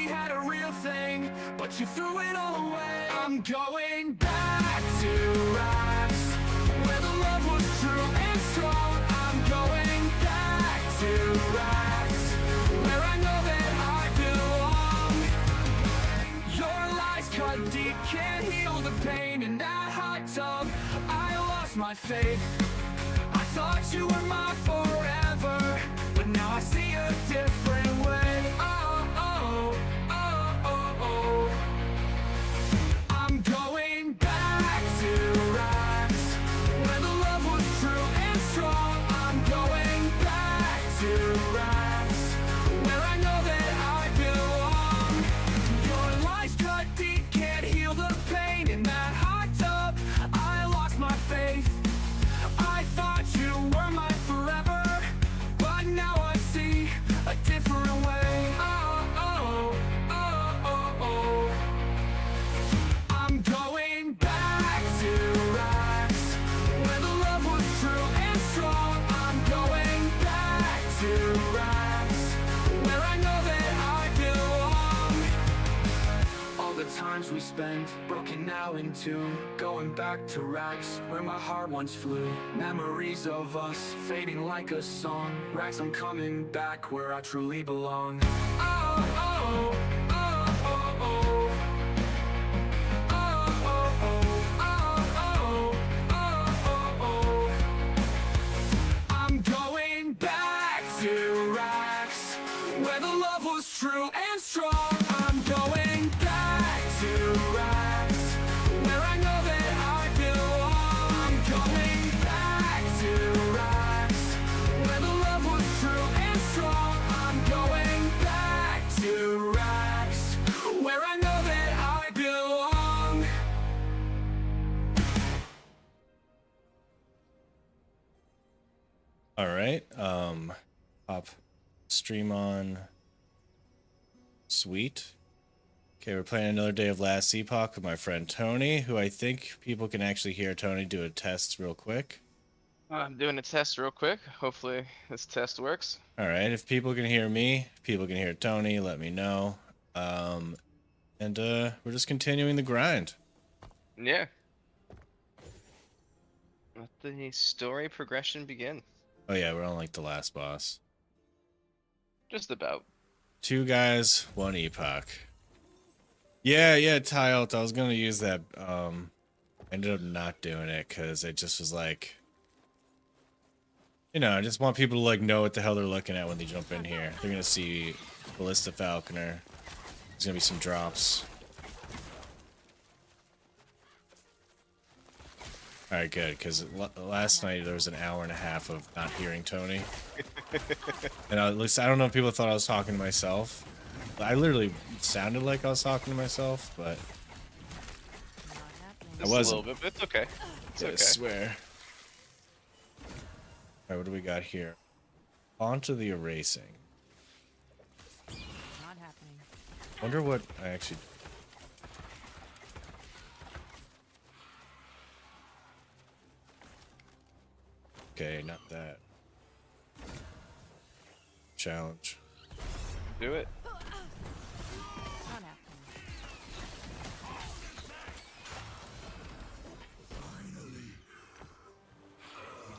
had a real thing, but you threw it all away. I'm going back to rags, where the love was true and strong. I'm going back to rags, where I know that I belong. Your lies cut deep, can't heal the pain in that hot tub. I lost my faith, I thought you were my forever, but now I see a different way. Oh, oh, oh, oh, oh. I'm going back to rags, where the love was true and strong. I'm going back to rags, where I know that I belong. Your lies cut deep, can't heal the pain in that hot tub. I lost my faith, I thought you were my forever, but now I see a different way. Oh, oh, oh, oh, oh. I'm going back to rags, where the love was true and strong. I'm going back to rags, where I know that I belong. All the times we spent, broken now in tune. Going back to rags, where my heart once flew. Memories of us, fading like a song. Rags, I'm coming back where I truly belong. Oh, oh, oh, oh, oh. Oh, oh, oh, oh, oh, oh, oh. I'm going back to rags, where the love was true and strong. I'm going back to rags, where I know that I belong. I'm going back to rags, where the love was true and strong. I'm going back to rags, where I know that I belong. All right. Pop stream on. Sweet. Okay, we're playing another day of Last Epoch with my friend Tony, who I think people can actually hear Tony do a test real quick. I'm doing a test real quick. Hopefully this test works. All right, if people can hear me, people can hear Tony, let me know. And we're just continuing the grind. Yeah. Let the story progression begin. Oh yeah, we're on like the last boss. Just about. 2 guys, 1 epoch. Yeah, Tile. I was gonna use that. Ended up not doing it because it just was like, you know, I just want people to like know what the hell they're looking at when they jump in here. They're gonna see Ballista Falconer. There's gonna be some drops. All right, good. Because last night there was an hour and a half of not hearing Tony, and at least I don't know if people thought I was talking to myself. I literally sounded like I was talking to myself, but Just a little bit, but it's okay. It's I okay. swear. All right, what do we got here? Onto the erasing. Not happening. Wonder what I actually. Okay, not that. Challenge. Do it. Not happening.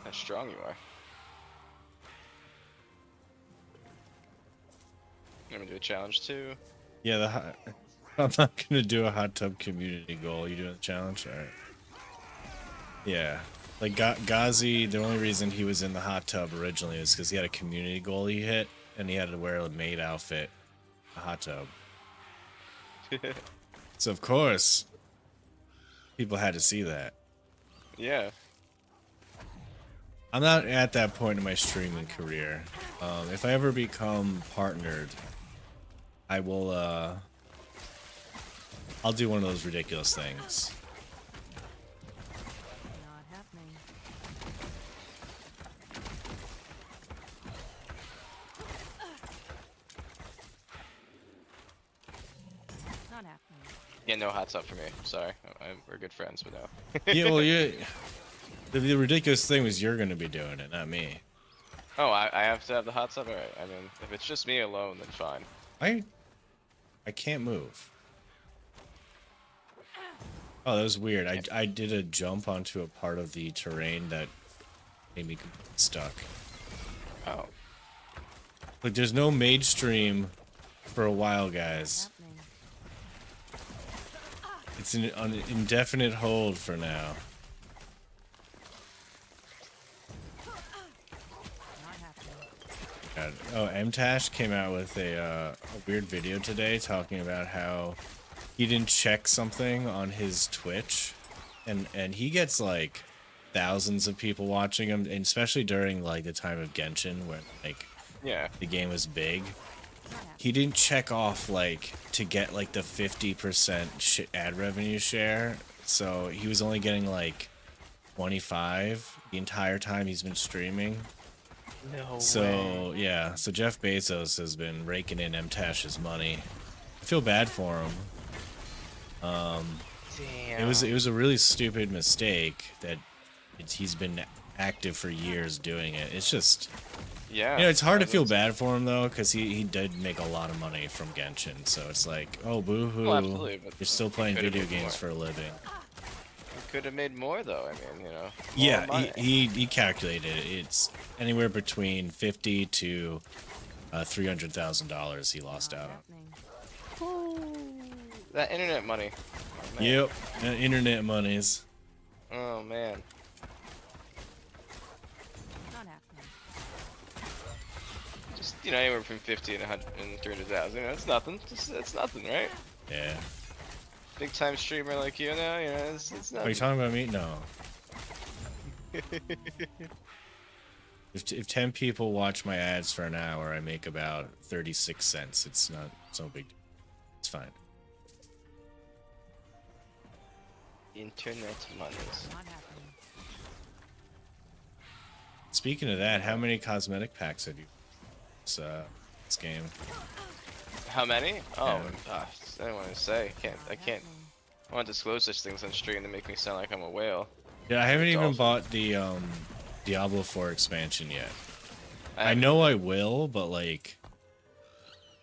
How strong you are. You want me to do a challenge too? Yeah, I'm not gonna do a hot tub community goal. You doing the challenge? All right. Yeah. Like Ghazi, the only reason he was in the hot tub originally is because he had a community goal he hit, and he had to wear a maid outfit, a hot tub. So of course, people had to see that. Yeah. I'm not at that point in my streaming career. If I ever become partnered, I will. I'll do one of those ridiculous things. Not happening. Not happening. Yeah, no hot tub for me. Sorry. We're good friends, but no. Yeah, well, yeah. The ridiculous thing was you're gonna be doing it, not me. Oh, I have to have the hot tub? Alright, I mean, if it's just me alone, then fine. I can't move. Oh, that was weird. I did a jump onto a part of the terrain that made me stuck. Oh. Like, there's no mage stream for a while, guys. Happening. It's an indefinite hold for now. Not happening. God. Oh, MTash came out with a weird video today talking about how he didn't check something on his Twitch, and he gets like thousands of people watching him, and especially during like the time of Genshin when like Yeah. the game was big. Not happening. He didn't check off like to get like the 50% ad revenue share, so he was only getting like 25 the entire time he's been streaming. No So yeah, so Jeff Bezos has been raking in MTash's money. I feel bad for him. Damn. It was a really stupid mistake that he's been active for years doing it. It's just, Yeah. you know, it's hard to feel that's- bad for him though, because he did make a lot of money from Genshin. So it's like, oh boo-hoo, Well, absolutely, but you're still playing could've video made games more. for a living. He could have made more though. I mean, you know. more Yeah, money. he calculated it. It's anywhere between $50,000 to $300,000 he lost Not out on. happening. That internet money. Oh, man. Yep, internet monies. Oh man. Not happening. Just anywhere from 50 and 100 and 300,000. That's nothing. It's nothing, right? Yeah. Big time streamer like you now. It's Are nothing. you talking about me? No. If 10 people watch my ads for an hour, I make about 36 cents. It's not so big. It's fine. Internet monies. Not happening. Speaking of that, how many cosmetic packs have you this game? How many? Oh, Yeah. gosh, I don't want to say. I can't. Happening. I want to disclose such things on stream to make me sound like I'm a whale. Yeah, I haven't It's even awesome. bought the Diablo 4 expansion yet. I haven't- know I will, but like,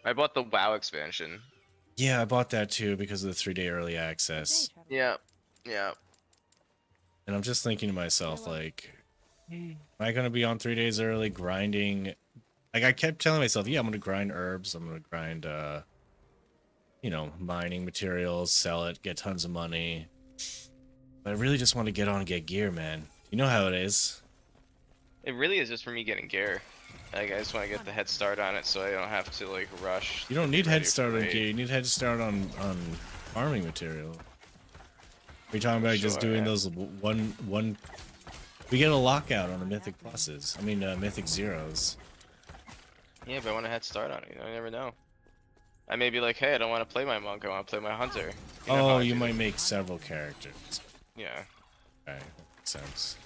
I bought the WoW expansion. yeah, I bought that too because of the 3-day early access. Hey, Trevor. Yeah. Yeah. And I'm just thinking to myself, like, am I gonna be on 3 days early grinding? Like, I kept telling myself, yeah, I'm gonna grind herbs, I'm gonna grind you know, mining materials, sell it, get tons of money. But I really just want to get on and get gear, man. You know how it is. It really is just for me getting gear. Like, I just want to get the head start on it so I don't have to like rush. You don't to need get ready head start for on raid. gear, you need head start on farming material. Are you talking about just Sure, doing yeah. those one we get a lockout on the mythic pluses. I mean mythic zeros. Yeah, but I want a head start on it. You know, you never know. I may be like, hey, I don't want to play my monk. I want to play my hunter. You know how Oh, I you do might that. make several characters. Yeah. Okay, that makes sense.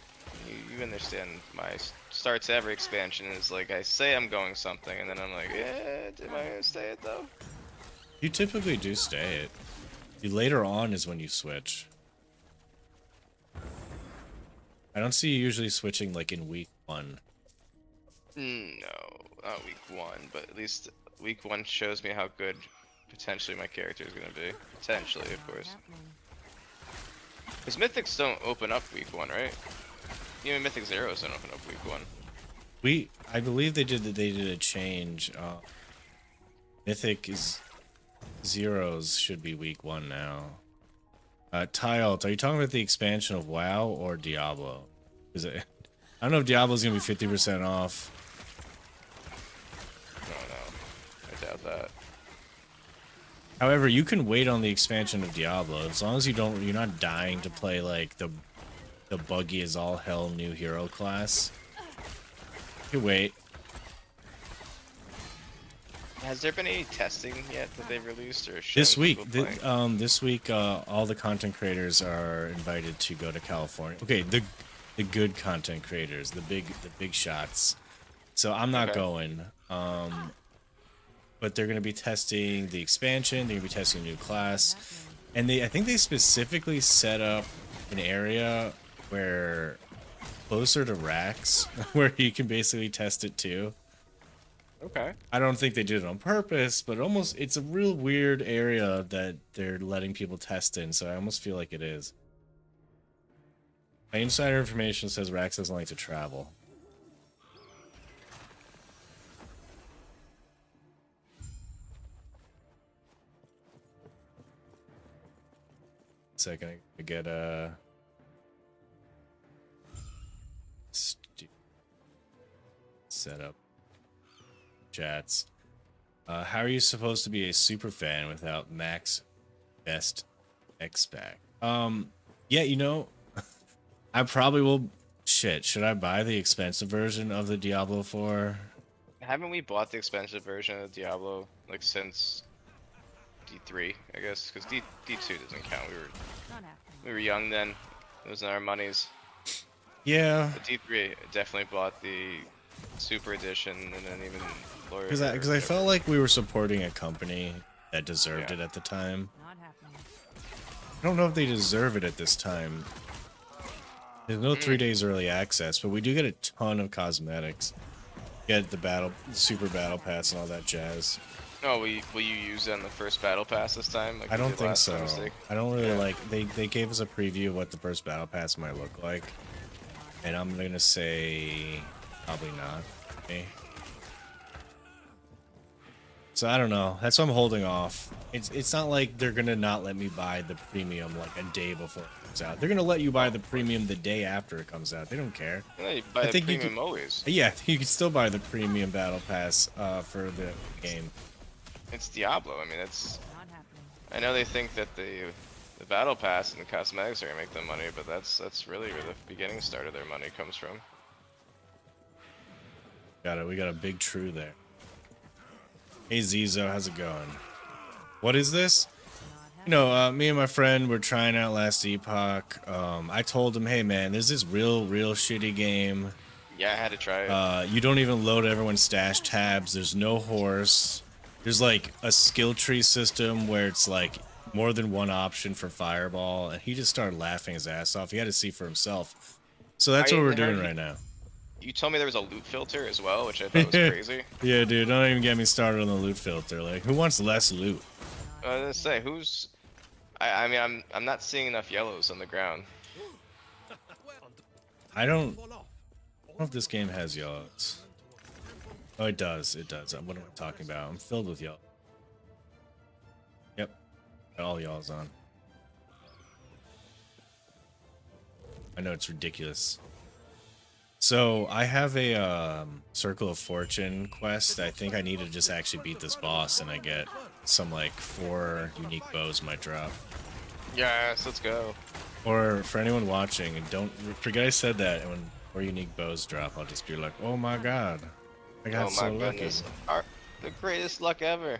You understand my start to every expansion is like I say I'm going something and then I'm like, yeah, am I gonna stay it though? You typically do stay it. You later on is when you switch. I don't see you usually switching like in week 1. No, not week 1, but at least week 1 shows me how good potentially my character is gonna be. Potentially, of Not course. happening. Because mythics don't open up week 1, right? Even mythic zeros don't open up week 1. I believe they did a change. Mythic zeros should be week 1 now. Tyalt, are you talking about the expansion of WoW or Diablo? Is it? I don't know if Diablo's gonna be 50% off. No, I doubt that. However, you can wait on the expansion of Diablo as long as you're not dying to play like the buggy as all hell new hero class. You wait. Has there been any testing yet that they've released or shown This week, people playing? this week, all the content creators are invited to go to California. Okay, the good content creators, the big shots. So I'm not Okay. going. But they're gonna be testing the expansion. They're gonna be testing a new class, Happening. and I think they specifically set up an area where closer to racks, where you can basically test it too. Okay. I don't think they did it on purpose, but almost it's a real weird area that they're letting people test in, so I almost feel like it is. My insider information says Rax doesn't like to travel. Second, I get set up chats. How are you supposed to be a super fan without max best X-Pack? Yeah, you know, I probably will. Shit, should I buy the expensive version of the Diablo 4? Haven't we bought the expensive version of Diablo like since D3? I guess because D2 doesn't count. Not happening. We were young then. It was in our monies. Yeah, But D3 definitely bought the Super Edition and then even lower. because I felt like we were supporting a company that deserved Yeah. it at the time. Not happening. I don't know if they deserve it at this time. There's no 3 days early access, but we do get a ton of cosmetics. Get the super battle pass and all that jazz. Oh, will you use that in the first battle pass this time? Like I we don't did think last so. Wednesday? I don't really Yeah. like. They gave us a preview of what the first battle pass might look like, and I'm gonna say probably not. Okay. So I don't know. That's why I'm holding off. It's not like they're gonna not let me buy the premium like a day before it comes out. They're gonna let you buy the premium the day after it comes out. They don't care. Yeah, you buy I the think you premium could- always. Yeah, you can still buy the premium battle pass for the game. It's Diablo. I mean, it's. Not happening. I know they think that the battle pass and the cosmetics are gonna make them money, but that's really where the beginning start of their money comes from. Got it. We got a big true there. Hey Zizo, how's it going? What is this? You know, me and my friend were trying out last Epoch. I told him, hey man, there's this real shitty game. Yeah, I had to try it. You don't even load everyone's stash tabs. There's no horse. There's like a skill tree system where it's like more than one option for fireball, and he just started laughing his ass off. He had to see for himself. So that's what we're doing right now. You told me there was a loot filter as well, which I thought was crazy. Yeah, dude, don't even get me started on the loot filter. Like, who wants less loot? I was gonna say, who's? I mean, I'm not seeing enough yellows on the ground. I don't know if this game has yellows. Oh, it does. It does. What am I talking about? I'm filled with yellow. Yep. Got all y'all's on. I know it's ridiculous. So I have a Circle of Fortune quest. I think I need to just actually beat this boss, and I get some like 4 unique bows might drop. Yes, let's go. Or for anyone watching, and don't forget I said that. And when 4 unique bows drop, I'll just be like, "Oh my god, I got Oh so my lucky." goodness, the greatest luck ever.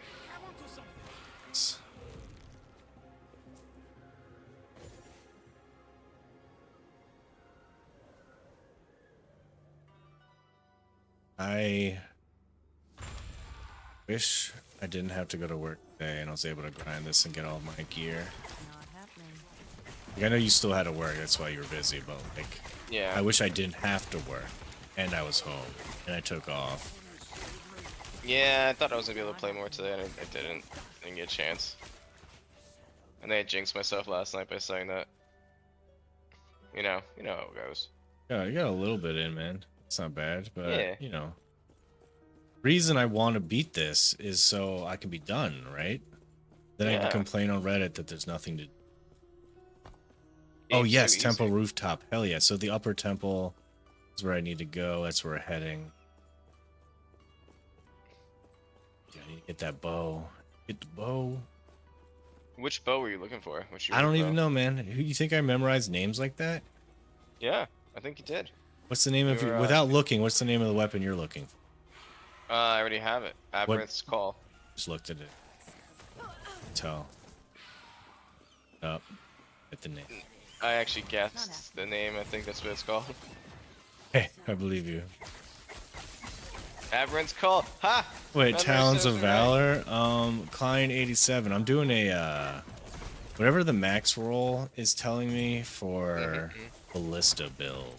I wish I didn't have to go to work today and I was able to grind this and get all my gear. Not happening. Like, I know you still had to work, that's why you were busy, but like, Yeah. I wish I didn't have to work and I was home and I took off. Yeah, I thought I was gonna be able to play more today, and I didn't. Didn't get a chance. And then I jinxed myself last night by saying that. You know how it goes. Yeah, you got a little bit in, man. It's not bad, but Yeah. you know. Reason I want to beat this is so I can be done, right? Then I Yeah. can complain on Reddit that there's nothing to do. Game's Oh yes, so temple easy. rooftop. Hell yeah. So the upper temple is where I need to go. That's where we're heading. Yeah, I need to get that bow. Get the bow. Which bow were you looking for? Which I don't unique even bow? know, man. Who you think I memorized names like that? Yeah, I think you did. What's the name of You your, were, without looking, what's the name of the weapon you're looking for? I already have it. Aberrant's Call. Just looked at it. Tell. Up. At the name. I actually guessed the name. I think that's what it's called. Hey, I believe you. Aberrant's Call. Ha! Wait, Memory Talons of serves me right. Valor. Klein 87. I'm doing a whatever the max roll is telling me for Ballista build.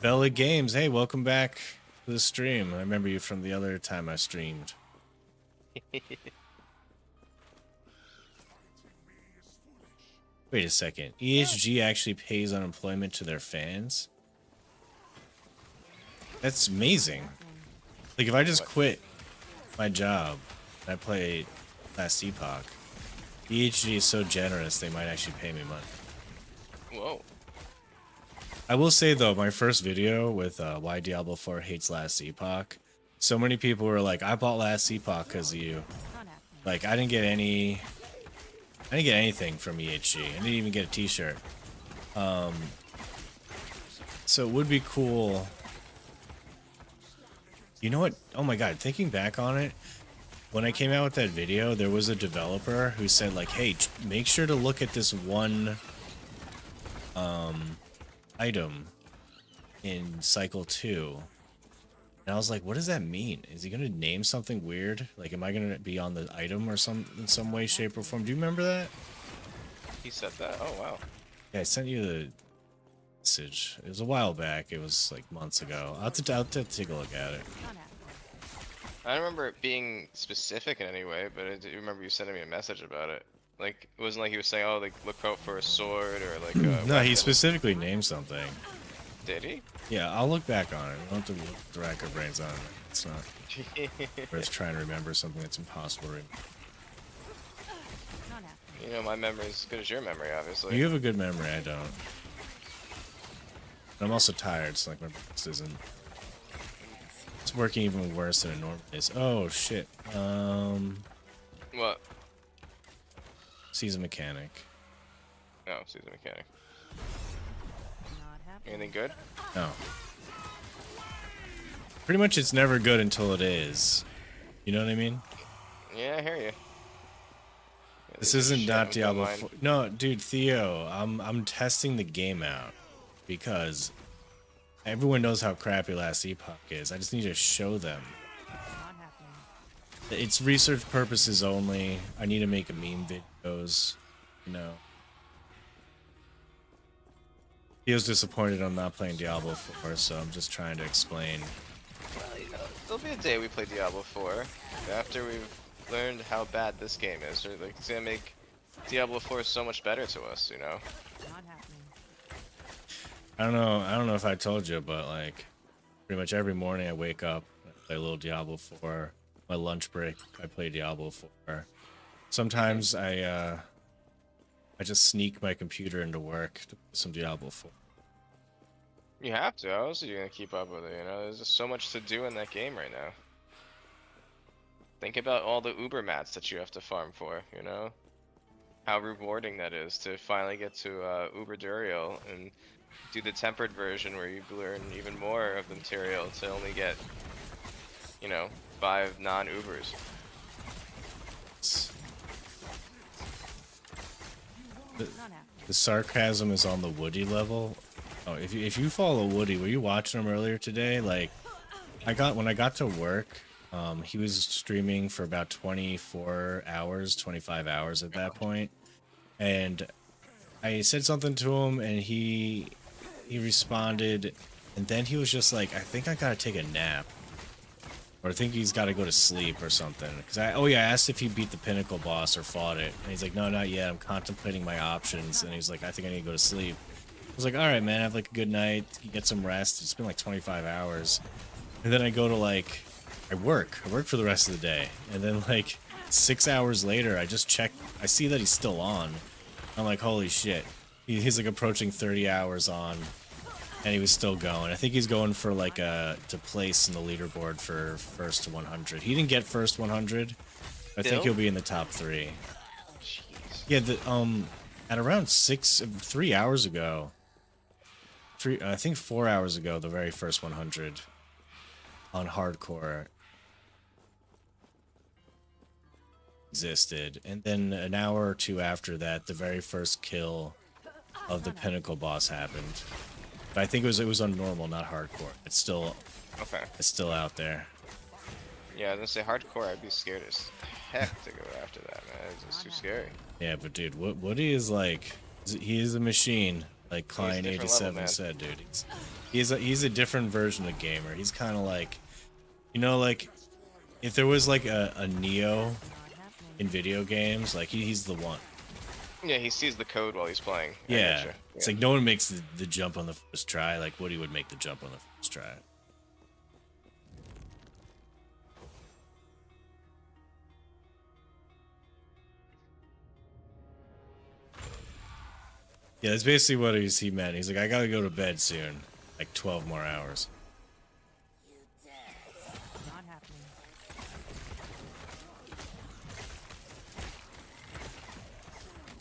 Bella Games, hey, welcome back to the stream. I remember you from the other time I streamed. Wait a second. EHG actually pays unemployment to their fans? That's amazing. Like, if I just quit my job and I play Last Epoch, EHG is so generous they might actually pay me money. Whoa. I will say, though, my first video with Why Diablo 4 Hates Last Epoch, so many people were like, I bought Last Epoch because of you. Not happening. Like, I didn't get anything from EHG. I didn't even get a t-shirt. So it would be cool. You know what? Oh my god, thinking back on it, when I came out with that video, there was a developer who said, like, hey, make sure to look at this one item in cycle 2. And I was like, what does that mean? Is he gonna name something weird? Like, am I gonna be on the item or in some way, shape, or form? Do you remember that? He said that? Oh, wow. Yeah, I sent you the message. It was a while back. It was like months ago. I'll have to take a look at it. Not happening. I don't remember it being specific in any way, but I do remember you sending me a message about it. Like, it wasn't like he was saying, oh, like, look out for a sword or like a No, he weapon. specifically named something. Did he? Yeah, I'll look back on it. I don't have to rack our brains on it. It's not worth trying to remember something that's impossible to remember. Not happening. You know, my memory's as good as your memory, obviously. You have a good memory, I don't. But I'm also tired, so like my brain isn't. It's working even worse than it normally is. Oh shit. What? Season mechanic. Oh, she's a mechanic. Not happening. Anything good? No. Pretty much it's never good until it is. You know what I mean? Yeah, I hear you. This isn't not Diablo 4. No, dude, Theo, I'm testing the game out because everyone knows how crappy Last Epoch is. I just need to show them. Not happening. It's research purposes only. I need to make a meme videos, you know. Theo's disappointed I'm not playing Diablo 4, so I'm just trying to explain. Well, you know, there'll be a day we play Diablo 4 after we've learned how bad this game is. Or, like, it's gonna make Diablo 4 so much better to us, you know. Not happening. I don't know if I told you, but like pretty much every morning I wake up, I play a little Diablo 4. My lunch break, I play Diablo 4. Sometimes I just sneak my computer into work to play some Diablo 4. You have to. How else are you gonna keep up with it? You know, there's just so much to do in that game right now. Think about all the Uber mats that you have to farm for. You know, how rewarding that is to finally get to Uber Duriel and do the tempered version where you learn even more of the material to only get, you know, 5 non-Ubers. Not happening. The sarcasm is on the Woody level. Oh, if you follow Woody, were you watching him earlier today? Like, when I got to work, he was streaming for about 24 hours, 25 hours at that point, and I said something to him, and he responded, and then he was just like, I think I gotta take a nap, or I think he's gotta go to sleep or something. Because I asked if he beat the Pinnacle boss or fought it, and he's like, no, not yet. I'm contemplating my options, and he's like, I think I need to go to sleep. I was like, all right, man, have like a good night, you get some rest. It's been like 25 hours, and then I go to like, I work for the rest of the day, and then like 6 hours later, I just check, I see that he's still on. I'm like, holy shit, he's like approaching 30 hours on, and he was still going. I think he's going for like to place in the leaderboard for first to 100. He didn't get first 100. I think he'll be in the top 3. Jeez. Yeah, at around 3 hours ago, I think 4 hours ago, the very first 100 on hardcore existed, and then an hour or two after that, the very first kill of the Pinnacle boss happened. But I think it was on normal, not hardcore. It's still out there. Yeah, I was gonna say hardcore. I'd be scared as heck to go after that, man. It's just too scary. Yeah, but dude, Woody is like, he is a machine. Like Client different level, 87 man. said, dude. He's a different version of gamer. He's kind of like, you know, like if there was like a Neo Not happening. in video games, like he's the one. Yeah, he sees the code while he's playing. I Yeah, gotcha. it's Yeah. like no one makes the jump on the first try. Like Woody would make the jump on the first try. Yeah, that's basically what he meant. He's like, I gotta go to bed soon, like 12 more hours. Not happening.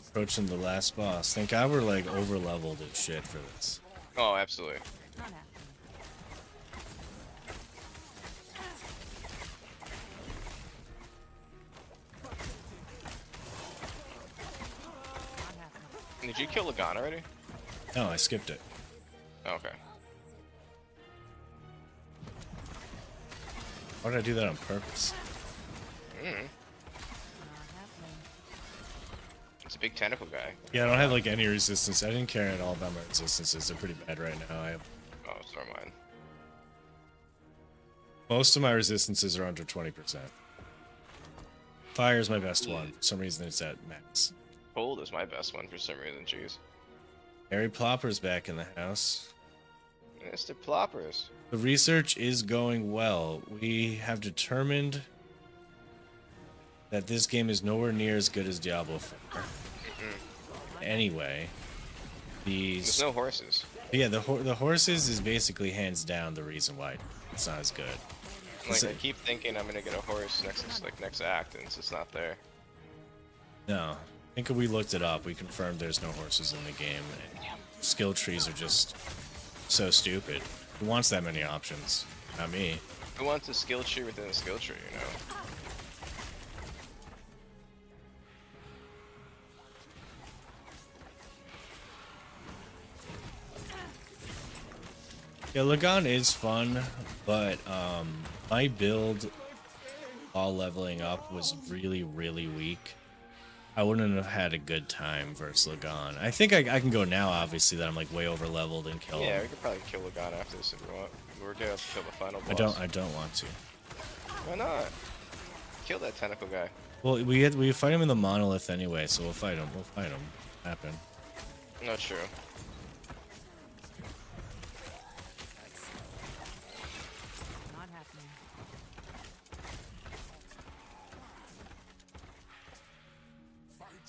Approaching the last boss. Thank God we're like over leveled and shit for this. Oh, absolutely. Not happening. Not happening. Did you kill Lagan already? No, I skipped it. Oh, okay. Why did I do that on purpose? Mm. Not happening. It's a big tentacle guy. Yeah, I don't have like any resistance. I didn't care at all about my resistances. They're pretty bad right now. I have Oh, so am mine. most of my resistances are under 20%. Fire is my best one. For some reason, it's at max. Cold is my best one for some reason, jeez. Harry Plopper's back in the house. Mr. Ploppers. The research is going well. We have determined that this game is nowhere near as good as Diablo 4. Anyway, There's no horses. yeah, the horses is basically hands down the reason why it's not as good. Like, I keep thinking I'm gonna get a horse next act, and it's just not there. No, I think we looked it up. We confirmed there's no horses in the game. Skill trees are just so stupid. Who wants that many options? Not me. Who wants a skill tree within a skill tree, you know? Yeah, Lagan is fun, but my build while leveling up was really, really weak. I wouldn't have had a good time versus Lagan. I think I can go now, obviously, that I'm like way over leveled and kill Yeah, him. we could probably kill Lagan after this if we want. We're gonna have to kill the final boss. I don't want to. Why not? Kill that tentacle guy. Well, we fight him in the monolith anyway, so we'll fight him. We'll fight him. Happen. Not true. Not happening.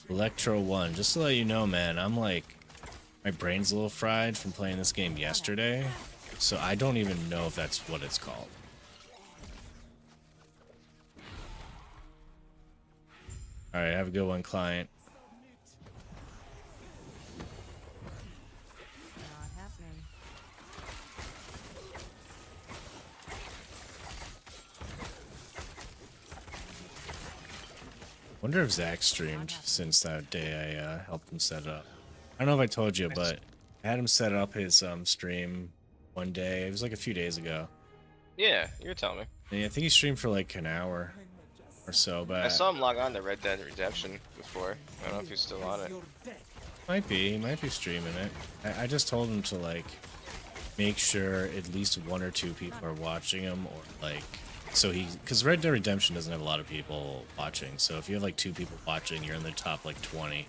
Electro 1, just to let you know, man, I'm like, my brain's a little fried from playing this game yesterday, so I don't even know if that's what it's called. Alright, have a good one, client. Not happening. Wonder if Zach streamed since that day I helped him set it up. I don't know if I told you, but I had him set up his stream one day. It was like a few days ago. Yeah, you were telling me. And I think he streamed for like an hour or so, but I saw him log on to Red Dead Redemption before. I don't know if he's still on it. he might be streaming it. I just told him to like make sure at least 1 or 2 people are watching him, or like so because Red Dead Redemption doesn't have a lot of people watching. So if you have like 2 people watching, you're in the top like 20.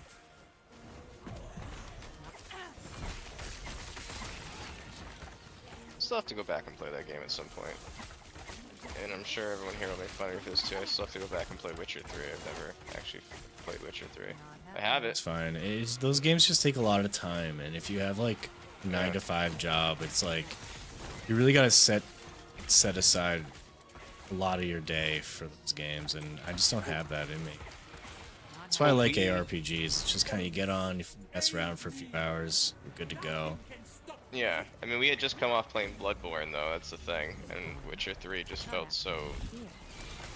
Still have to go back and play that game at some point. And I'm sure everyone here will make fun of this too. I still have to go back and play Witcher 3. I've never actually played Witcher 3. I have It's it. fine. Those games just take a lot of time, and if you have like a 9 to 5 job, it's like you really gotta set aside a lot of your day for those games, and I just don't have that in me. That's why I like ARPGs. It's just kind of you get on, you mess around for a few hours, you're good to go. Yeah, I mean we had just come off playing Bloodborne though. That's the thing, and Witcher 3 just felt so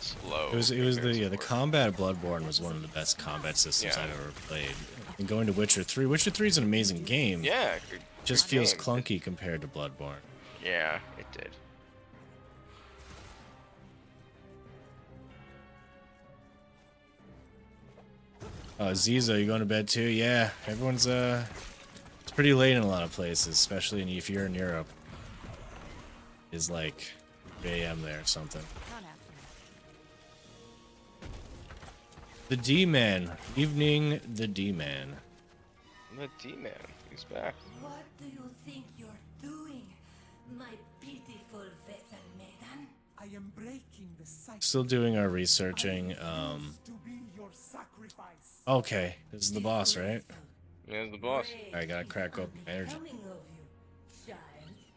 slow. It was compared to the 4. combat Bloodborne was one of the best combat systems Yeah. I've ever played. And going to Witcher 3, Witcher 3 is an amazing game. Yeah, Just good feels game. clunky compared to Bloodborne. Yeah, it did. Oh, Zizo, you going to bed too? Yeah, everyone's pretty late in a lot of places, especially if you're in Europe. It's like 8 a.m. there or something. Not happening. The D-Man. Evening, the D-Man. The D-Man. He's back. What do you think you're doing, my beautiful vessel maiden? I am breaking the cycle. Still doing our researching. To be your sacrifice. Okay, this is the boss, right? Yeah, he's the boss. I gotta crack open my energy. Coming of you, child.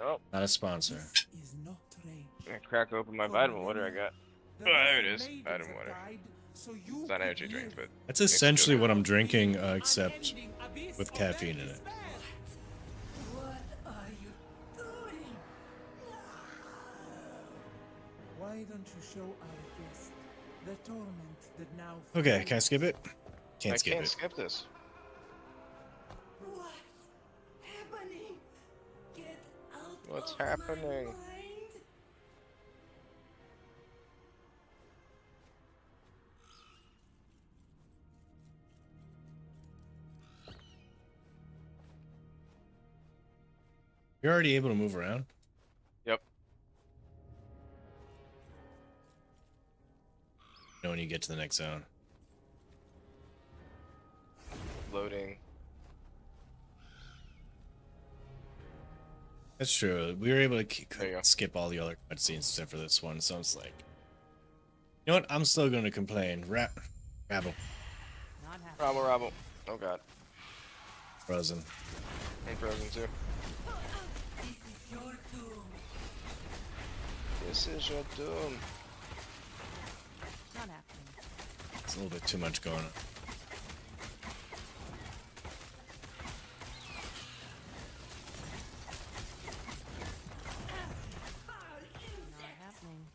Oh, Not a sponsor. Is not rage. I'm gonna crack open my vitamin water I got. Oh, there it is. Vitamin water. It's not energy drink, but That's essentially what I'm drinking, except with caffeine in it. What are you doing? Why don't you show our guest the torment that now Okay, can I skip it? I Can't skip can't it. skip this. What's happening? Get out What's of my happening? mind. You're already able to move around? Yep. You know when you get to the next zone. Loading. That's true. We were able to There you go. skip all the other cutscenes except for this one, so it's like... You know what? I'm still going to complain. Rabble. Not happening. Robble, robble. Oh god. Frozen. I'm frozen too. This is your doom. This is your doom. Not happening. It's a little bit too much going on. Not happening.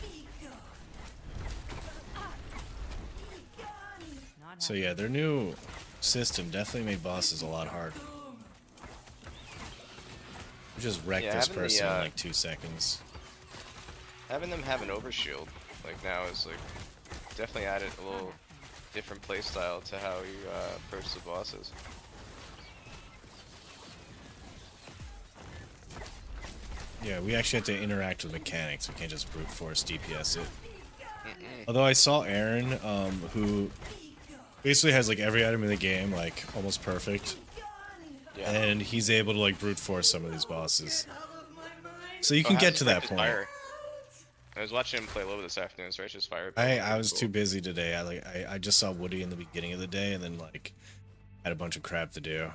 Be gone. Be gone. Not So happening. yeah, their new system definitely made bosses a lot harder. We just wrecked Yeah, this having the, person in like 2 seconds. Having them have an overshield, like now, is like definitely added a little different playstyle to how you approach the bosses. Yeah, we actually have to interact with mechanics. We can't just brute force DPS it. Mm-mm. Although I saw Aaron, who basically has like every item in the game, like almost perfect, Yeah. and he's able to like brute force some of these bosses. Out of my mind. So you Oh, can how's get his to that Righteous point. Fire? I was watching him play low this afternoon, so Righteous Fire. I was too busy today. I just saw Woody in the beginning of the day, and then like had a bunch of crap to do,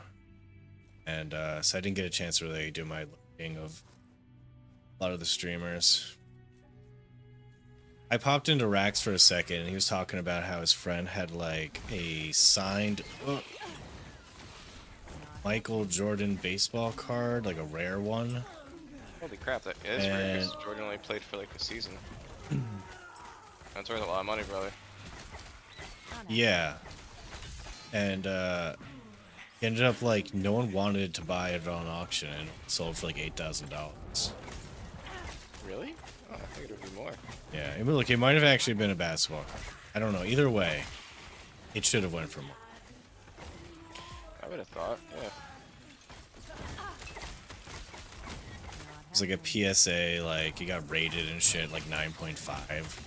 and so I didn't get a chance to really do my looking of a lot of the streamers. I popped into Rax for a second, and he was talking about how his friend had like a signed Michael Jordan baseball card, like a rare one. Holy crap, that is rare And- because Jordan only played for like a season. That's worth a lot of money, brother. Not happening. Yeah. And he ended up like no one wanted to buy it on auction, and it sold for like $8,000. Really? Oh, I think it would be more. Yeah, look, it might have actually been a basketball card. I don't know. Either way, it should have went for more. I would have thought, yeah. It's like a PSA, like it got rated and shit, like 9.5.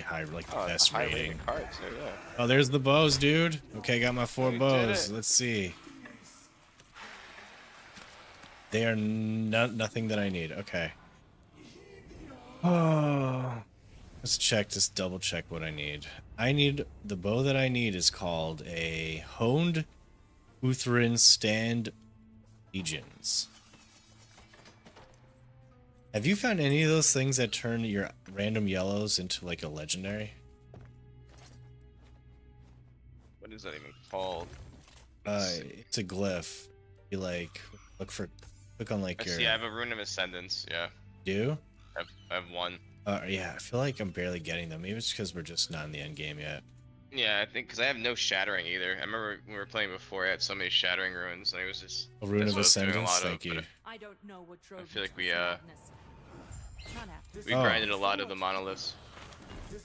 High, like the Oh, best high rating. rated cards, so yeah. Oh, there's the bows, dude. Okay, got my 4 We did bows. it. Let's see. They are nothing that I need. Okay. Oh. Let's check, just double check what I need. The bow that I need is called a Honed Uthrin Stand Legions. Have you found any of those things that turn your random yellows into like a legendary? What is that even called? It's a glyph. You like click on like your Yeah, I have a Rune of Ascendance, yeah. do? I have one. Yeah, I feel like I'm barely getting them. Maybe it's because we're just not in the end game yet. Yeah, I think because I have no shattering either. I remember when we were playing before, I had so many shattering runes, and it was just. A Rune that's of what I was doing a Ascendance, lot of, thank you. but I don't know what drove feel you like to we, this madness. Not happening. We Oh. grinded a lot of the monoliths.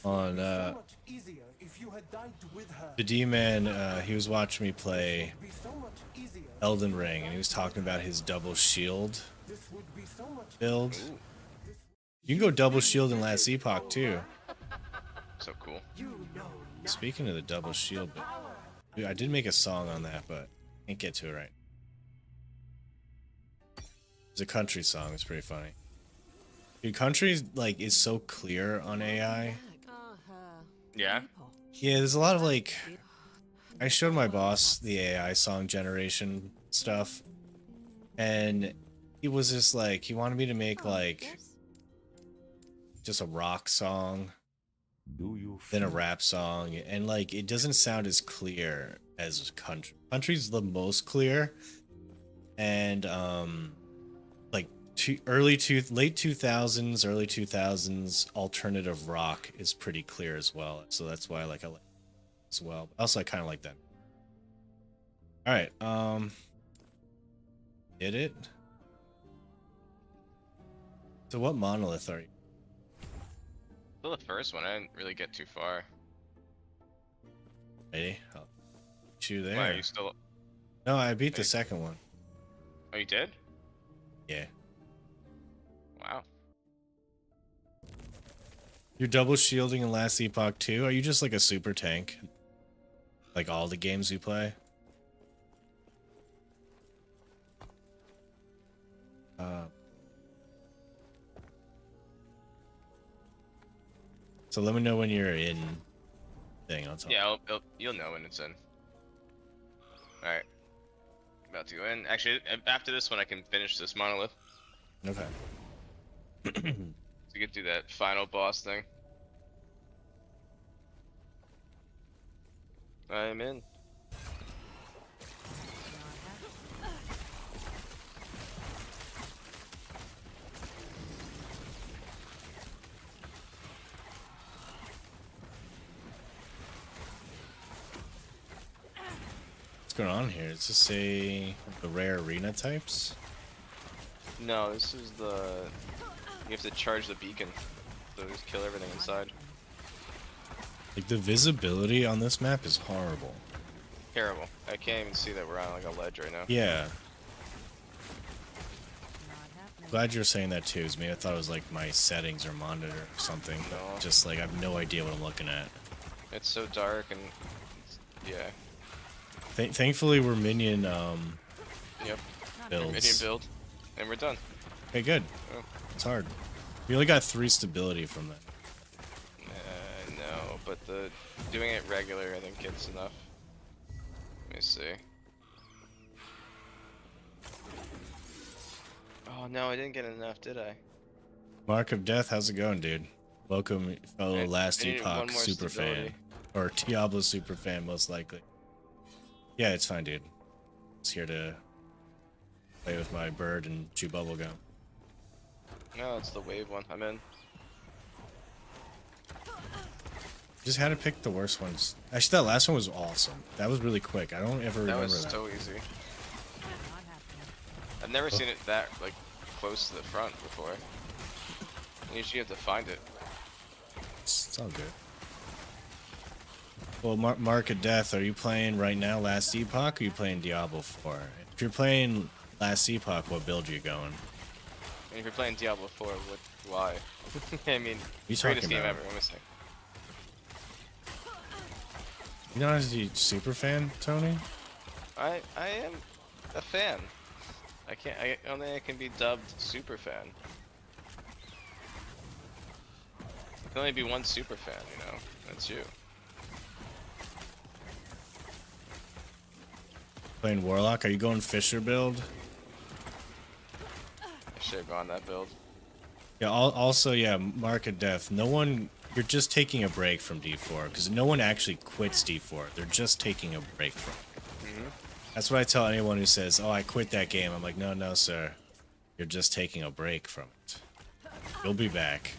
on the D-Man, he was watching me play Elden Ring, and he was talking about his double shield build. You can go double shield in Last Epoch too. So cool. Speaking of the double shield build, dude, I did make a song on that, but can't get to it right. It's a country song. It's pretty funny. Dude, country like is so clear on AI. Yeah. Yeah, there's a lot of like. I showed my boss the AI song generation stuff, and he was just like, he wanted me to make like just a rock song, then a rap song, and like it doesn't sound as clear as country. Country's the most clear, and like late 2000s, early 2000s alternative rock is pretty clear as well. So that's why I like it as well. Also, I kind of like that. All right, did it? So what monolith are you? Still the first one. I didn't really get too far. Ready? I'll beat you there. Why, are you still? No, I beat the second one. Oh, you did? Yeah. Wow. You're double shielding in Last Epoch too? Are you just like a super tank? Like all the games we play? So let me know when you're in thing. I'll tell. Yeah, you'll know when it's in. Alright. About to go in. Actually, after this one, I can finish this monolith. Okay. So you can do that final boss thing. I'm in. What's going on here? Does this say the rare arena types? No, this is the... You have to charge the beacon. So just kill everything inside. Like the visibility on this map is horrible. Terrible. I can't even see that we're on like a ledge right now. Yeah. Glad you're saying that too. I mean, I thought it was like my settings or monitor or something. No. Just like I have no idea what I'm looking at. It's so dark and... yeah. Thankfully, we're minion Yep. builds. Minion build. And we're done. Okay, good. Oh. It's hard. We only got 3 stability from that. No, but doing it regular, I think it's enough. Let me see. Oh no, I didn't get enough, did I? Mark of Death, how's it going, dude? Welcome, fellow Last I needed one Epoch more super stability. fan. Or Diablo super fan, most likely. Yeah, it's fine, dude. Just here to play with my bird and chew bubblegum. No, it's the wave one. I'm in. Just had to pick the worst ones. Actually, that last one was awesome. That was really quick. I don't ever That remember was that. so easy. I've never seen it that like close to the front before. Usually you have to find it. It's all good. Well, Mark of Death, are you playing right now Last Epoch or are you playing Diablo 4? If you're playing Last Epoch, what build are you going? And if you're playing Diablo 4, why? I mean, You greatest talking game about? ever, I'm gonna say. You're not a super fan, Tony? I am a fan. I only I can be dubbed super fan. I can only be one super fan, you know. That's you. Playing Warlock? Are you going Fisher build? I should have gone that build. Yeah, also, yeah, Mark of Death. No one... You're just taking a break from D4, because no one actually quits D4. They're just taking a break from it. That's what I tell anyone who says, oh, I quit that game. I'm like, no, sir. You're just taking a break from it. You'll be back.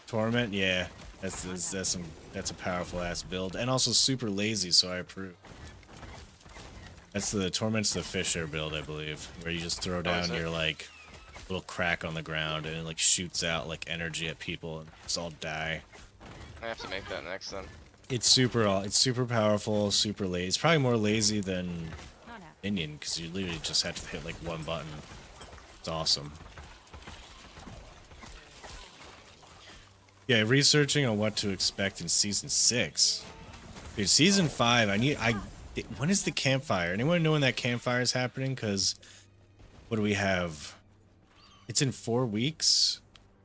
Torment? Yeah. That's a powerful ass build. And also super lazy, so I approve. That's the Torments the Fisher build, I believe, where you just throw down your like little crack on the ground and it like shoots out like energy at people and just all die. I have to make that next then. It's super powerful, super lazy. It's probably more lazy than Not happening. Minion because you literally just have to hit like one button. It's awesome. Yeah, researching on what to expect in season 6. Dude, season 5, when is the campfire? Anyone know when that campfire is happening? Because what do we have? It's in 4 weeks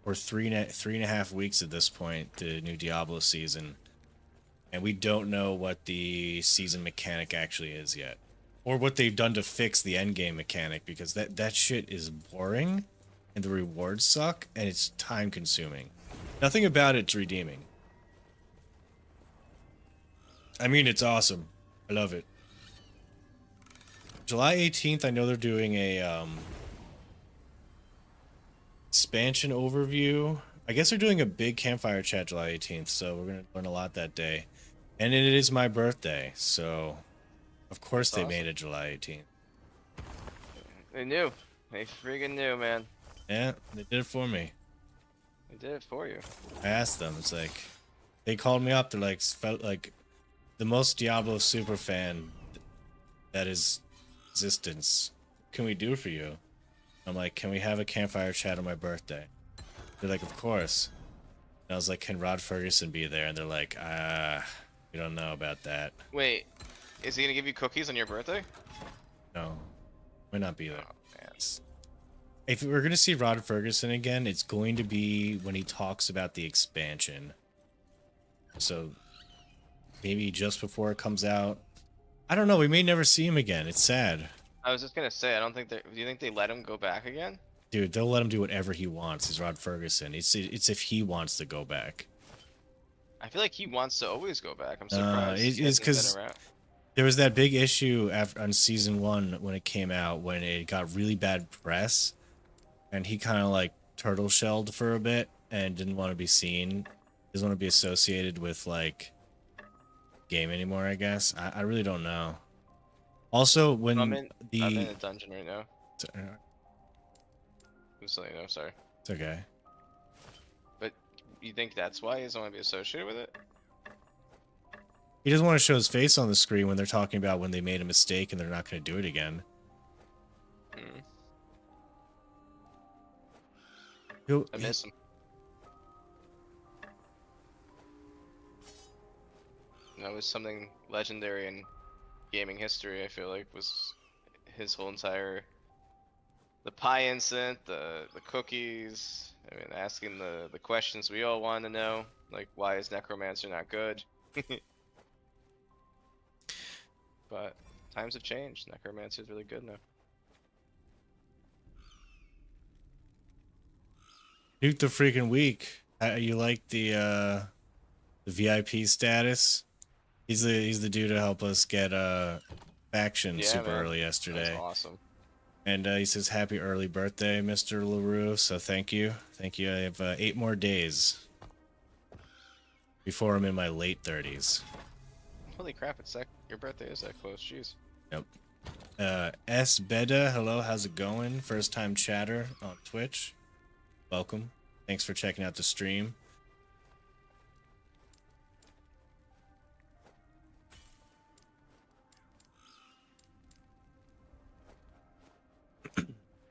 or three and a half weeks at this point, the new Diablo season. And we don't know what the season mechanic actually is yet. Or what they've done to fix the endgame mechanic, because that shit is boring and the rewards suck and it's time consuming. Nothing about it's redeeming. I mean, it's awesome. I love it. July 18th, I know they're doing a expansion overview. I guess they're doing a big campfire chat July 18th, so we're going to learn a lot that day. And it is my birthday, so of course they made it July 18th. They knew. They friggin' knew, man. Yeah, they did it for me. They did it for you. I asked them, it's like, they called me up, they're like, felt like the most Diablo super fan that is existence. What can we do for you? I'm like, can we have a campfire chat on my birthday? They're like, of course. And I was like, can Rod Ferguson be there? And they're like, we don't know about that. Wait, is he gonna give you cookies on your birthday? No, might not be there. Oh, man. If we're gonna see Rod Ferguson again, it's going to be when he talks about the expansion. So maybe just before it comes out. I don't know. We may never see him again. It's sad. I was just gonna say, I don't think they. Do you think they let him go back again? Dude, they'll let him do whatever he wants. He's Rod Ferguson. It's if he wants to go back. I feel like he wants to always go back. I'm surprised. It's he hasn't been 'cause around. there was that big issue on season 1 when it came out, when it got really bad press, and he kind of like turtle shelled for a bit and didn't want to be seen, doesn't want to be associated with like game anymore. I guess I really don't know. Also, when I'm in a dungeon right now. Just so you know, sorry. It's okay. But you think that's why he doesn't want to be associated with it? He doesn't want to show his face on the screen when they're talking about when they made a mistake and they're not going to do it again. I miss him. That was something legendary in gaming history, I feel like, was his whole entire... The pie incident, the cookies, I mean, asking the questions we all want to know, like, why is Necromancer not good? But times have changed. Necromancer's really good now. Nuke the freaking week. You like the VIP status? He's the dude to help us get faction super early yesterday. That's awesome. And he says, happy early birthday, Mr. LaRue. So thank you. Thank you. I have 8 more days before I'm in my late 30s. Holy crap, it's your birthday is that close, jeez. Yep. S. Beda, hello, how's it going? First time chatter on Twitch. Welcome. Thanks for checking out the stream.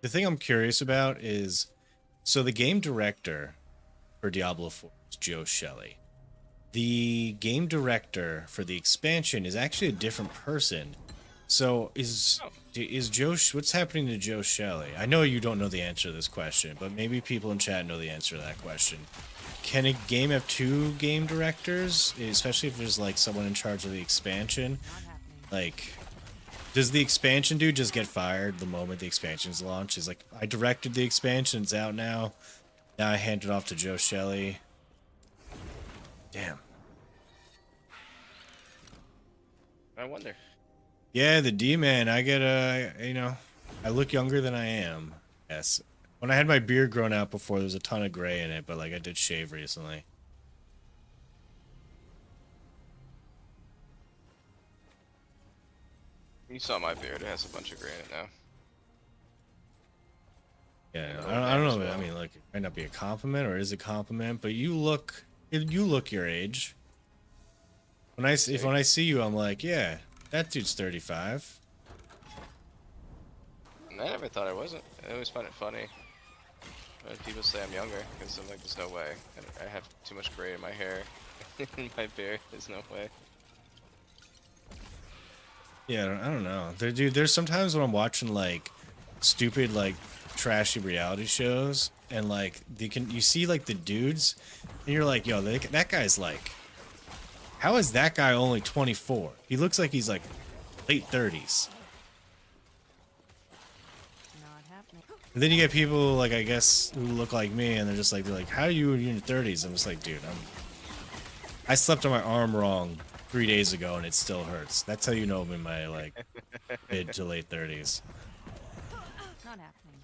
The thing I'm curious about is, so the game director for Diablo 4 is Joe Shelley. The game director for the expansion is actually a different person. So is Joe, what's happening to Joe Shelley? I know you don't know the answer to this question, but maybe people in chat know the answer to that question. Can a game have 2 game directors, especially if there's like someone in charge of the expansion? Like, does the expansion dude just get fired the moment the expansion's launched? He's like, I directed the expansion, it's out now. Now I hand it off to Joe Shelley. Damn. I wonder. Yeah, the D-man, I get I look younger than I am. Yes. When I had my beard grown out before, there was a ton of gray in it, but like I did shave recently. You saw my beard. It has a bunch of gray in it now. Yeah, Or I don't as know. well. I mean, like, it might not be a compliment, or is a compliment, but you look your age. When I see you, I'm like, yeah, that dude's 35. I never thought I wasn't. I always find it funny when people say I'm younger, because I'm like, there's no way. I have too much gray in my hair, in my beard. There's no way. Yeah, I don't know. Dude, there's sometimes when I'm watching like stupid like trashy reality shows, and like you see like the dudes, and you're like, yo, that guy's like, how is that guy only 24? He looks like he's like late 30s. Not happening. And then you get people like, I guess, who look like me, and they're like, how are you in your 30s? I'm just like, dude, I slept on my arm wrong 3 days ago, and it still hurts. That's how you know I'm in my like mid to late 30s. Not happening.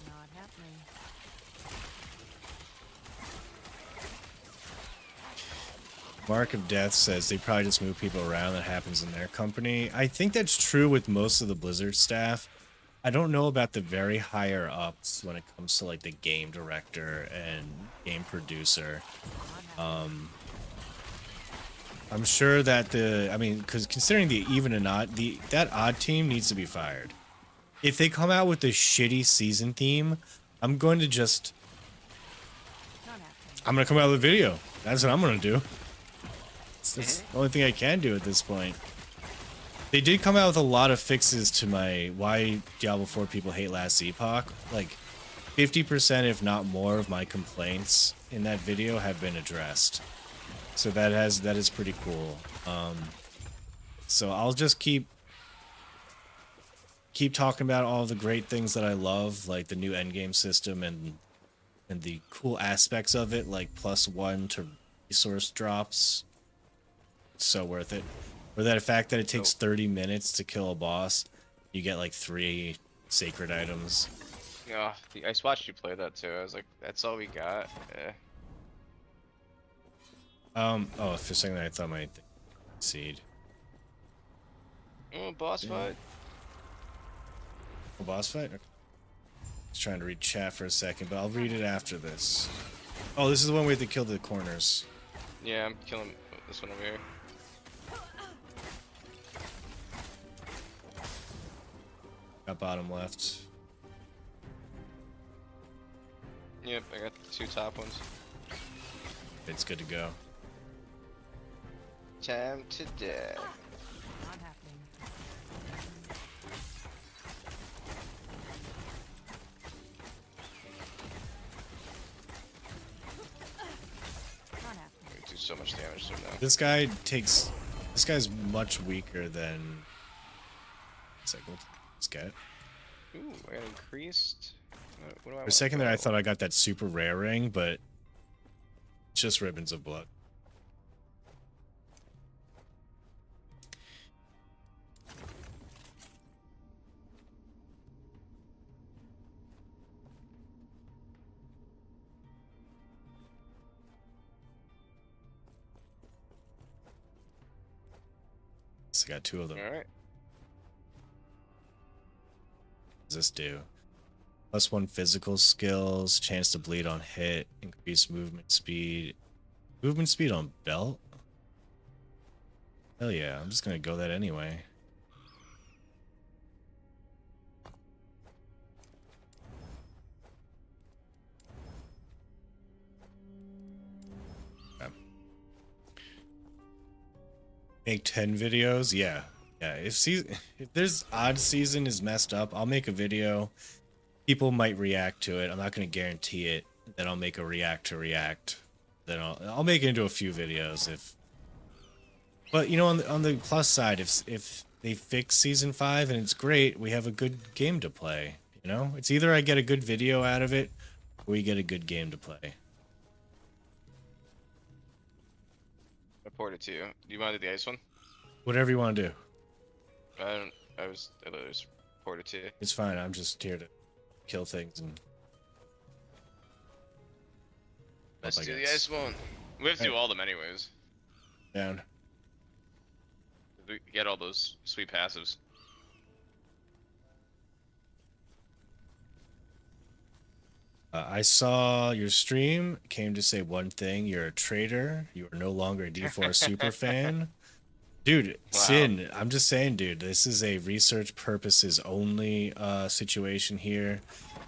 Not happening. Mark of Death says they probably just move people around. That happens in their company. I think that's true with most of the Blizzard staff. I don't know about the very higher ups when it comes to like the game director and game producer. I'm sure that because considering the even and odd, that odd team needs to be fired. If they come out with a shitty season theme, I'm going to Not happening. I'm gonna come out with a video. That's what I'm gonna do. That's the only thing I can do at this point. They did come out with a lot of fixes to my why Diablo 4 people hate last Epoch. Like 50%, if not more, of my complaints in that video have been addressed. So that is pretty cool. So I'll just keep talking about all the great things that I love, like the new endgame system and the cool aspects of it, like +1 to resource drops. It's so worth it. Or that fact that it takes 30 minutes to kill a boss, you get like 3 sacred items. Yeah, I watched you play that too. I was like, that's all we got. Eh. Oh, for a second I thought my seed. Oh, boss fight. A boss fight? Okay. Just trying to read chat for a second, but I'll read it after this. Oh, this is the one we have to kill the corners. Yeah, I'm killing this one over here. Got bottom left. Yep, I got the 2 top ones. It's good to go. Time to die. Not happening. Not happening. I do so much damage to him now. This guy's much weaker than. It's like, what this guy? Ooh, I got increased. What do I For a second there, I thought I got that super rare ring, but it's just ribbons of blood. So I got 2 of them. All right. What does this do? +1 physical skills, chance to bleed on hit, increased movement speed. Movement speed on belt? Hell yeah, I'm just gonna go that anyway. Okay. Make 10 videos? Yeah. Yeah, if there's odd season is messed up, I'll make a video. People might react to it. I'm not going to guarantee it. Then I'll make a react to react. Then I'll make it into a few videos if. But you know, on the plus side, if they fix season 5 and it's great, we have a good game to play. You know, it's either I get a good video out of it, or we get a good game to play. I poured it to you. Do you mind the ice one? Whatever you want to do. I literally just poured it to you. It's fine. I'm just here to kill things and Let's I do the guess. ice one. We have to do Right. all of them anyways. Down. We get all those sweet passives. I saw your stream, came to say one thing. You're a traitor. You are no longer a D4 super fan. Dude, Wow. Sin, I'm just saying, dude, this is a research purposes only situation here.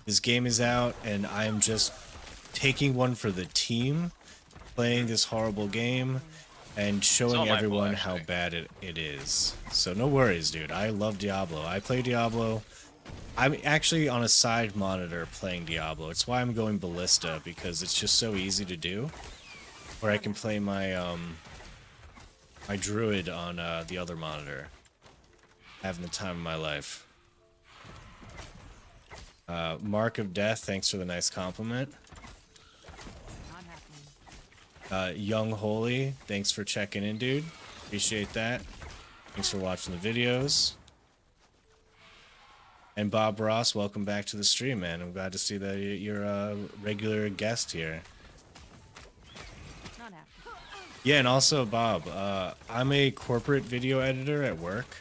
This game is out, and I'm just taking one for the team, playing this horrible game, and all showing my fault, everyone how actually. bad it is. So no worries, dude. I love Diablo. I play Diablo. I'm actually on a side monitor playing Diablo. It's why I'm going Ballista, because it's just so easy to do. Where I can play my my druid on the other monitor. Having the time of my life. Mark of Death, thanks for the nice compliment. Not happening. Young Holy, thanks for checking in, dude. Appreciate that. Thanks for watching the videos. And Bob Ross, welcome back to the stream, man. I'm glad to see that you're a regular guest here. Not happening. Yeah, and also, Bob, I'm a corporate video editor at work.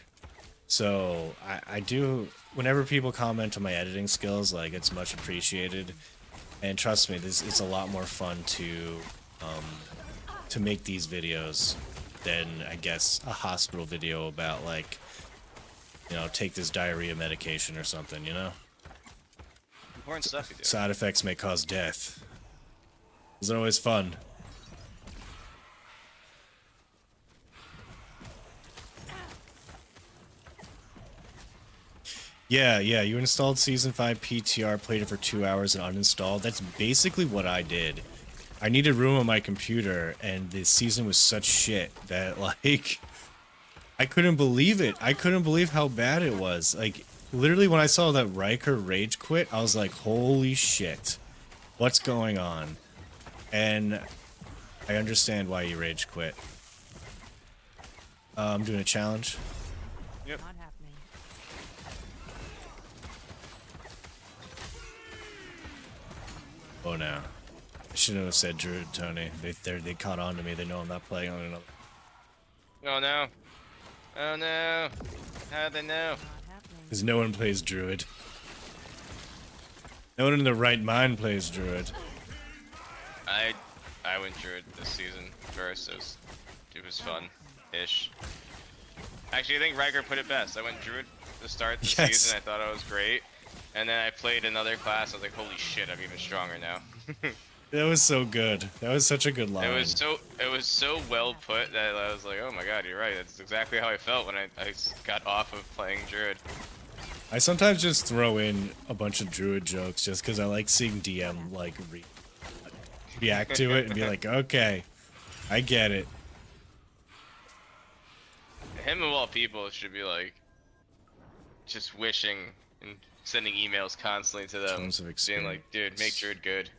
So I do, whenever people comment on my editing skills, like, it's much appreciated. And trust me, it's a lot more fun to make these videos than, I guess, a hospital video about, like, you know, take this diarrhea medication or something, you know? Important stuff you do. Side effects may cause death. Those are always fun. Yeah, you installed Season 5 PTR, played it for 2 hours, and uninstalled. That's basically what I did. I needed room on my computer, and the season was such shit that, like, I couldn't believe it. I couldn't believe how bad it was. Like, literally when I saw that Riker rage quit, I was like, holy shit. What's going on? And I understand why you rage quit. I'm doing a challenge. Yep. Not happening. Oh no. I shouldn't have said Druid, Tony. They caught on to me. They know I'm not playing on another. Oh no. Oh no. How'd they know? Not happening. Because no one plays Druid. No one in their right mind plays Druid. I went Druid this season first. It was fun-ish. Actually, I think Riker put it best. I went Druid to start the Yes. season. I thought I was great. And then I played another class. I was like, holy shit, I'm even stronger now. That was so good. That was such a good line. It was so well put that I was like, oh my god, you're right. That's exactly how I felt when I got off of playing Druid. I sometimes just throw in a bunch of Druid jokes just because I like seeing DM like react to it and be like, okay, I get it. Him of all people should be like, just wishing and sending emails constantly to them, Tons of being like, dude, make Druid good.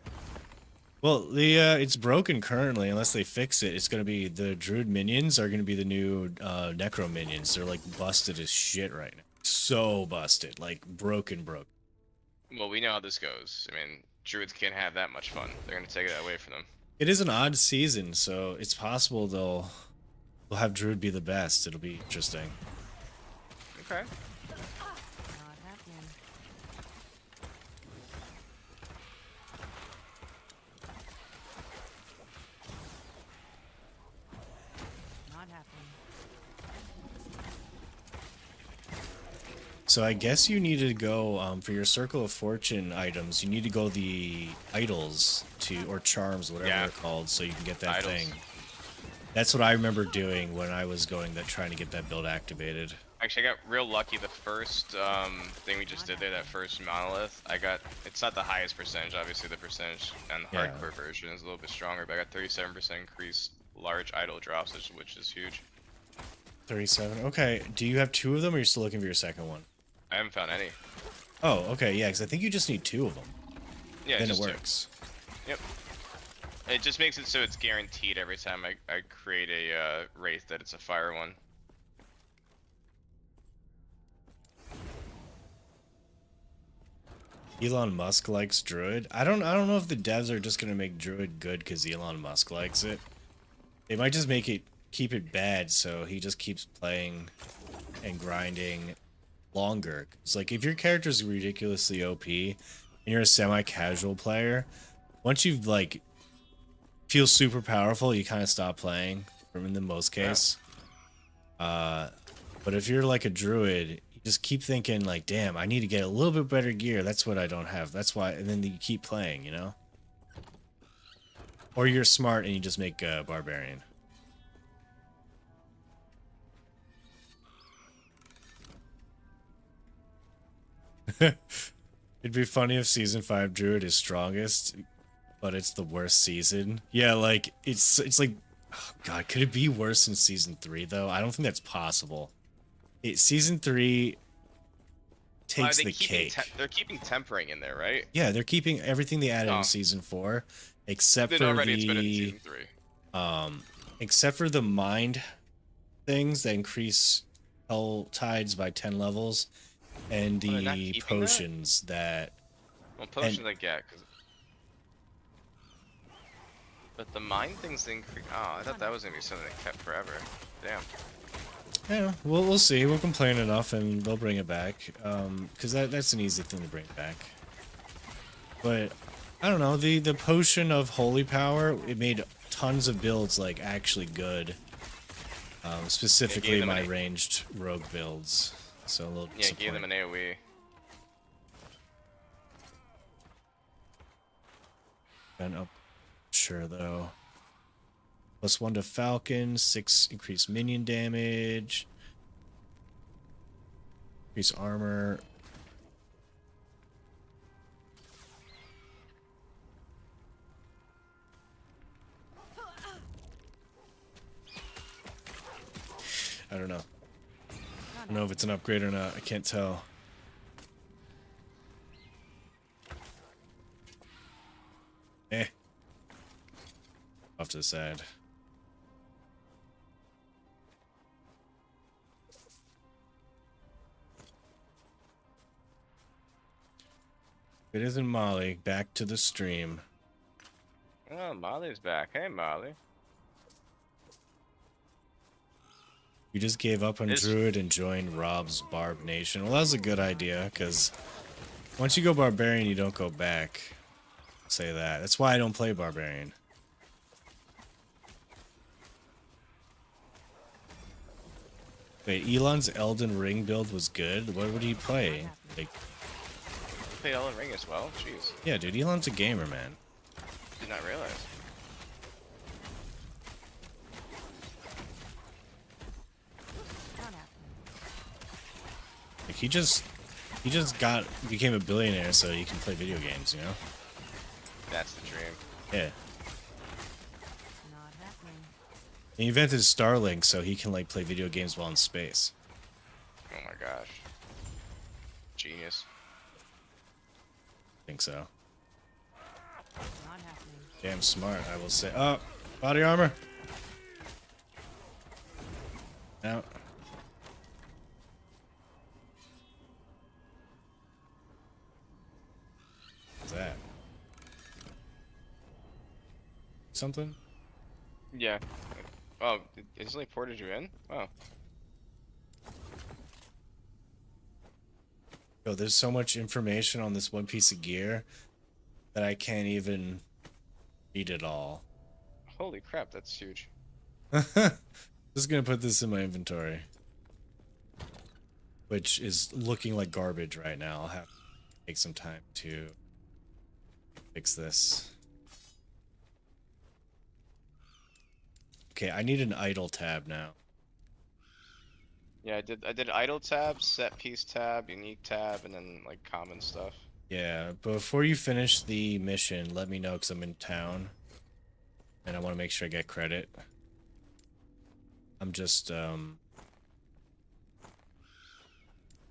Well, it's broken currently. Unless they fix it, it's gonna be the Druid minions are gonna be the new Necro minions. They're like busted as shit right now. So busted, like broken. Well, we know how this goes. I mean, Druids can't have that much fun. They're gonna take it away from them. It is an odd season, so it's possible they'll have Druid be the best. It'll be interesting. Okay. Not happening. Not happening. So I guess you need to go for your Circle of Fortune items. You need to go the idols or charms, whatever Yeah. they're called, so you can get that Idols. thing. That's what I remember doing when I was trying to get that build activated. Actually, I got real lucky the first thing we just did there, that first monolith. It's not the highest percentage, obviously the percentage on the Yeah. hardcore version is a little bit stronger, but I got 37% increase large idol drops, which is huge. 37. Okay. Do you have 2 of them, or are you still looking for your second one? I haven't found any. Oh, okay. Yeah, because I think you just need 2 of them. Yeah, Then it just two. works. Yep. It just makes it so it's guaranteed every time I create a wraith that it's a fire one. Elon Musk likes Druid. I don't know if the devs are just gonna make Druid good because Elon Musk likes it. They might just keep it bad so he just keeps playing and grinding longer. It's like if your character's ridiculously OP and you're a semi-casual player, once you've like feel super powerful, you kind of stop playing in the most case. But if you're like a druid, you just keep thinking like, damn, I need to get a little bit better gear. That's what I don't have. That's why, and then you keep playing, you know? Or you're smart and you just make a barbarian. It'd be funny if season 5 druid is strongest, but it's the worst season. Yeah, like it's like, oh god, could it be worse than season 3 though? I don't think that's possible. Season 3 takes the cake. They're keeping tempering in there, right? Yeah, they're keeping everything they added in season 4, except Then for already the it's been in season 3. Except for the mind things that increase hell tides by 10 levels, and they're not the keeping that? potions that. Well, potions I get, but the mind things increase. Oh, I thought that was gonna be something that kept forever. Damn. Yeah, we'll see. We'll complain enough, and they'll bring it back. Because that's an easy thing to bring back. But I don't know. The potion of holy power, it made tons of builds like actually good. Specifically my ranged rogue builds. So a little yeah, give them an AoE. And up, sure though. +1 to Falcon, 6 increased minion damage, increase armor. I don't know. I don't know if it's an upgrade or not. I can't tell. Off to the side. It isn't Molly. Back to the stream. Oh, Molly's back. Hey, Molly. You just gave up on Druid and joined Rob's Barb Nation. Well, that was a good idea, because once you go Barbarian, you don't go back. I'll say that. That's why I don't play Barbarian. Wait, Elon's Elden Ring build was good? What would he play? Like, Played Elden Ring as well? Jeez. yeah, dude, Elon's a gamer, man. Did not realize. Like, he just became a billionaire so he can play video games, you know? That's the dream. Yeah. Not happening. He invented Starlink so he can, like, play video games while in space. Oh my gosh. Genius. I think so. Not happening. Damn smart, I will say. Oh, body armor. Now. What's that? Something? Yeah. Oh, it instantly ported you in? Oh. Yo, there's so much information on this one piece of gear that I can't even read it all. Holy crap, that's huge. Just gonna put this in my inventory, which is looking like garbage right now. I'll have to take some time to fix this. Okay, I need an idle tab now. Yeah, I did idle tab, set piece tab, unique tab, and then like common stuff. Yeah, but before you finish the mission, let me know because I'm in town. And I want to make sure I get credit. I'm just,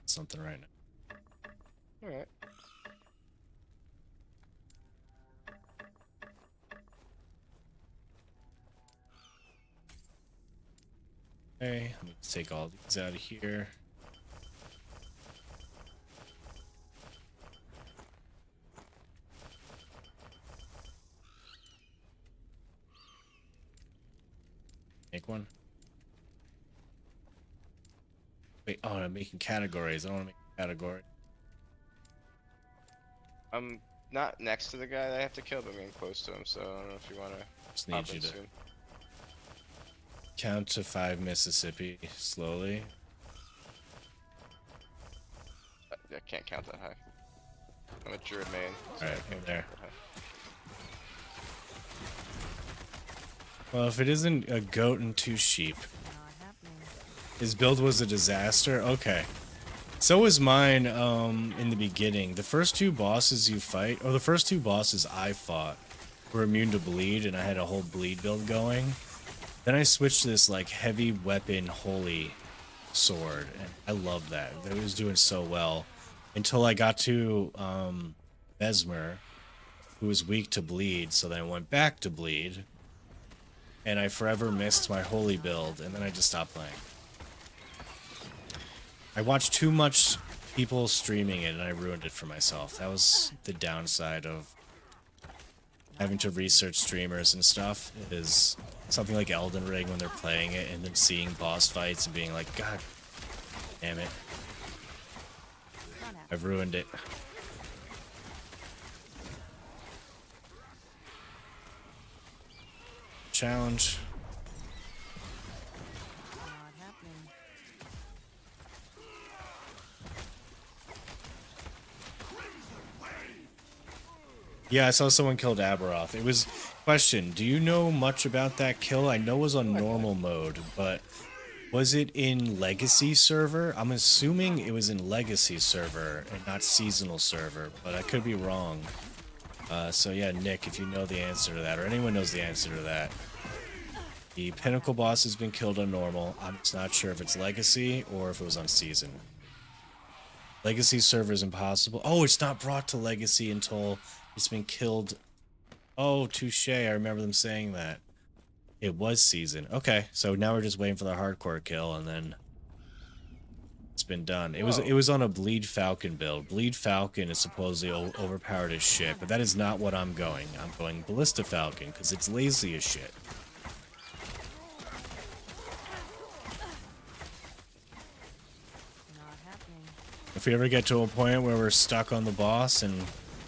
something right now. Alright. Okay, I'm gonna take all these out of here. Make one. Wait, oh, I'm making categories. I don't want to make a category. I'm not next to the guy that I have to kill, but I'm getting close to him, so I don't know if you want Just to need hop you in to soon. count to 5 Mississippi slowly. I can't count that high. I'm a druid main. So Alright, I can't I'm there. count that high. Well, if it isn't a goat and 2 sheep, Not happening. his build was a disaster. Okay. So was mine in the beginning. The first 2 bosses you fight, or the first 2 bosses I fought, were immune to bleed, and I had a whole bleed build going. Then I switched to this like heavy weapon holy sword, and I loved that. It was doing so well until I got to Mesmer, who was weak to bleed. So then I went back to bleed, and I forever missed my holy build, and then I just stopped playing. I watched too much people streaming it, and I ruined it for myself. That was the downside of having to research streamers and stuff, is something like Elden Ring when they're playing it and then seeing boss fights and being like, God damn it, Not happening. I've ruined it. Challenge. Not happening. Yeah, I saw someone killed Aberoth. It was... Question, do you know much about that kill? I know it was on normal mode, but was it in Legacy server? I'm assuming it was in Legacy server and not seasonal server, but I could be wrong. So yeah, Nick, if you know the answer to that, or anyone knows the answer to that. The Pinnacle boss has been killed on normal. I'm just not sure if it's Legacy or if it was on Season. Legacy server is impossible. Oh, it's not brought to Legacy until it's been killed. Oh, touche. I remember them saying that. It was Season. Okay, so now we're just waiting for the hardcore kill, and then it's been done. It was on a Bleed Falcon build. Bleed Falcon is supposedly overpowered as shit, but that is not what I'm going. I'm going Ballista Falcon, because it's lazy as shit. Not happening. If we ever get to a point where we're stuck on the boss and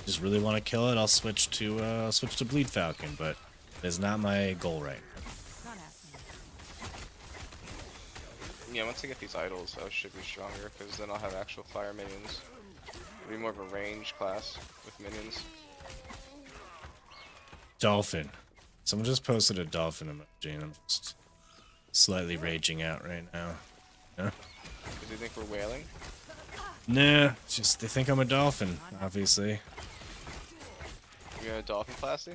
just really want to kill it, I'll switch to Bleed Falcon, but it's not my goal right now. Not happening. Yeah, once I get these idols, I should be stronger, because then I'll have actual fire minions. It'll be more of a range class with minions. Dolphin. Someone just posted a dolphin emoji, and I'm just slightly raging out right now. Yeah. Does he think we're whaling? Nah, it's just they think I'm a dolphin, obviously. You got a dolphin classy?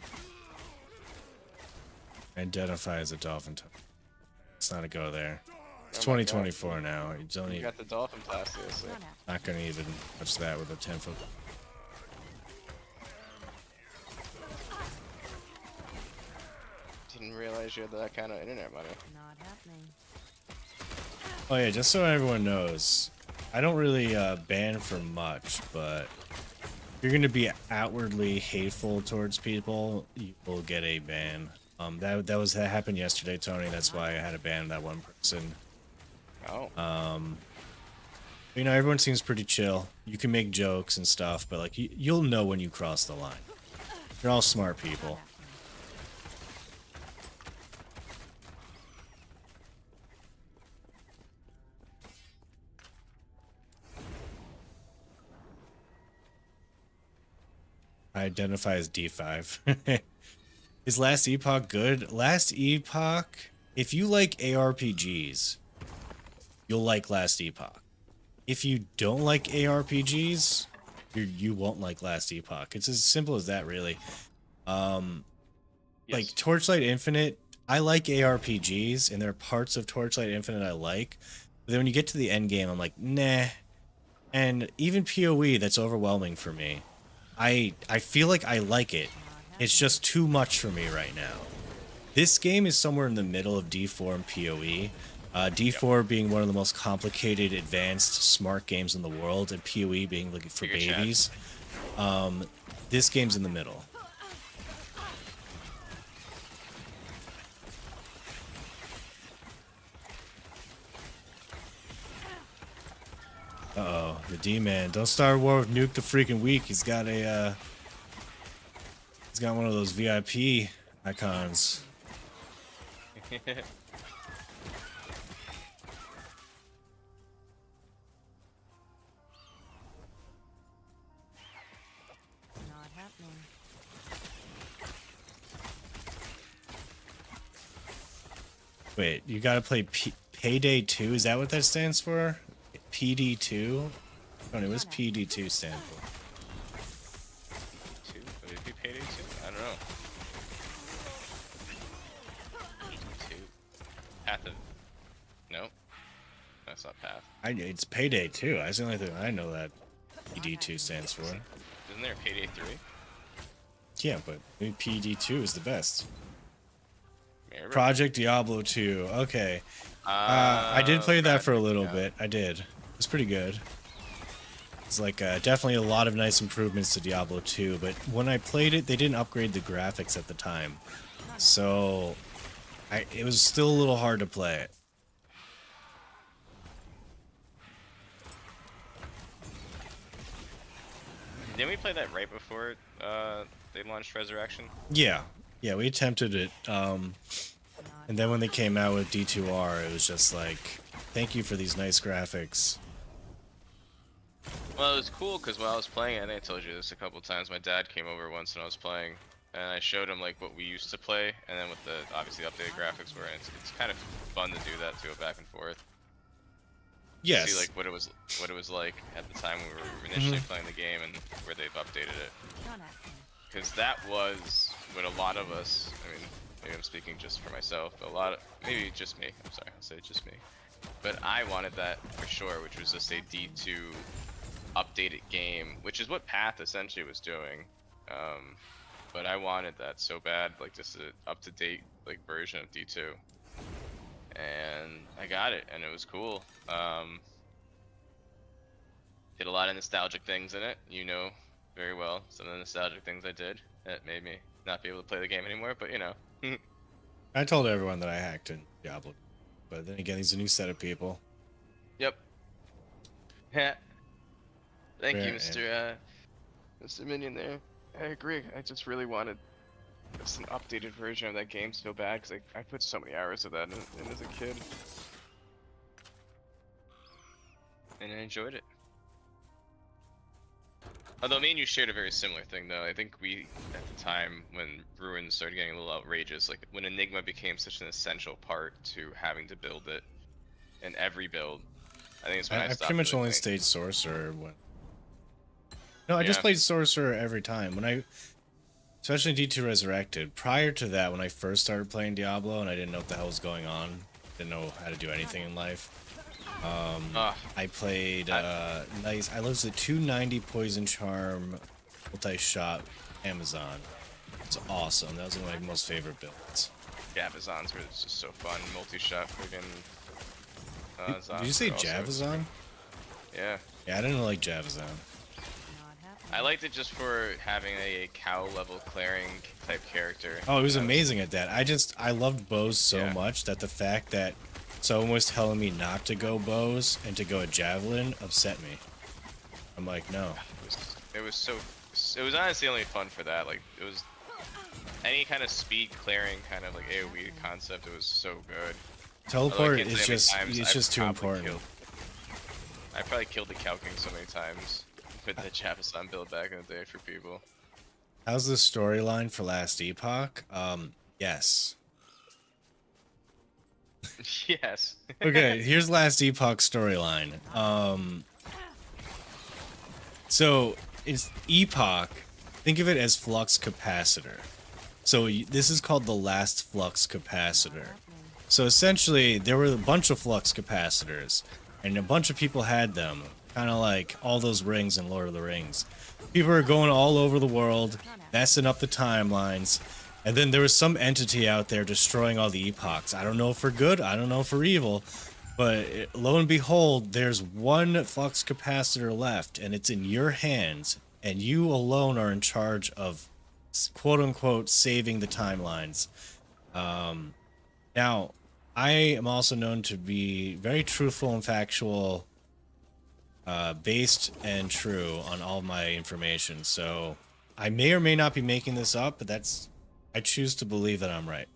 Identify as a dolphin type. Let's not go there. It's Oh my God. 2024 now. You don't You even, got the dolphin classy, I see. Not happening. not gonna even touch that with a 10-foot. Didn't realize you had that kind of internet money. Not happening. Oh yeah, just so everyone knows, I don't really ban for much, but if you're gonna be outwardly hateful towards people, you will get a ban. That happened yesterday, Tony. That's why I had to ban that one person. Oh. You know, everyone seems pretty chill. You can make jokes and stuff, but like you'll know when you cross the line. You're all smart people. I identify as D5. Is Last Epoch good? Last Epoch, if you like ARPGs, you'll like Last Epoch. If you don't like ARPGs, you won't like Last Epoch. It's as simple as that, really. Like Torchlight Infinite, I like ARPGs, and there are parts of Torchlight Infinite I like. But then when you get to the end game, I'm like, nah. And even PoE, that's overwhelming for me. I feel like I like it. It's just too much for me right now. This game is somewhere in the middle of D4 and PoE. D4 being one of the most complicated, advanced, smart games in the world, and PoE being like for babies. This game's in the middle. The D-Man. Don't start a war with Nuke the freaking weak. He's got a, he's got one of those VIP icons. Not happening. Wait, you gotta play Payday 2? Is that what that stands for? PD2? Oh, no, what's PD2 stand for? Two? Would it be Payday 2? I don't know. Two. Path of... No. That's not Path. It's Payday 2. That's the only thing I know that PD2 stands for. Isn't there a Payday 3? Yeah, but maybe PD2 is the best. Maybe. Project Diablo 2. Okay. I did play that for a little bit. I did. It was pretty good. It's like definitely a lot of nice improvements to Diablo 2, but when I played it, they didn't upgrade the graphics at the time. So it was still a little hard to play it. Didn't we play that right before they launched Resurrection? Yeah. Yeah, we attempted it. And then when they came out with D2R, it was just like, thank you for these nice graphics. Well, it was cool because while I was playing it, I think I told you this a couple times, my dad came over once when I was playing, and I showed him like what we used to play, and then with the obviously updated graphics, where it's kind of fun to do that, to go back and forth. Yes. See like what it was like at the time when we were initially playing the game and where they've updated it. Not happening. Because that was what a lot of us, I mean, maybe I'm speaking just for myself, but maybe just me, I'm sorry, I'll say just me. But I wanted that for sure, which was just a D2 updated game, which is what Path essentially was doing. But I wanted that so bad, like just an up-to-date like version of D2. And I got it, and it was cool. Did a lot of nostalgic things in it, you know very well some of the nostalgic things I did that made me not be able to play the game anymore, but you know. I told everyone that I hacked in Diablo, but then again, he's a new set of people. Yep. Yeah. Thank Yeah, you, Mr. Minion there. I agree. I just really wanted just an updated version of that game so bad, because I put so many hours of that in as a kid. And I enjoyed it. Although me and you shared a very similar thing, though. I think we, at the time, when Ruins started getting a little outrageous, like when Enigma became such an essential part to having to build it in every build, I think it's when I stopped pretty much really only playing. stayed Sorcerer when... No, I just played Sorcerer every time. Especially D2 Resurrected. Prior to that, when I first started playing Diablo and I didn't know what the hell was going on, didn't know how to do anything in life, I played nice. I loved the 290 Poison Charm multi-shot Amazon. It's awesome. That was one of my most favorite builds. Javazons were just so fun. Multi-shot friggin'. Did you say Javazon? Yeah. Yeah, I didn't like Javazon. Not happening. I liked it just for having a cow level clearing type character. Oh, it was amazing at that. I loved bows so Yeah. much that the fact that someone was telling me not to go bows and to go a javelin upset me. I'm like, no. It was honestly only fun for that. Like, it was any kind of speed clearing kind of like AoE concept. It was so good. Teleport Although I can't is say just how many times it's just too I've probably important. I probably killed the Cow King so many times with the Javazon build back in the day for people. How's the storyline for Last Epoch? Yes. Yes. Okay, here's Last Epoch storyline. So it's Epoch. Think of it as flux capacitor. So this is called the last flux capacitor. So essentially, there were a bunch of flux capacitors, and a bunch of people had them, kind of like all those rings in Lord of the Rings. People are going all over the world, messing up the timelines, and then there was some entity out there destroying all the epochs. I don't know for good, I don't know for evil, but lo and behold, there's one flux capacitor left, and it's in your hands, and you alone are in charge of, quote-unquote, saving the timelines. Now, I am also known to be very truthful and factual based and true on all my information. So I may or may not be making this up, but I choose to believe that I'm right.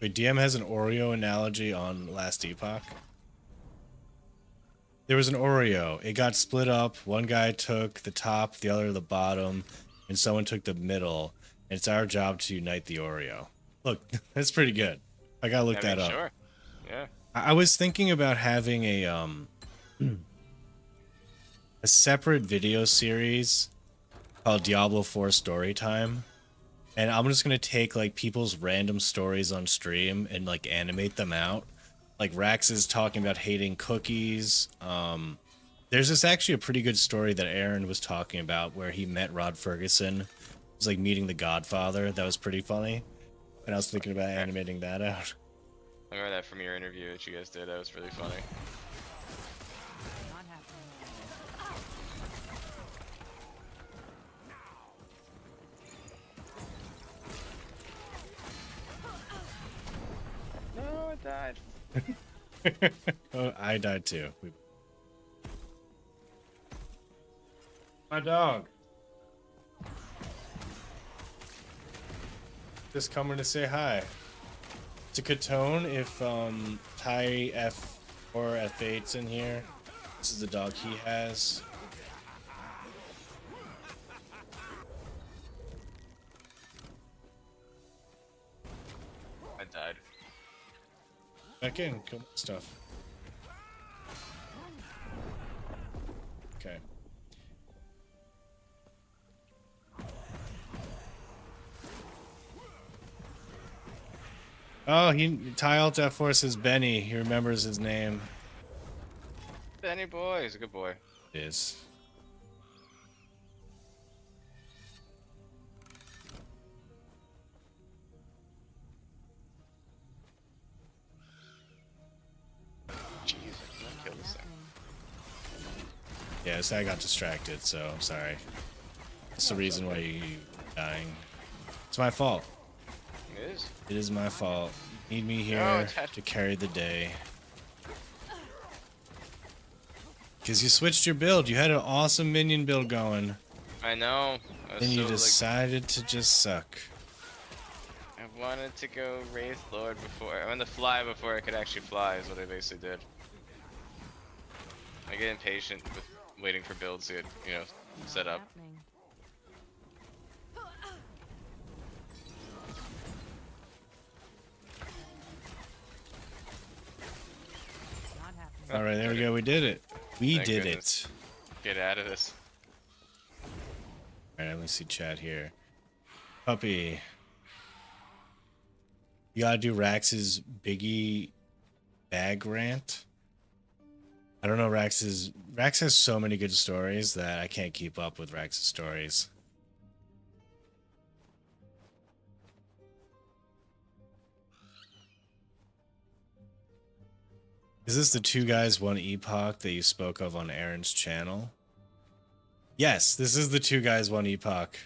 Wait, DM has an Oreo analogy on Last Epoch. There was an Oreo. It got split up. One guy took the top, the other the bottom, and someone took the middle. And it's our job to unite the Oreo. Look, that's pretty good. I gotta look that up. Sure. Yeah. I was thinking about having a separate video series called Diablo 4 Storytime. And I'm just gonna take like people's random stories on stream and like animate them out. Like Rax is talking about hating cookies. There's this actually a pretty good story that Aaron was talking about where he met Rod Ferguson. It was like meeting the Godfather. That was pretty funny. And I was thinking about animating that out. I remember that from your interview that you guys did. That was really funny. Not happening. No, I died. Oh, I died too. My dog. Just coming to say hi. It's a good tone if Ty F or F8's in here. This is the dog he has. I died. Back in, kill stuff. Okay. Oh, Ty Alt F4 says Benny. He remembers his name. Benny boy, he's a good boy. It is. Jeez, I cannot kill this thing. Yeah, so I got distracted, so I'm sorry. That's the reason why you're dying. It's my fault. It is. It is my fault. You need me No, here it's had- to carry the day. Because you switched your build. You had an awesome minion build going. I know. I was Then you so, decided to just suck. I wanted to go Wraith Lord before. I wanted to fly before I could actually fly, is what I basically did. I get impatient with waiting for builds to get, set up. Happening. Not happening. Alright, there we go. We did it. We Thank did goodness. Get out of this. it. Alright, let me see chat here. Puppy. You gotta do Rax's Biggie bag rant. I don't know Rax has so many good stories that I can't keep up with Rax's stories. Is this the two guys, one epoch that you spoke of on Aaron's channel? Yes, this is the two guys, one epoch.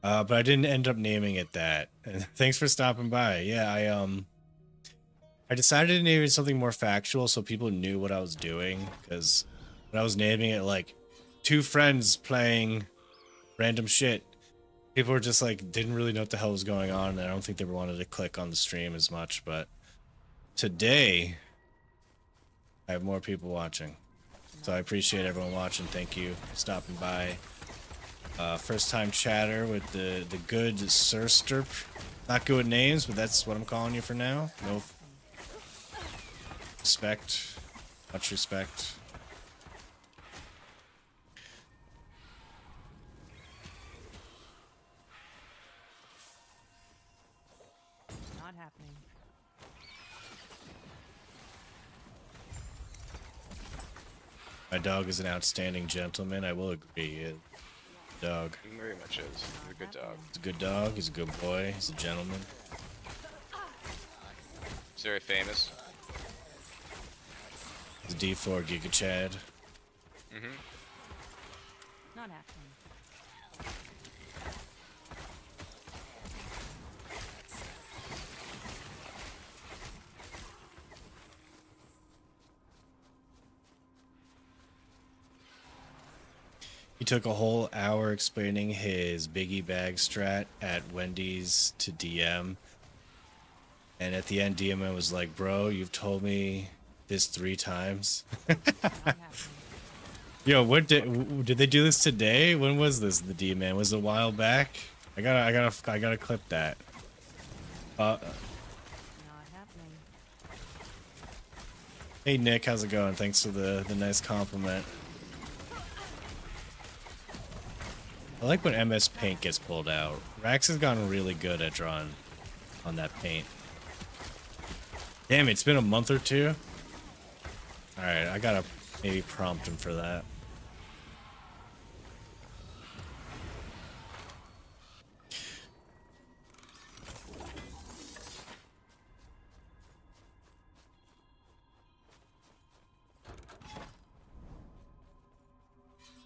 But I didn't end up naming it that. And thanks for stopping by. Yeah, I decided to name it something more factual so people knew what I was doing. Because when I was naming it like two friends playing random shit, people were just like, didn't really know what the hell was going on. And I don't think they wanted to click on the stream as much. But today, I have more people watching. So I appreciate everyone watching. Thank you for stopping by. First time chatter with the good Sirsterp. Not good with names, but that's what I'm calling you for now. No respect. Much respect. Not happening. My dog is an outstanding gentleman. I will agree. Dog. He very much is. He's a good dog. He's a good dog. He's a good boy. He's a gentleman. He's very famous. He's a D4 Giga Chad. Mm-hmm. Not happening. He took a whole hour explaining his biggie bag strat at Wendy's to DM. And at the end, DM was like, bro, you've told me this 3 times. Not happening. Yo, what did they do this today? When was this? The DM was it a while back. I gotta clip that. Not happening. Hey Nick, how's it going? Thanks for the nice compliment. I like when MS Paint gets pulled out. Rax has gotten really good at drawing on that paint. Damn, it's been a month or 2. All right, I gotta maybe prompt him for that.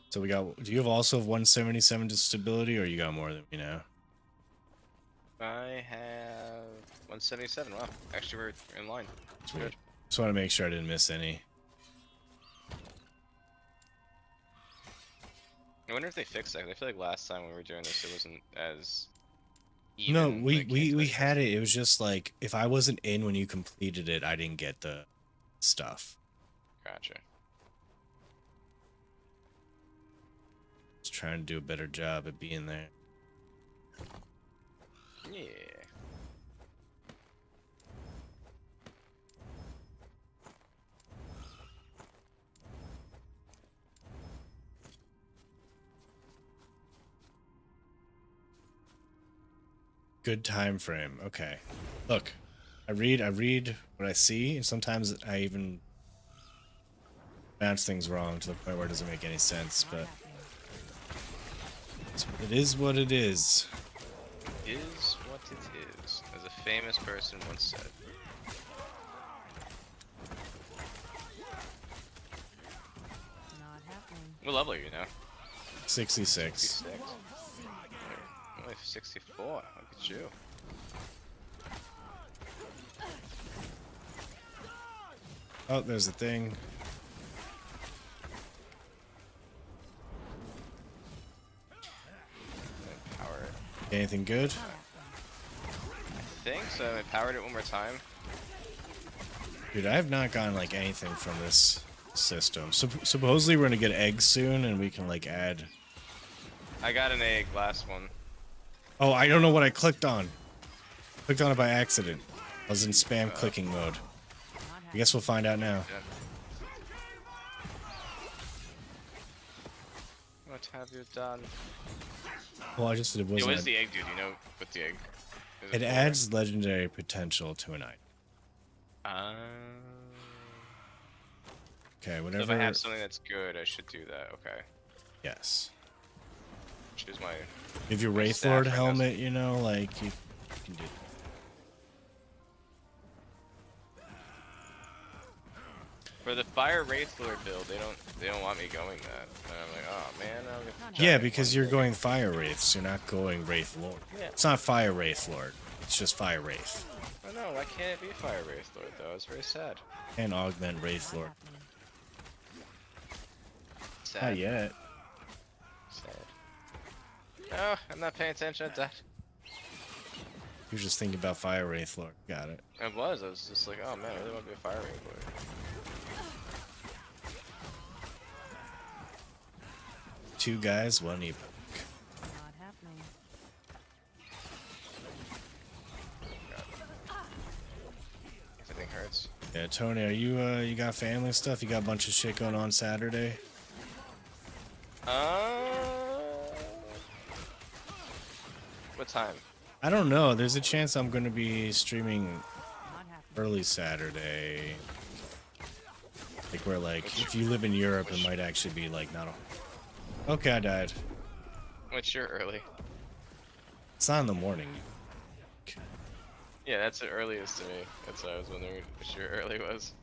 So we got, do you have also have 177 to stability, or you got more than me now? I have 177. Wow, actually we're in line. That's Sweet. good. Just want to make sure I didn't miss any. I wonder if they fixed that. I feel like last time when we were doing this, it wasn't as even. No, when we it came to we it. had it. It was just like if I wasn't in when you completed it, I didn't get the stuff. Gotcha. Just trying to do a better job at being there. Yeah. Good time frame. Okay. Look, I read what I see, and sometimes I even pronounce things wrong to the point where it doesn't make any sense, Not but happening. it is what it is. Is what it is, as a famous person once said. Not happening. What level are you now? 66. 66. Only 64. Look at you. Oh, there's a thing. Power it. Anything good? Not happening. I think so. I powered it one more time. Dude, I have not gotten like anything from this system. Supposedly we're gonna get eggs soon, and we can like add. I got an egg last one. Oh, I don't know what I clicked on. Clicked on it by accident. I was in spam clicking mode. Not I happening. guess we'll find out now. Yeah. What have you done? Well, I just it Yo, what wasn't. does the egg do? Do you know what the egg? Is It for? adds legendary potential to an item. Okay, So whatever. if I have something that's good, I should do that. Okay. Yes. Choose my. If your My Wraith staff Lord right now. helmet, you know, like you can do. For the Fire Wraith Lord build, they don't want me going that. And I'm like, oh man, I'll get Not the Yeah, giant because one you're thing. going Fire Wraiths. You're not going Wraith Lord. Yeah. It's not Fire Wraith Lord. It's just Fire Wraith. Oh no, why can't it be Fire Wraith Lord though? It's very sad. And augment Wraith Not Lord. happening. Sad. Not yet. Sad. Oh, I'm not paying attention to that. You're just thinking about Fire Wraith Lord. Got it. I was just like, oh man, I really want to be a Fire Wraith Lord. 2 guys, 1 Epoch. Not happening. Everything hurts. Yeah, Tony, are you you got family stuff? You got a bunch of shit going on Saturday? What time? I don't know. There's a chance I'm going to be streaming Not happening. early Saturday. Like where like if you live in Europe, it might actually be like not a. Okay, I died. What's your early? It's not in the morning. Yeah, that's the earliest to me. That's what I was wondering what your early was.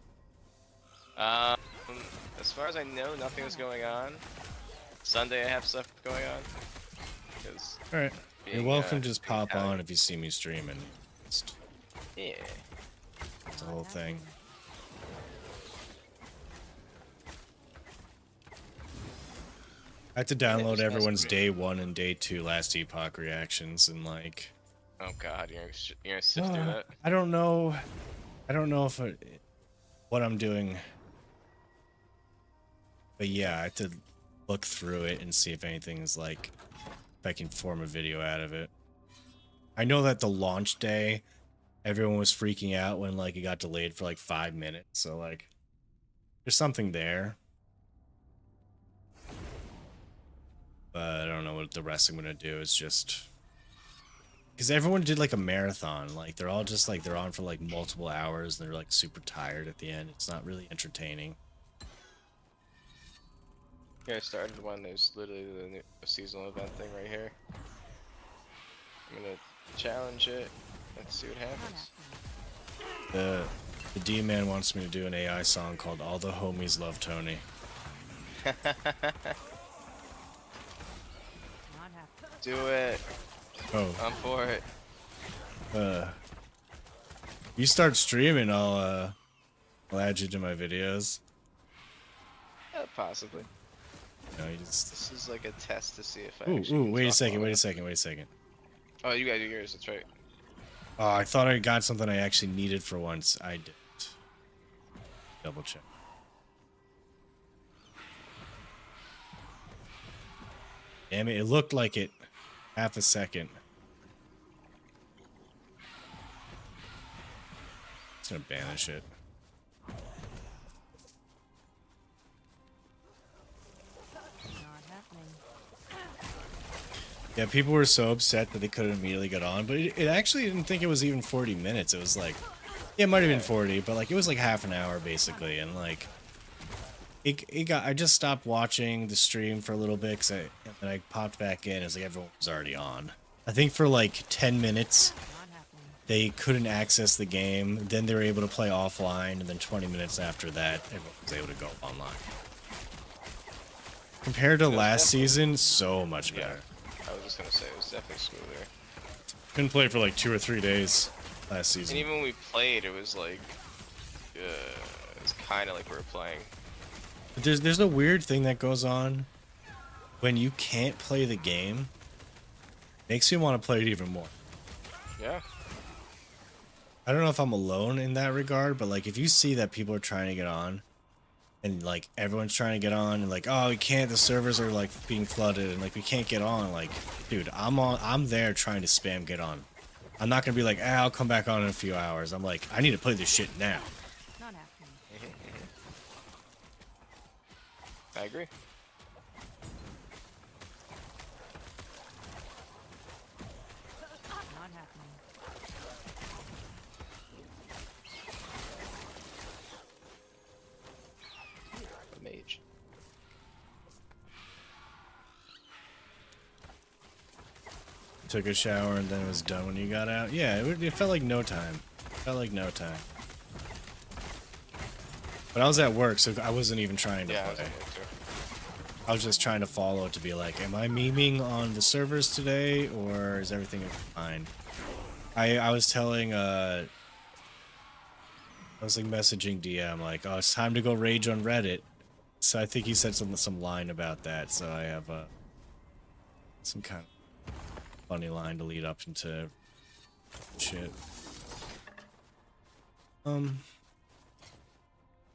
As far as I know, nothing's going on. Sunday I have stuff going on. 'Cause All right. You're being, welcome to just being pop Italian- on if you see me streaming. It's Yeah. the whole thing. I had to Yeah, download just everyone's ask me. day 1 and day 2 last Epoch reactions and like. Oh god, you're gonna sift through that? I don't know. I don't know if what I'm doing. But yeah, I have to look through it and see if anything's like, if I can form a video out of it. I know that the launch day, everyone was freaking out when like it got delayed for like 5 minutes. So like, there's something there. But I don't know what the rest I'm gonna do. It's just because everyone did like a marathon. Like they're all just like they're on for like multiple hours and they're like super tired at the end. It's not really entertaining. Here, I started one. There's literally a seasonal event thing right here. I'm gonna challenge it. Let's see what Not happens. happening. The D-Man wants me to do an AI song called "All the Homies Love Tony." Not happening. Do it. Oh, I'm for it. you start streaming, I'll add you to my videos. Possibly. You know, you just. This is like a test to see if I. Ooh, actually ooh, can wait a talk second, long wait a enough. second, wait a second. Oh, you gotta do yours. That's right. Oh, I thought I got something I actually needed for once. I didn't. Double check. Damn it, it looked like it. Half a second. It's gonna banish it. Not happening. Yeah, people were so upset that they couldn't immediately get on, but it actually didn't think it was even 40 minutes. It was like, yeah, it might have been 40, but like it was like half an hour basically, and like it got. I just stopped watching the stream for a little bit, and then I popped back in. It was like everyone was already on. I think for like 10 minutes Not happening. they couldn't access the game. Then they were able to play offline, and then 20 minutes after that, everyone was able to go online. Compared to last season, so much Yeah. better. I was just gonna say it was definitely smoother. Couldn't play for like 2 or 3 days last season. And even when we played, it was like, it's kind of like we were playing. But there's a weird thing that goes on when you can't play the game. Makes you want to play it even more. Yeah. I don't know if I'm alone in that regard, but like if you see that people are trying to get on, and like everyone's trying to get on, and like, oh, we can't, the servers are like being flooded, and like we can't get on, like, dude, I'm there trying to spam get on. I'm not gonna be like, I'll come back on in a few hours. I'm like, I need to play this shit now. Not happening. I agree. Not happening. A mage. Took a shower and then it was done when you got out. Yeah, it felt like no time. Felt like no time. But I was at work, so I wasn't even trying to Yeah, I was play. at work too. I was just trying to follow to be like, am I memeing on the servers today, or is everything fine? I was telling, I was like messaging DM like, oh, it's time to go rage on Reddit. So I think he said some line about that. So I have some kind of funny line to lead up into shit.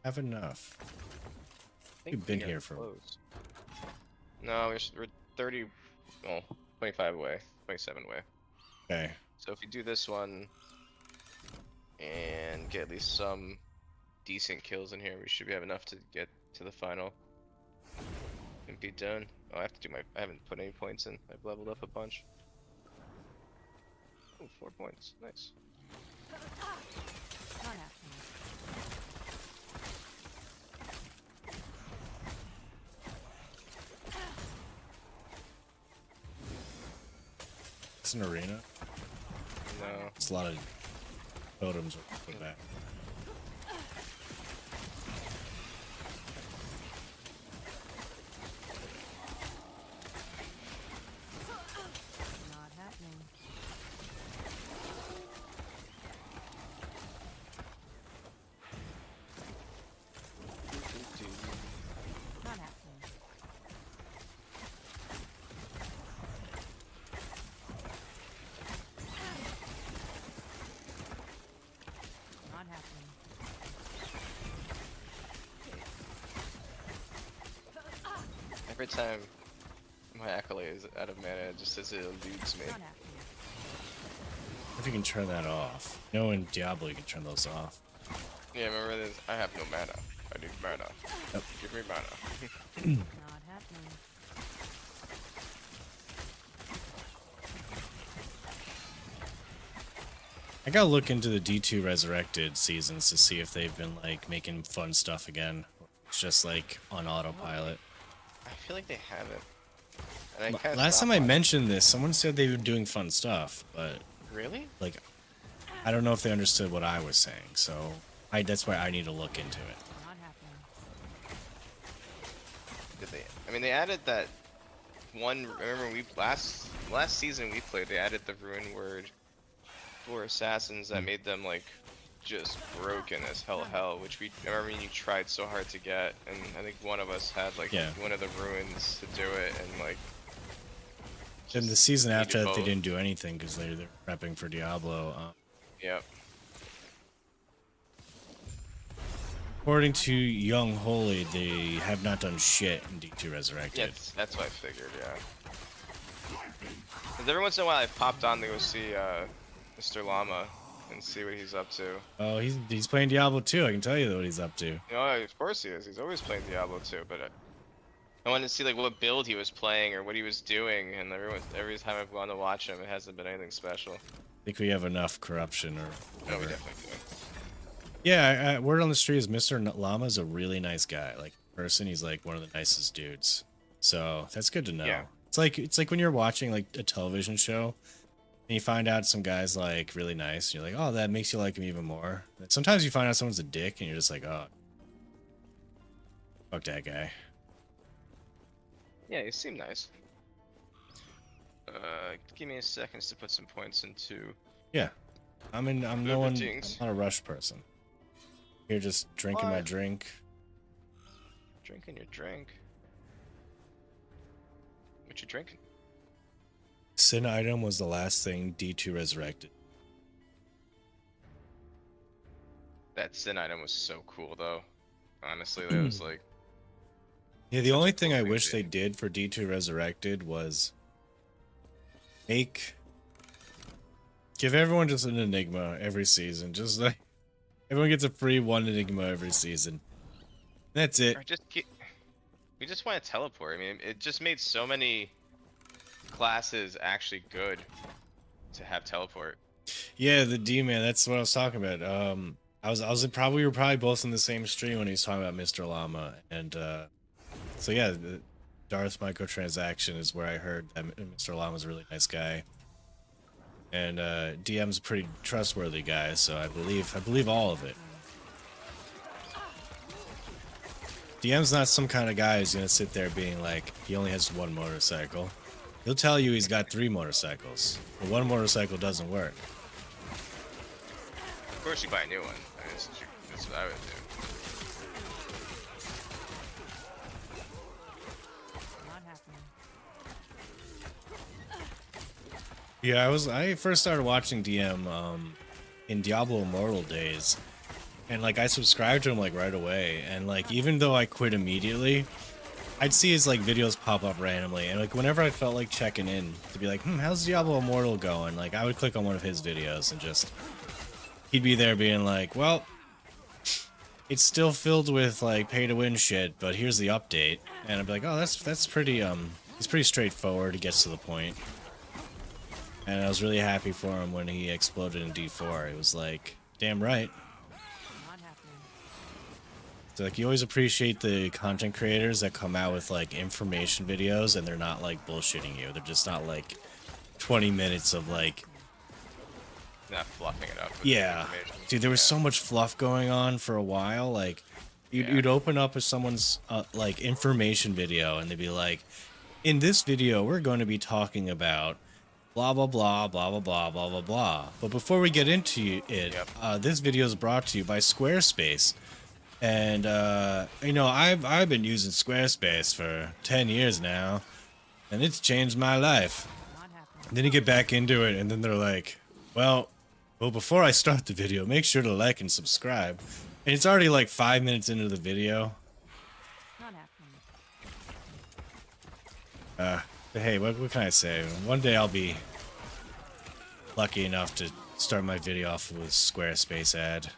Have enough. I think We've been we are here for. close. No, we're 30, well, 25 away, 27 away. Okay. So if you do this one and get at least some decent kills in here, we should have enough to get to the final and be done. Oh, I have to do I haven't put any points in. I've leveled up a bunch. Oh, 4 points. Nice. Not happening. It's an arena. No. It's a lot of totems with that. Not happening. Not happening. Every time my accolade is out of mana, it just says it eludes me. Not happening. If you can turn that off. You know, in Diablo you can turn those off. Yeah, remember this? I have no mana. I need mana. Yep. Give me mana. Not happening. I gotta look into the D2 Resurrected seasons to see if they've been like making fun stuff again. It's just like on autopilot. I feel like they haven't. And I kinda Last stopped time I watching. mentioned this, someone said they were doing fun stuff, but Really? like I don't know if they understood what I was saying, so that's why I need to look into it. Not happening. Did they? I mean, they added that one. Remember, we last season we played. They added the rune word for assassins that made them like just broken as hell. Which I remember you tried so hard to get, and I think one of us had like one of the runes to do it, and like. Then the season after that, they both. didn't do anything because they're prepping for Diablo. Yep. According to Young Holy, they have not done shit in D2 Yeah, Resurrected. that's what I figured. Yeah. 'Cause every once in a while, I've popped on to go see Mr. Llama and see what he's up to. Oh, he's playing Diablo 2. I can tell you what he's up to. You know, of course he is. He's always playing Diablo 2, but I wanted to see like what build he was playing or what he was doing, and every time I've gone to watch him, it hasn't been anything special. I think we have enough corruption or No, we whatever. definitely do. Yeah, word on the street is Mr. Llama's a really nice guy. Like person, he's like one of the nicest dudes. So that's good to know. Yeah. It's like when you're watching like a television show and you find out some guy's like really nice, and you're like, oh, that makes you like him even more. And sometimes you find out someone's a dick and you're just like, oh, fuck that guy. Yeah, he seemed nice. Give me a second to put some points into. Yeah. I'm Good no one, routines. I'm not a rush person. Here just drinking my What? drink. Drinking your drink. What you drinking? Sin item was the last thing D2 Resurrected. That sin item was so cool, though. Honestly, that was like. Yeah, the Such only a thing cool I thing wish to they do. did for D2 Resurrected was give everyone just an enigma every season. Just like everyone gets a free one enigma every season. That's it. Or we just want to teleport. I mean, it just made so many classes actually good to have teleport. Yeah, the D-man, that's what I was talking about. We were probably both in the same stream when he was talking about Mr. Llama, and so yeah, the Darth microtransaction is where I heard that Mr. Llama's a really nice guy, and DM's a pretty trustworthy guy, so I believe all of it. DM's not some kind of guy who's gonna sit there being like he only has one motorcycle. He'll tell you he's got 3 motorcycles, but one motorcycle doesn't work. Of course, you buy a new one. I mean, that's what I would do. Not happening. Yeah, I first started watching DM in Diablo Immortal days, and like I subscribed to him like right away, and like even though I quit immediately, I'd see his like videos pop up randomly, and like whenever I felt like checking in to be like, how's Diablo Immortal going? Like I would click on one of his videos and just he'd be there being like, well, it's still filled with like pay to win shit, but here's the update, and I'd be like, oh, that's pretty it's pretty straightforward. He gets to the point. And I was really happy for him when he exploded in D4. It was like, damn right. Not happening. So like you always appreciate the content creators that come out with like information videos and they're not like bullshitting you. They're just not like 20 minutes of like Not fluffing it up. with yeah. information. Dude, there was Yeah. so much fluff going on for a while. Like you'd open up with someone's like information video and they'd be like, in this video we're going to be talking about blah blah blah blah blah blah blah blah blah. But before we get into it, this video is brought to you by Squarespace. And you know, I've been using Squarespace for 10 years now, and it's changed my life. Not happening. And then you get back into it, and then they're like, well, before I start the video, make sure to like and subscribe. And it's already like 5 minutes into the video. Not happening. But hey, what can I say? One day I'll be lucky enough to start my video off with a Squarespace ad.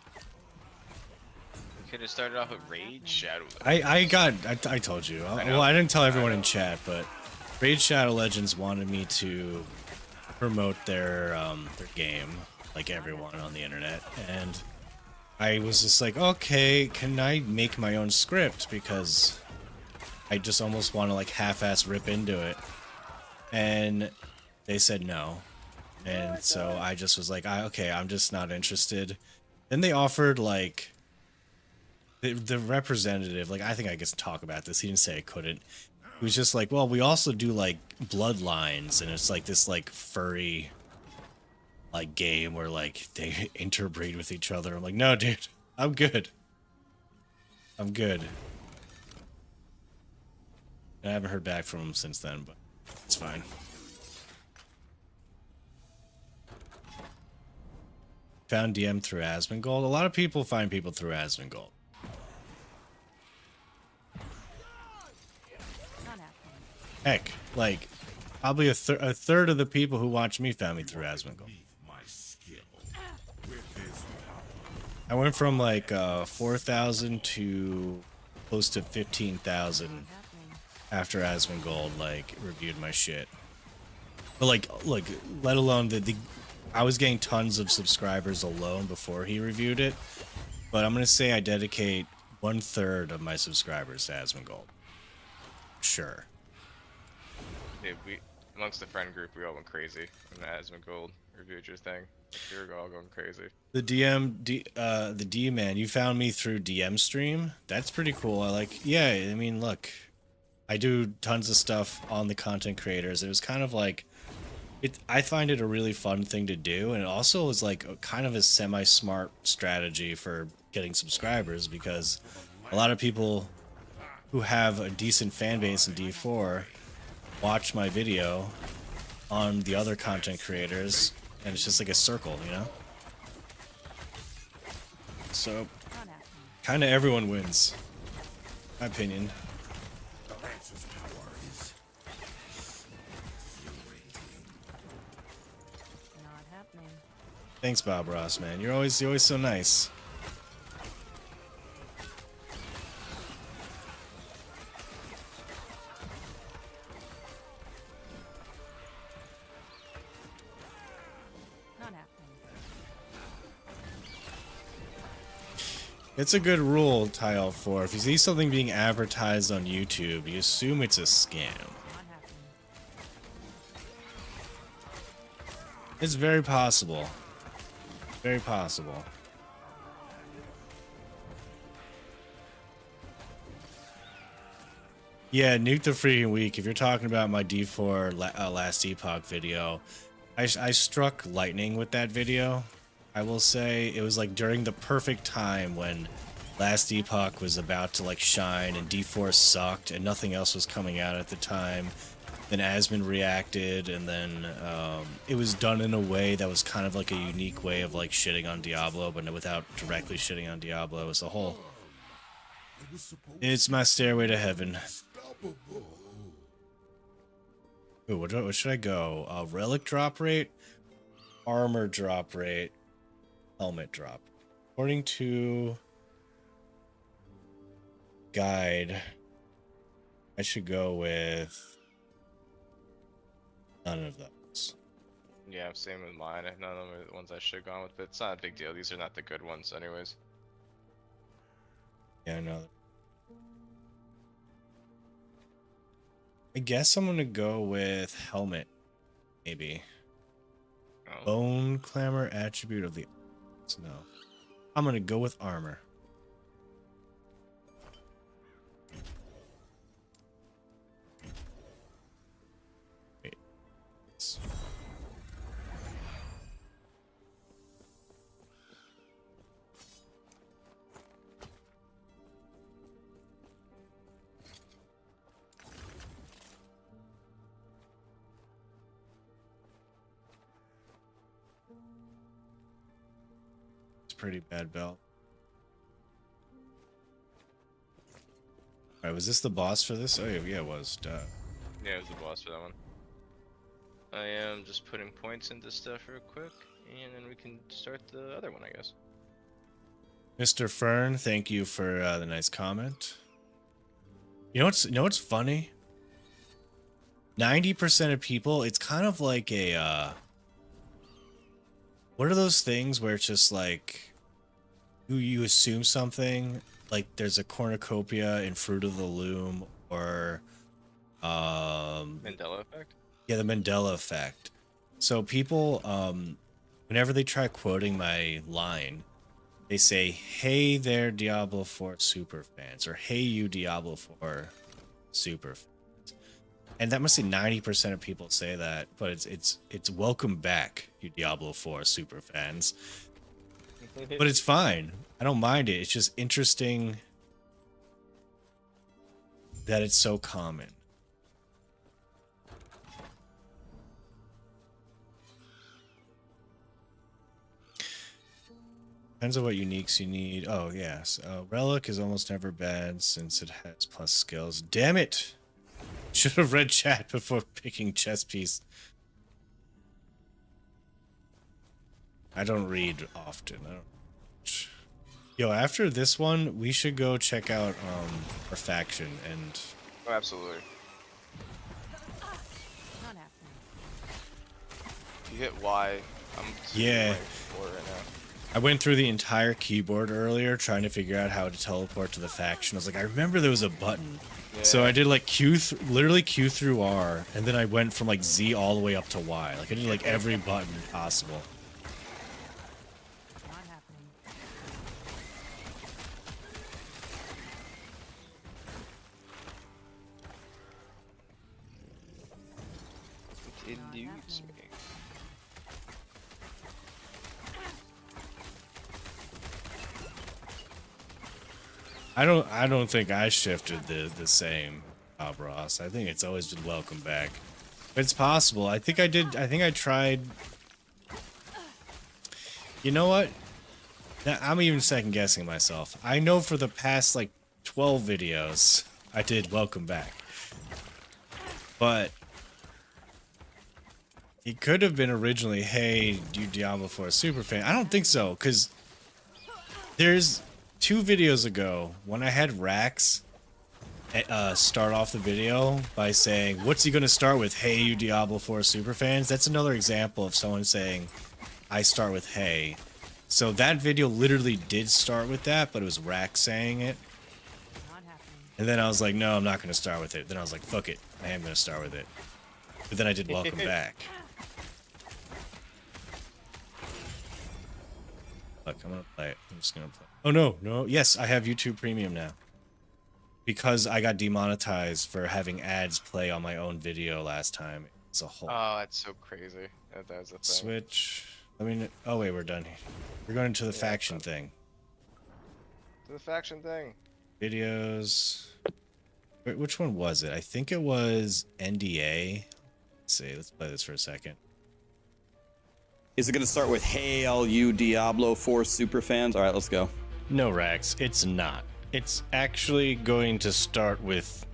We could have started off with Raid Shadow. I told you. Well, I didn't tell everyone in chat, but Raid Shadow Legends wanted me to promote their game, like everyone on the internet, and I was just like, okay, can I make my own script, because I just almost want to like half-ass rip into it, and they said no, and so I just was like, okay, I'm just not interested. Then they offered like the representative, like, I think I could talk about this. He didn't say I couldn't. He was just like, well, we also do like bloodlines, and it's like this like furry like game where like they interbreed with each other. I'm like, no, dude, I'm good. I'm good. And I haven't heard back from him since then, but it's fine. Found DM through Asmongold. A lot of people find people through Asmongold. Not happening. Heck, like, probably a third of the people who watch me found me through Asmongold. I went from like 4,000 to close to 15,000 Happening. after Asmongold like reviewed my shit. But like, look, let alone the I was getting tons of subscribers alone before he reviewed it. But I'm gonna say I dedicate 1/3 of my subscribers to Asmongold. Sure. Dude, we amongst the friend group, we all went crazy when Asmongold reviewed your thing. We were all going crazy. The the D man, you found me through DM stream. That's pretty cool. I like. Yeah, I mean, look, I do tons of stuff on the content creators. It was kind of like, I find it a really fun thing to do, and it also is like kind of a semi-smart strategy for getting subscribers, because a lot of people who have a decent fan base in D4 watch my video on the other content creators, and it's just like a circle, you know? So, Not happening. kind of everyone wins. My opinion. Not happening. Thanks, Bob Ross, man. You're always so nice. Not happening. It's a good rule, Tile 4. If you see something being advertised on YouTube, you assume it's a scam. Not happening. It's very possible. Very possible. Yeah, nuke the freaking week. If you're talking about my D4 last Epoch video, I struck lightning with that video. I will say it was like during the perfect time when last Epoch was about to like shine and D4 sucked and nothing else was coming out at the time. Then Asmon reacted, and then it was done in a way that was kind of like a unique way of like shitting on Diablo, but without directly shitting on Diablo. It was a whole. It's my stairway to heaven. Ooh, what should I go? Relic drop rate, armor drop rate, helmet drop. According to guide, I should go with none of those. Yeah, same with mine. None of them are the ones I should have gone with, but it's not a big deal. These are not the good ones anyways. Yeah, I know. I guess I'm gonna go with helmet, maybe. Oh. Bone clamor attribute of the. No, I'm gonna go with armor. Wait. Pretty bad belt. Alright, was this the boss for this? Oh yeah, it was. Duh. Yeah, it was the boss for that one. I am just putting points into stuff real quick, and then we can start the other one, I guess. Mr. Fern, thank you for the nice comment. You know what's funny? 90% of people, it's kind of like a what are those things where it's just like you assume something, like there's a cornucopia in Fruit of the Loom, or Mandela effect? yeah, the Mandela effect. So people whenever they try quoting my line, they say, "Hey there, Diablo 4 super fans," or "Hey you Diablo 4 super fans." And that must be 90% of people say that, but it's welcome back, you Diablo 4 super fans. But it's fine. I don't mind it. It's just interesting that it's so common. Depends on what uniques you need. Oh, yes. Relic is almost never bad since it has plus skills. Damn it! Should have read chat before picking chess piece. I don't read often. I don't. Yo, after this one, we should go check out our faction and. Oh, absolutely. Not happening. If you hit Y, I'm Yeah. rank 4 right now. I went through the entire keyboard earlier trying to figure out how to teleport to the faction. I was like, I remember there was a button. Yeah. So I did like literally Q through R, and then I went from like Z all the way up to Y. Like I did like every button possible. Not happening. It Not eludes happening. me. I don't think I shifted the same, Bob Ross. I think it's always been welcome back. It's possible. I think I did. I think I tried. You know what? Now, I'm even second guessing myself. I know for the past like 12 videos I did welcome back, but it could have been originally, hey, you Diablo 4 super fan. I don't think so, because there's 2 videos ago when I had Rax start off the video by saying, what's he going to start with? Hey, you Diablo 4 super fans. That's another example of someone saying, I start with hey. So that video literally did start with that, but it was Rax saying it. Not happening. And then I was like, no, I'm not going to start with it. Then I was like, fuck it. I am going to start with it. But then I did welcome back. Look, I'm going to play it. I'm just going to play. Oh, no. Yes, I have YouTube Premium now. Because I got demonetized for having ads play on my own video last time. It's a whole Oh, that's so crazy. That was a thing. switch. I mean, oh wait, we're done here. We're going to the faction thing. To the faction thing. Videos. Wait, which one was it? I think it was NDA. Let's see. Let's play this for a second. Is it going to start with, hey, all you Diablo 4 super fans? All right, let's go. No, Rax, it's not. It's actually going to start with,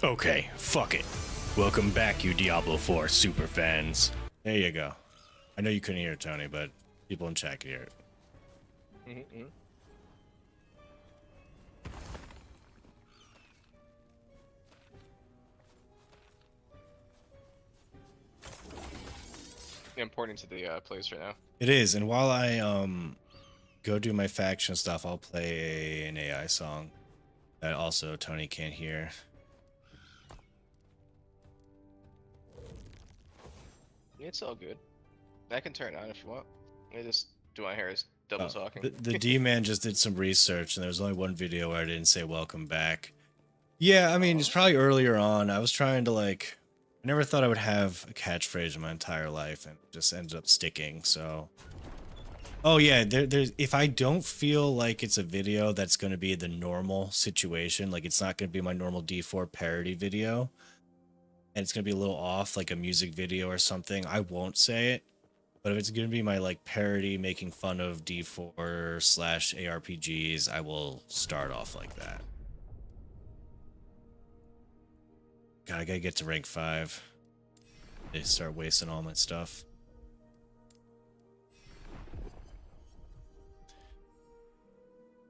okay, fuck it. Welcome back, you Diablo 4 super fans. There you go. I know you couldn't hear it, Tony, but people in chat could hear it. Mm-hmm. Important to the plays right now. It is, and while I go do my faction stuff, I'll play an AI song that also Tony can't hear. It's all good. I can turn it on if you want. I just do my hair as double talking. The D-Man just did some research, and there was only one video where I didn't say welcome back. Yeah, I mean, it's probably earlier on. I was trying to, like... I never thought I would have a catchphrase in my entire life, and it just ended up sticking, so... Oh, yeah, there's... If I don't feel like it's a video that's going to be the normal situation, like it's not going to be my normal D4 parody video, and it's going to be a little off, like a music video or something, I won't say it. But if it's going to be my, like, parody making fun of D4/ARPGs, I will start off like that. God, God, I gotta get to rank 5. They start wasting all my stuff.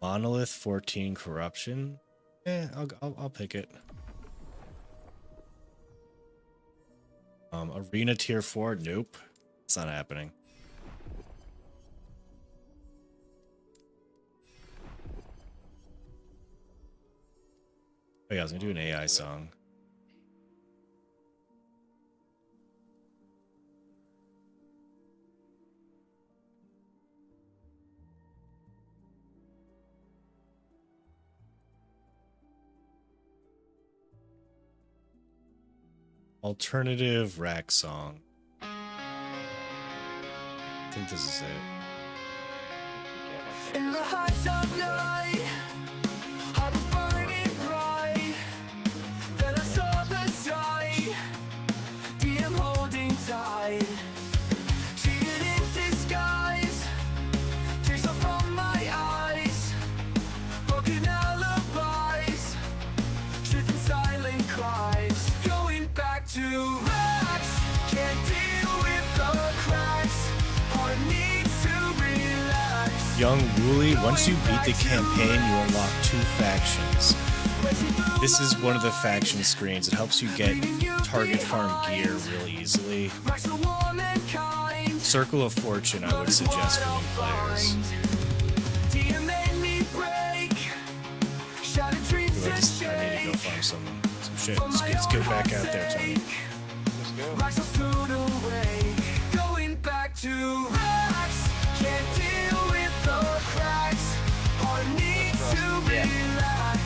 Monolith 14 corruption. I'll pick it. Arena tier 4. Nope, it's not happening. Oh yeah, I was gonna do an AI song. Alternative rack song. I think this is it. In the heights of night, I was burning bright. Then I saw the sight, DM holding tight. Cheated in disguise, tears are from my eyes. Broken alibis, truth and silent cries. Going back to racks, can't deal with the cracks. Heart needs to relax. Young Wooly, once you beat the campaign, you unlock 2 factions. This is one of the faction screens. It helps you get target farm gear really easily. Circle of Fortune, I would suggest for new players. I need to go farm some shit. Let's go back out there, Tony. Let's go. Going back to racks, can't deal with the cracks. Heart needs to relax.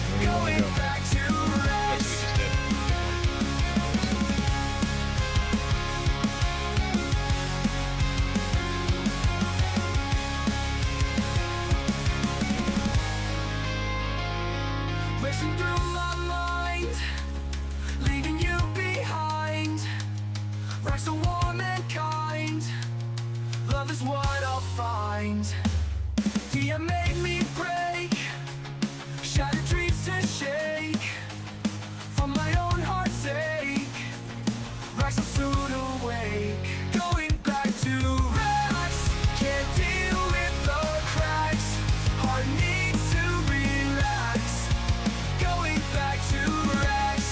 Where do you want to go? Back to That's what we racks. just did. Racing through my mind, leaving you behind. Racks are warm and kind. Love is what I'll find. DM made me break, shattered dreams to shake. For my own heart's sake, racks will soon awake. Going back to racks, can't deal with the cracks. Heart needs to relax. Going back to racks.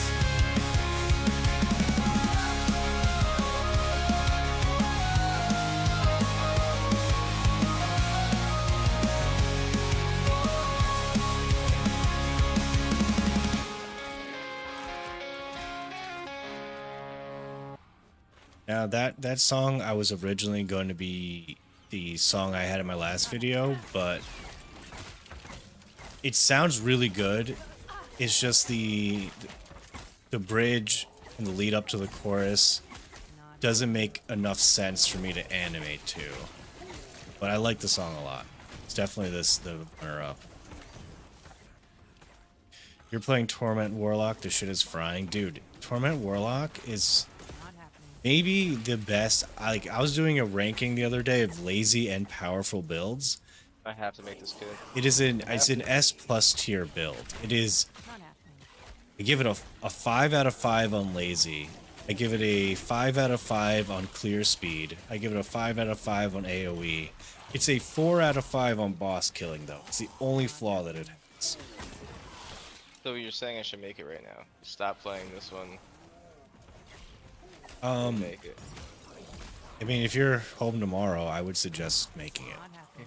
Now that song I was originally going to be the song I had in my last video, but it sounds really good. It's just the bridge and the lead up to the chorus doesn't make enough sense for me to animate to. But I like the song a lot. It's definitely the runner up. You're playing Torment Warlock, the shit is frying. Dude, Torment Warlock is Not happening. maybe the best. I was doing a ranking the other day of lazy and powerful builds. I have to make this good. It's an S plus tier build. It is. Not happening. I give it a 5 out of 5 on lazy. I give it a 5 out of 5 on clear speed. I give it a 5 out of 5 on AoE. It's a 4 out of 5 on boss killing though. It's the only flaw that it has. So you're saying I should make it right now? Stop playing this one. Make it. I mean, if you're home tomorrow, I would suggest making it. Not happening.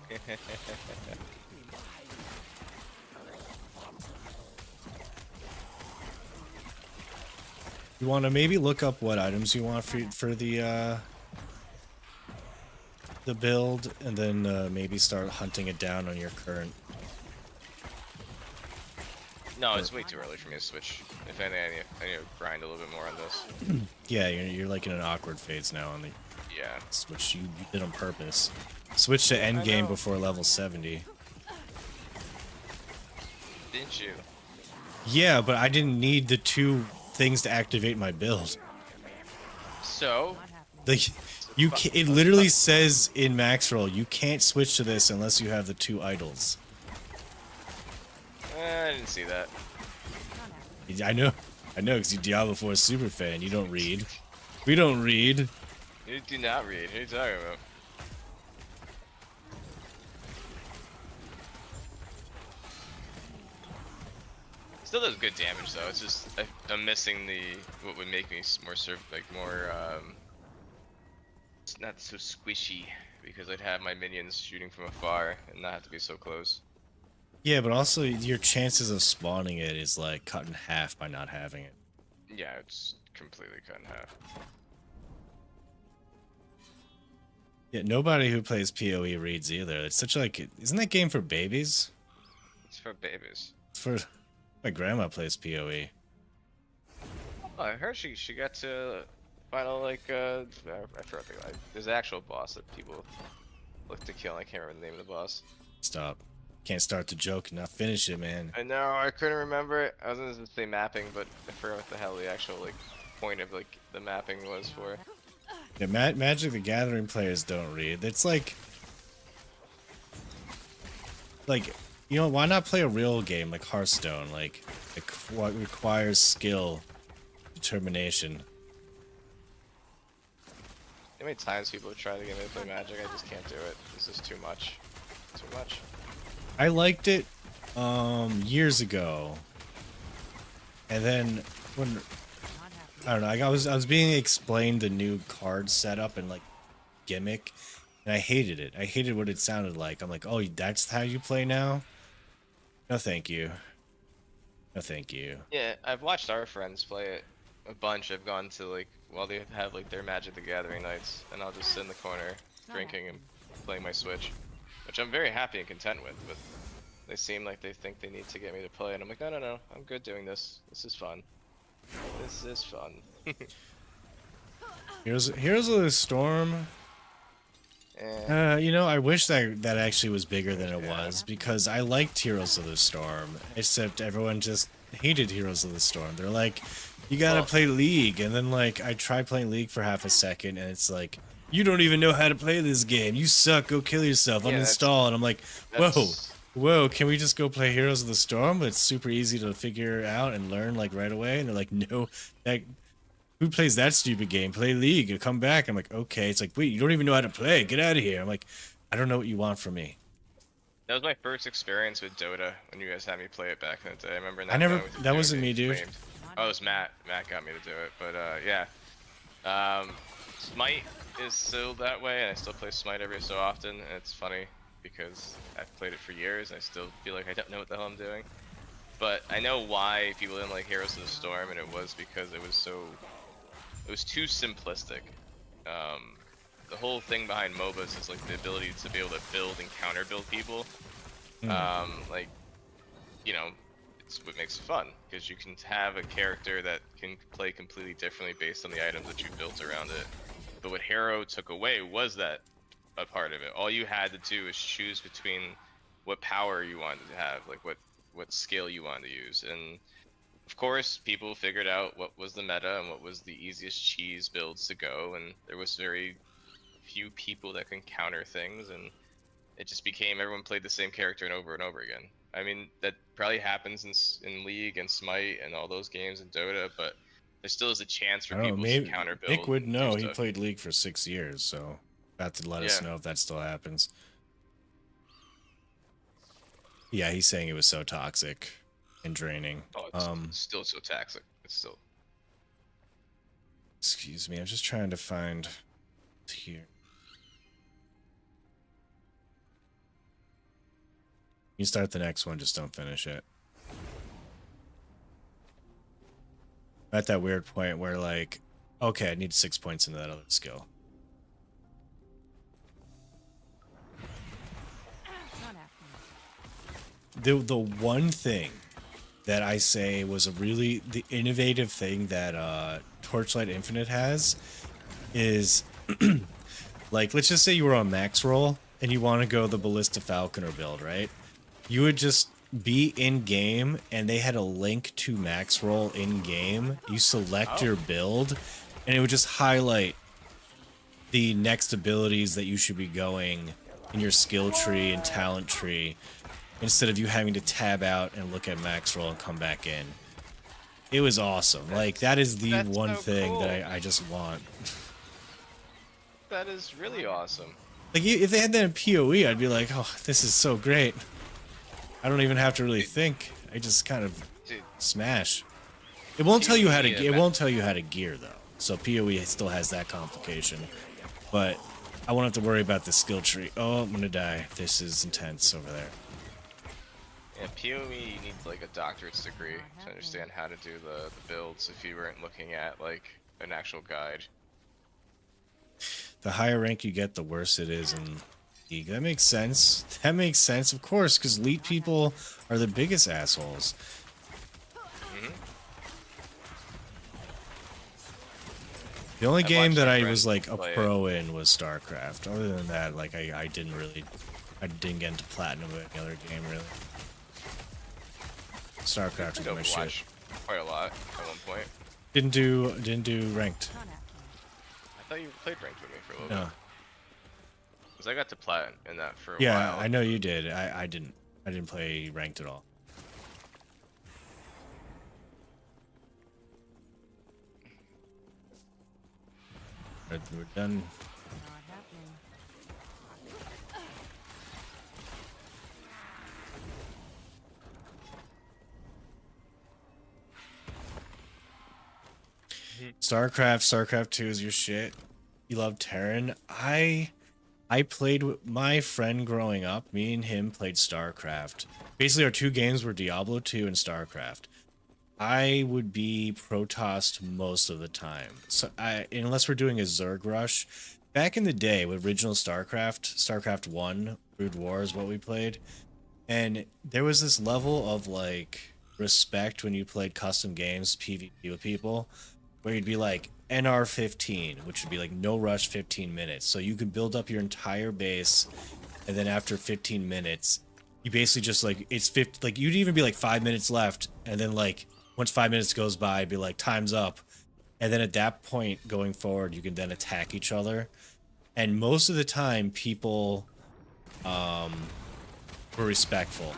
You want to maybe look up what items you want for the build, and then maybe start hunting it down on your current. No, it's way too early for me to switch. If anything, I need to grind a little bit more on this. Yeah, you're like in an awkward phase now on the Yeah. switch. You did on purpose. Switch to endgame know. before level 70. Didn't you? Yeah, but I didn't need the 2 things to activate my build. So, Not happening. Like, it literally says in max roll, you can't switch to this unless you have the 2 idols. I didn't see that. Not happening. I I know, because you Diablo 4 super fan. You don't read. We don't read. You do not read. What are you talking about? Still does good damage though. It's just I'm missing the what would make me more it's not so squishy because I'd have my minions shooting from afar and not have to be so close. Yeah, but also your chances of spawning it is like cut in half by not having it. Yeah, it's completely cut in half. Yeah, nobody who plays PoE reads either. It's such like, isn't that game for babies? It's for babies. It's for my grandma plays PoE. Oh, I heard she got to final like I forgot there's an actual boss that people look to kill. I can't remember the name of the boss. Stop. Can't start the joke and not finish it, man. I know, I couldn't remember it. I was gonna say mapping, but I forgot what the hell the actual like point of like the mapping was for. Yeah, Magic the Gathering players don't read. It's like, you know, why not play a real game like Hearthstone? Like what requires skill, determination. How many times people try to get me to play Magic? I just can't do it. This is too much. Too much. I liked it years ago, and then when I don't know, I was being explained the new card setup and like gimmick, and I hated it. I hated what it sounded like. I'm like, oh, that's how you play now? No, thank you. No, thank you. Yeah, I've watched our friends play it a bunch. I've gone to like while they have like their Magic the Gathering nights, and I'll just sit in the corner drinking and playing my Switch, which I'm very happy and content with. But they seem like they think they need to get me to play, and I'm like, no, I'm good doing this. This is fun. This is fun. Heroes of the Storm. You know, I wish that actually was bigger than it was, because I liked Heroes of the Storm, except everyone just hated Heroes of the Storm. They're like, you gotta play League, and then like I try playing League for half a second, and it's like, you don't even know how to play this game. You suck. Go kill yourself. Uninstall. And I'm like, whoa, can we just go play Heroes of the Storm? It's super easy to figure out and learn like right away. And they're like, no, who plays that stupid game? Play League and come back. I'm like, okay. It's like, wait, you don't even know how to play. Get out of here. I'm like, I don't know what you want from me. That was my first experience with Dota when you guys had me play it back in the day. I remember That wasn't me, dude. Oh, it was Matt. Matt got me to do it. But yeah. Smite is still that way, and I still play Smite every so often, and it's funny because I've played it for years and I still feel like I don't know what the hell I'm doing. But I know why people didn't like Heroes of the Storm, and it was because it was too simplistic. The whole thing behind MOBAs is like the ability to be able to build and counter build people. Like, you know, it's what makes it fun, because you can have a character that can play completely differently based on the items that you built around it. But what Hero took away was that a part of it. All you had to do is choose between what power you wanted to have, like what skill you wanted to use. And of course, people figured out what was the meta and what was the easiest cheese builds to go, and there was very few people that can counter things, and it just became everyone played the same character and over again. I mean, that probably happens in League and Smite and all those games in Dota, but there still is a chance for people to counter build. Nick would know. He played League for 6 years, so about to let us know if that still happens. Yeah, he's saying it was so toxic and draining. Oh, it's still so toxic. It's still. Excuse me, I'm just trying to find here. You start the next one, just don't finish it. At that weird point where like, okay, I need 6 points into that other skill. The one thing that I say was the innovative thing that Torchlight Infinite has is like, let's just say you were on max roll and you want to go the Ballista Falconer build, right? You would just be in game and they had a link to max roll in game. You select your build and it would just highlight the next abilities that you should be going in your skill tree and talent tree, instead of you having to tab out and look at max roll and come back in. It was awesome. Like that is the That's one so thing cool. that I just want. That is really awesome. Like if they had that in PoE, I'd be like, oh, this is so great. I don't even have to really think. I just kind of Dude, smash. It won't tell you how to. PoE, It won't tell you how to gear though. So PoE still has that complication. But I won't have to worry about the skill tree. Oh, I'm gonna die. This is intense over there. yeah, PoE you need like a doctorate's degree to understand how to do the builds if you weren't looking at like an actual guide. The higher rank you get, the worse it is in League. That makes sense. That makes sense, of course, because elite people are the biggest assholes. The only game that I was like a pro in was StarCraft. Other than that, like I didn't get into platinum with any other game really. StarCraft was my shit. Overwatch quite a lot at one point. Didn't do ranked. Not happening. I thought you played ranked with me for a little No. bit. Cause I got to plat in that for a Yeah, while. I know you did. I didn't. I didn't play ranked at all. We're done. Not happening. StarCraft 2 is your shit. You love Terran. I played with my friend growing up. Me and him played StarCraft. Basically, our two games were Diablo 2 and StarCraft. I would be Protoss most of the time. So unless we're doing a Zerg rush. Back in the day with original StarCraft 1, Brood War is what we played. And there was this level of like respect when you played custom games, PvP with people, where you'd be like NR 15, which would be like no rush 15 minutes. So you could build up your entire base, and then after 15 minutes, you basically just like it's 50. Like you'd even be like 5 minutes left, and then like once 5 minutes goes by, it'd be like time's up, and then at that point going forward, you can then attack each other. And most of the time, people were respectful.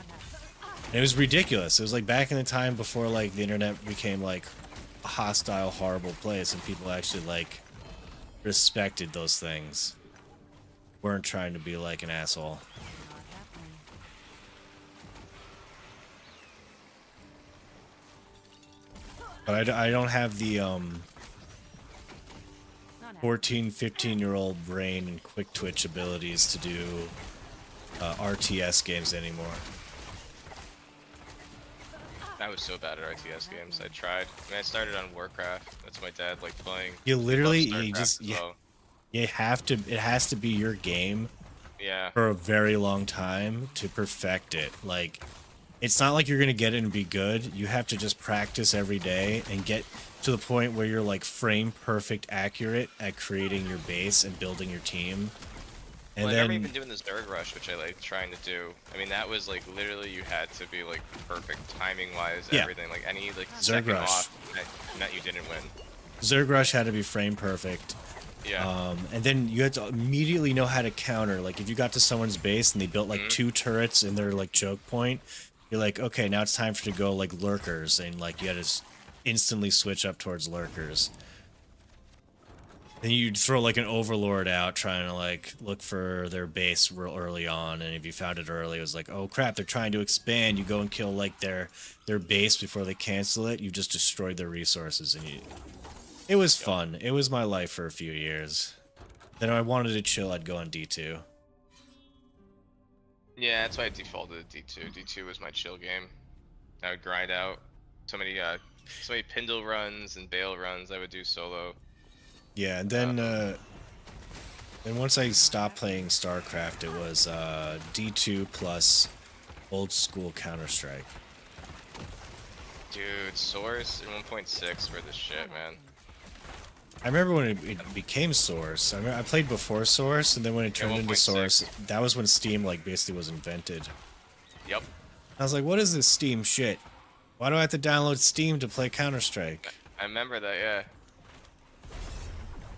And it was ridiculous. It was like back in the time before like the internet became like a hostile, horrible place, and people actually like respected those things. Weren't trying to be like an asshole. Not happening. But I don't have the Not happening. 14, 15-year-old brain and quick twitch abilities to do RTS games anymore. I was so bad at RTS games. I tried. I mean, I started on Warcraft. That's my dad like playing. You literally, Love you StarCraft just, as you, well. you have to, it has to be your game Yeah. for a very long time to perfect it. Like, it's not like you're gonna get it and be good. You have to just practice every day and get to the point where you're like frame perfect accurate at creating your base and building your team. And Well, I then never even doing this Zerg rush, which I like trying to do. I mean, that was like literally you had to be like perfect timing wise, Yeah. everything. Like any like Zerg second rush. off meant you didn't win. Zerg Rush had to be frame perfect. Yeah. And then you had to immediately know how to counter. Like if you got to someone's base and they built like 2 turrets in their like choke point, you're like, okay, now it's time for to go like lurkers, and like you had to instantly switch up towards lurkers. Then you'd throw like an overlord out trying to like look for their base real early on, and if you found it early, it was like, oh crap, they're trying to expand. You go and kill like their base before they cancel it. You just destroyed their resources, and it was fun. It was my life for a few years. Then I wanted to chill, I'd go on D2. Yeah, that's why I defaulted to D2. D2 was my chill game. I would grind out so many Pindle runs and Bale runs I would do solo. Yeah, and then once I stopped playing StarCraft, it was D2 plus old school Counter-Strike. Dude, Source and 1.6 were the shit, man. I remember when it became Source. I played before Source, and then when it turned into 1.6. Source, that was when Steam like basically was invented. Yep. I was like, what is this Steam shit? Why do I have to download Steam to play Counter-Strike? I remember that, yeah.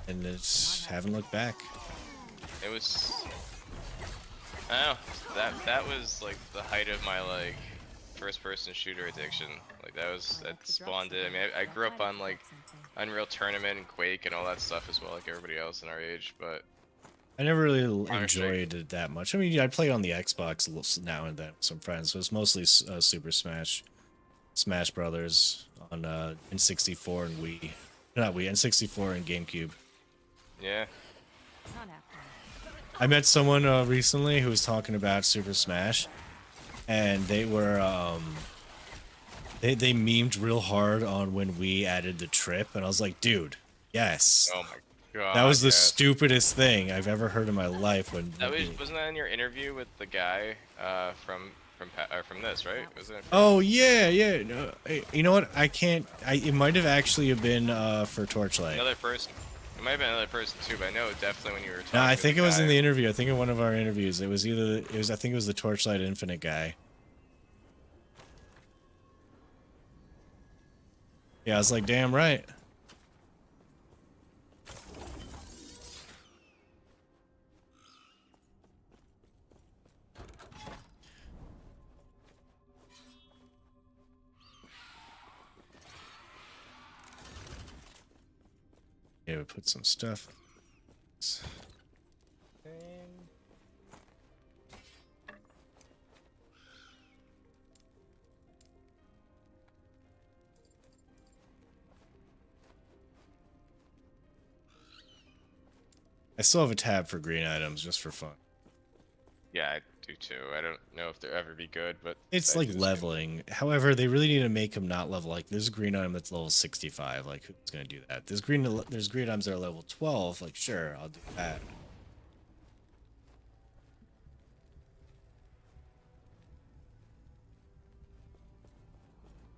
And it's haven't looked back. It was, I don't know, that was like the height of my like first person shooter addiction. Like that spawned it. I mean, I grew up on like Unreal Tournament and Quake and all that stuff as well, like everybody else in our age. But I never really Counter-Strike. enjoyed it that much. I mean, I play on the Xbox now and then with some friends, so it's mostly Super Smash Brothers on N64 and Wii. Not Wii, N64 and GameCube. yeah, Not happening. I met someone recently who was talking about Super Smash, and they were they memed real hard on when we added the trip, and I was like, dude, yes. oh my god, That was the yes. stupidest thing I've ever heard in my life. Wasn't that in your interview with the guy from this, right? Was it? Oh yeah. No, you know what? I can't. It might have actually been for Torchlight. Another person. It might have been another person too, but I know definitely when you were talking. No, I to think the it was in guy- the interview. I think in one of our interviews, it was I think it was the Torchlight Infinite guy. Yeah, I was like, damn right. Yeah, we put some stuff. I still have a tab for green items just for fun. Yeah, I do too. I don't know if they'll ever be good, but It's I like do. leveling. However, they really need to make them not level. Like there's a green item that's level 65. Like who's gonna do that? There's green items that are level 12. Like sure, I'll do that.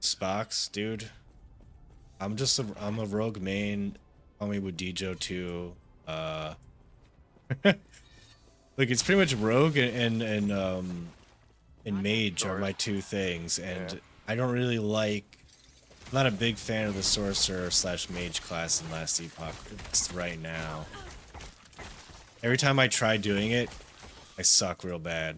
Spox, dude. I'm a rogue main. Call me with Dijo too. Like it's pretty much rogue and mage are my two things, and Yeah. I don't really like. I'm not a big fan of the sorcerer / mage class in Last Epoch right now. Every time I try doing it, I suck real bad.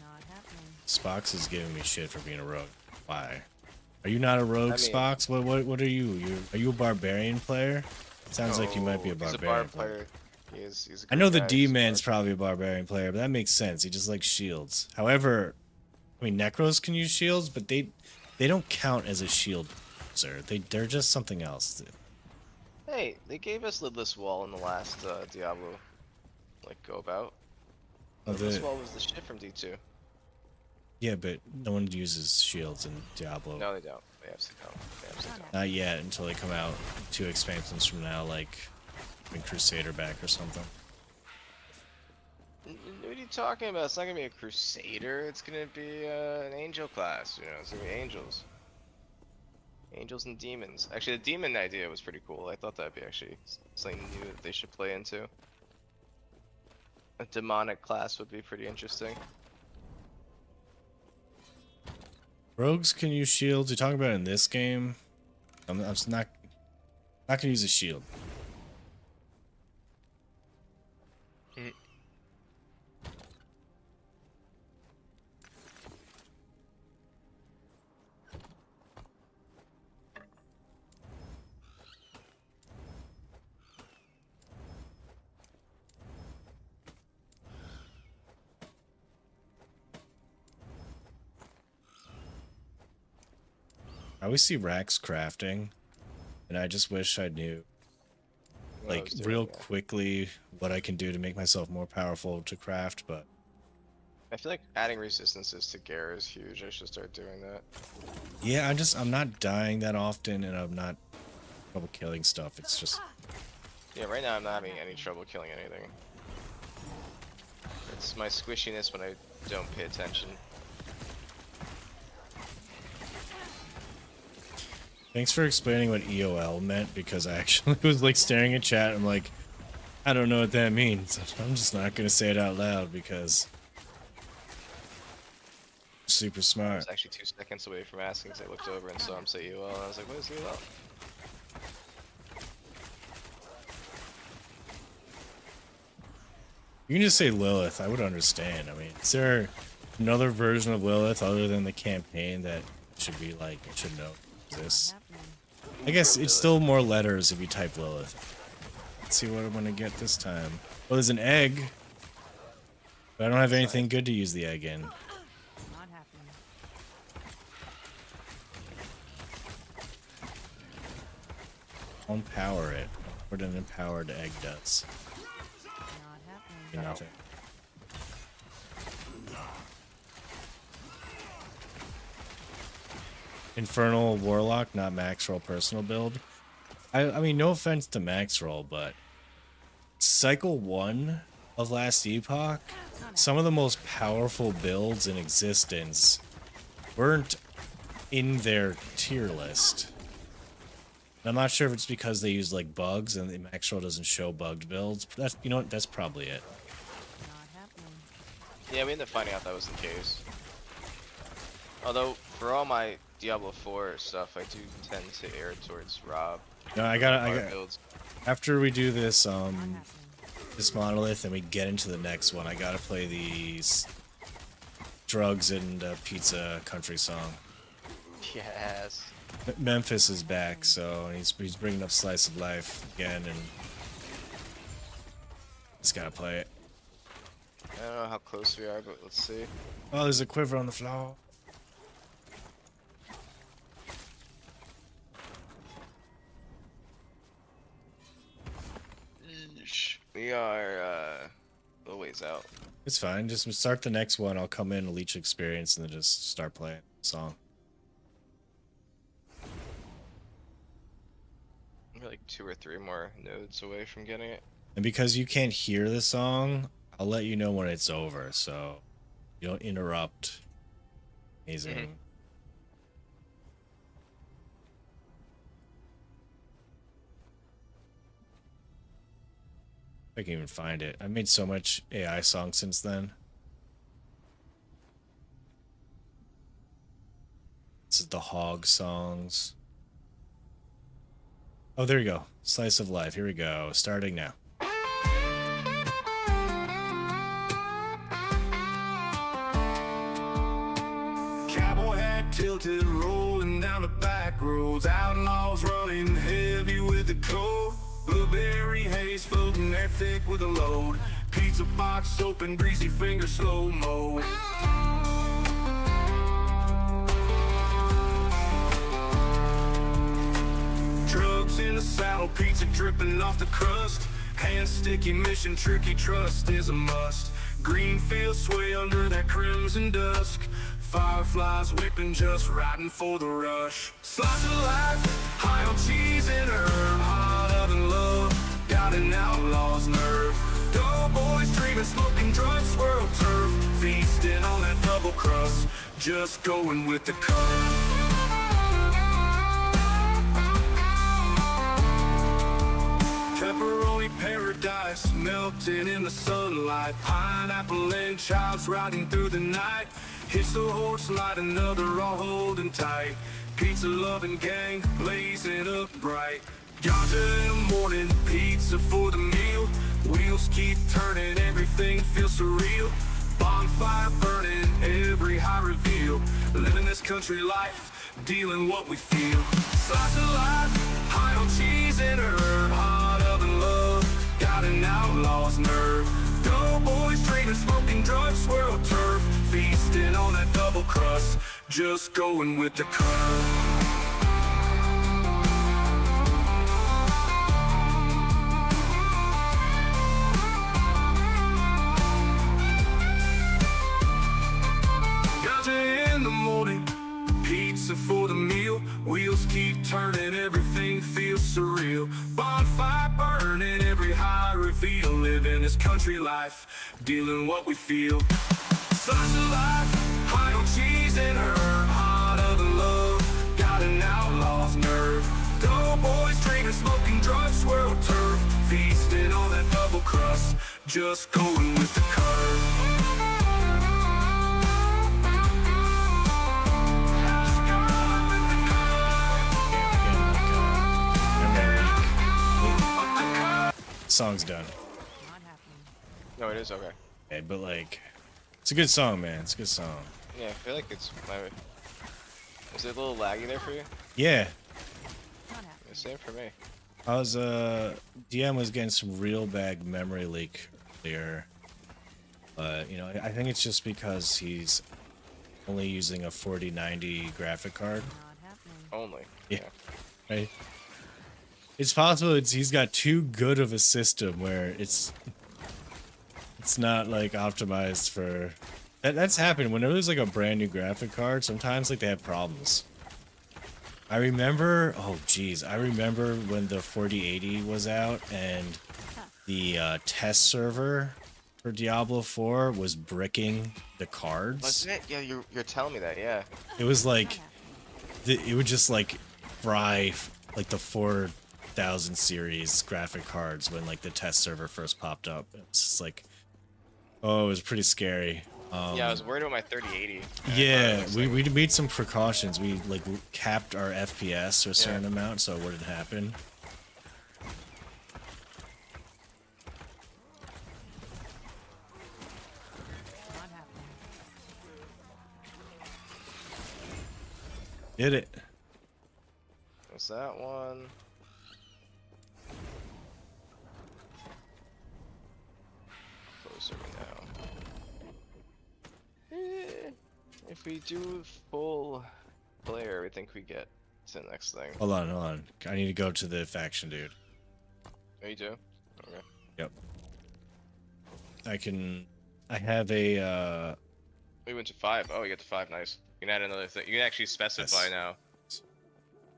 Not happening. Spox is giving me shit for being a rogue. Why? Are you not a rogue, I mean- Spox? What are you? Are you a barbarian player? Sounds like you might be a Oh, he's barbarian a bar player. He's a I know good the guy. He's a D-Man's bar- probably a barbarian player, but that makes sense. He just likes shields. However, I mean, Necros can use shields, but they don't count as a shield user. They're just something else. Hey, they gave us Lidless Wall in the last Diablo, like go about. Oh, Lidless Wall was the shit from D2. Yeah, but no one uses shields in Diablo. No, they don't. They absolutely don't. They absolutely don't. Not yet, until they come out 2 expansions from now, like bring Crusader back or something. What are you talking about? It's not gonna be a Crusader. It's gonna be an Angel class. You know, it's gonna be Angels. Angels and Demons. Actually, the Demon idea was pretty cool. I thought that'd be actually something new that they should play into. A demonic class would be pretty interesting. Rogues can use shields. You're talking about in this game? I'm not gonna use a shield. I always see Rax crafting, and I just wish I knew, What I like, was doing, real yeah. quickly what I can do to make myself more powerful to craft, but I feel like adding resistances to Gare is huge. I should start doing that. yeah, I'm not dying that often, and I'm not trouble killing stuff. It's just, Yeah, right now I'm not having any trouble killing anything. It's my squishiness when I don't pay attention. thanks for explaining what EOL meant, because I actually was, like, staring at chat, and I'm like, I don't know what that means. I'm just not gonna say it out loud, because super I smart. was actually 2 seconds away from asking because I looked over and saw him say UL, and I was like, what is UL? You can just say Lilith. I would understand. I mean, is there another version of Lilith other than the campaign that should be like, it should know exists? Happening. I guess it's still more letters if you type Lilith. Let's see what I'm gonna get this time. Well, there's an egg. But I don't have anything good to use the egg in. Not happening. I'll empower it. What an empowered egg does. Not happening. Nothing. Infernal Warlock, not max roll personal build. I mean, no offense to max roll, but Cycle 1 of last Epoch, some of the most powerful builds in existence weren't in their tier list. I'm not sure if it's because they use like bugs and the max roll doesn't show bugged builds. That's, you know what, that's probably it. Not happening. Yeah, we ended up finding out that was the case. Although, for all my Diablo 4 stuff, I do tend to err towards Rob. No, I Fire got builds. after we do this Not happening. this monolith and we get into the next one, I gotta play these drugs and pizza country song. Yes. Memphis is back, so he's bringing up Slice of Life again, and just gotta play it. I don't know how close we are, but let's see. Oh, there's a quiver on the floor. We are a little ways out. It's fine. Just start the next one. I'll come in, leech experience, and then just start playing the song. We're like 2 or 3 more nodes away from getting it. And because you can't hear the song, I'll let you know when it's over, so you don't interrupt. Amazing. Mhm. I can even find it. I made so much AI songs since then. This is the hog songs. Oh, there you go. Slice of Life. Here we go. Starting now. Cowboy hat tilted, rolling down the back roads. Outlaws running heavy with the cold. Blueberry haze floating there thick with a load. Pizza box open, greasy finger slow-mo. Drugs in the saddle, pizza dripping off the crust. Hand sticky mission, tricky trust is a must. Green fields sway under that crimson dusk. Fireflies whipping, just riding for the rush. Slice of life, high on cheese and herb. Hot oven love, got an outlaw's nerve. Doughboys dreaming, smoking drugs, swirl turf. Feasting on that double crust, just going with the curve. Pepperoni paradise, melting in the sunlight. Pineapple and chops riding through the night. Hitch the horse, light another, all holding tight. Pizza loving gang, blazing up bright. Ganja in the morning, pizza for the meal. Wheels keep turning, everything feels surreal. Bonfire burning, every high reveal. Living this country life, dealing what we feel. Slice of life, high on cheese and herb. Hot oven love, got an outlaw's nerve. Doughboys dreaming, smoking drugs, swirl turf. Feasting on that double crust, just going with the curve. In the morning, pizza for the meal. Wheels keep turning, everything feels surreal. Bonfire burning, every high reveal. Living this country life, dealing what we feel. Slice of life, high on cheese and herb. Hot oven love, got an outlaw's nerve. Doughboys drinking, smoking drugs, swirl turf. Feasting on that double crust, just going with the curve. Song's done. Not happening. No, it is okay. Yeah, but like, it's a good song, man. It's a good song. Yeah, I feel like it's my. Is it a little laggy there for you? Yeah, Not happening. Yeah, same for me. I was DM was getting some real bad memory leak earlier, but you know, I think it's just because he's only using a 4090 graphic card. Not happening. Only. Yeah. Right. It's possible he's got too good of a system where it's not like optimized for that's happened whenever there's like a brand new graphic card. Sometimes like they have problems. I remember, oh geez, I remember when the 4080 was out and the test server for Diablo 4 was bricking the cards. Was it? Yeah, you're telling me that. Yeah. It was like it would just like fry like the 4000 series graphic cards when like the test server first popped up. It's just like, oh, it was pretty scary. Yeah, I was worried about my 3080. Yeah, we made some precautions. We like capped our FPS to a certain amount so it wouldn't happen. Not happening. Did it? What's that one? Closer now. If we do full player, we think we get to the next thing. Hold on. I need to go to the faction, dude. Oh, you do? Okay. Yep. I have a We went to 5. Oh, you get to 5. Nice. You can add another thing. You can actually specify Yes. now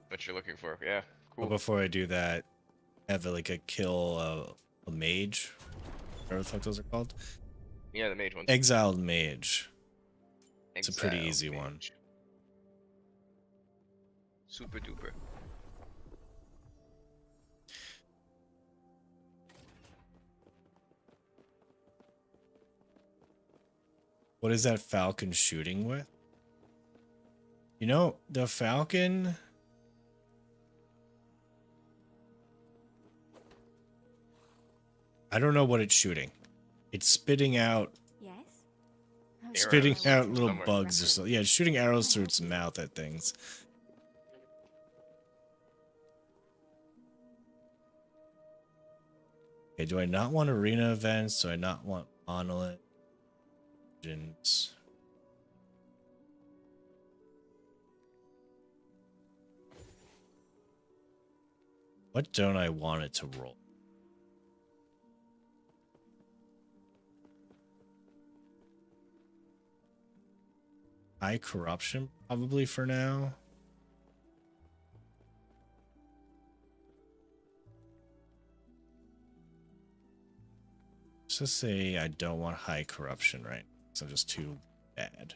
what you're looking for. Yeah. Cool. But before I do that, I have like a kill a mage. Whatever the fuck those are called. Yeah, the mage one. Exiled mage. It's a pretty easy one. Super duper. What is that falcon shooting with? You know, the falcon. I don't know what it's shooting. It's spitting out Yes? spitting Arrows out little somewhere. bugs or something. Yeah, it's shooting arrows through its mouth at things. Okay, do I not want arena events? Do I not want monolith? Legends? What don't I want it to roll? High corruption, probably for now. Let's just say I don't want high corruption right now, because I'm just too bad.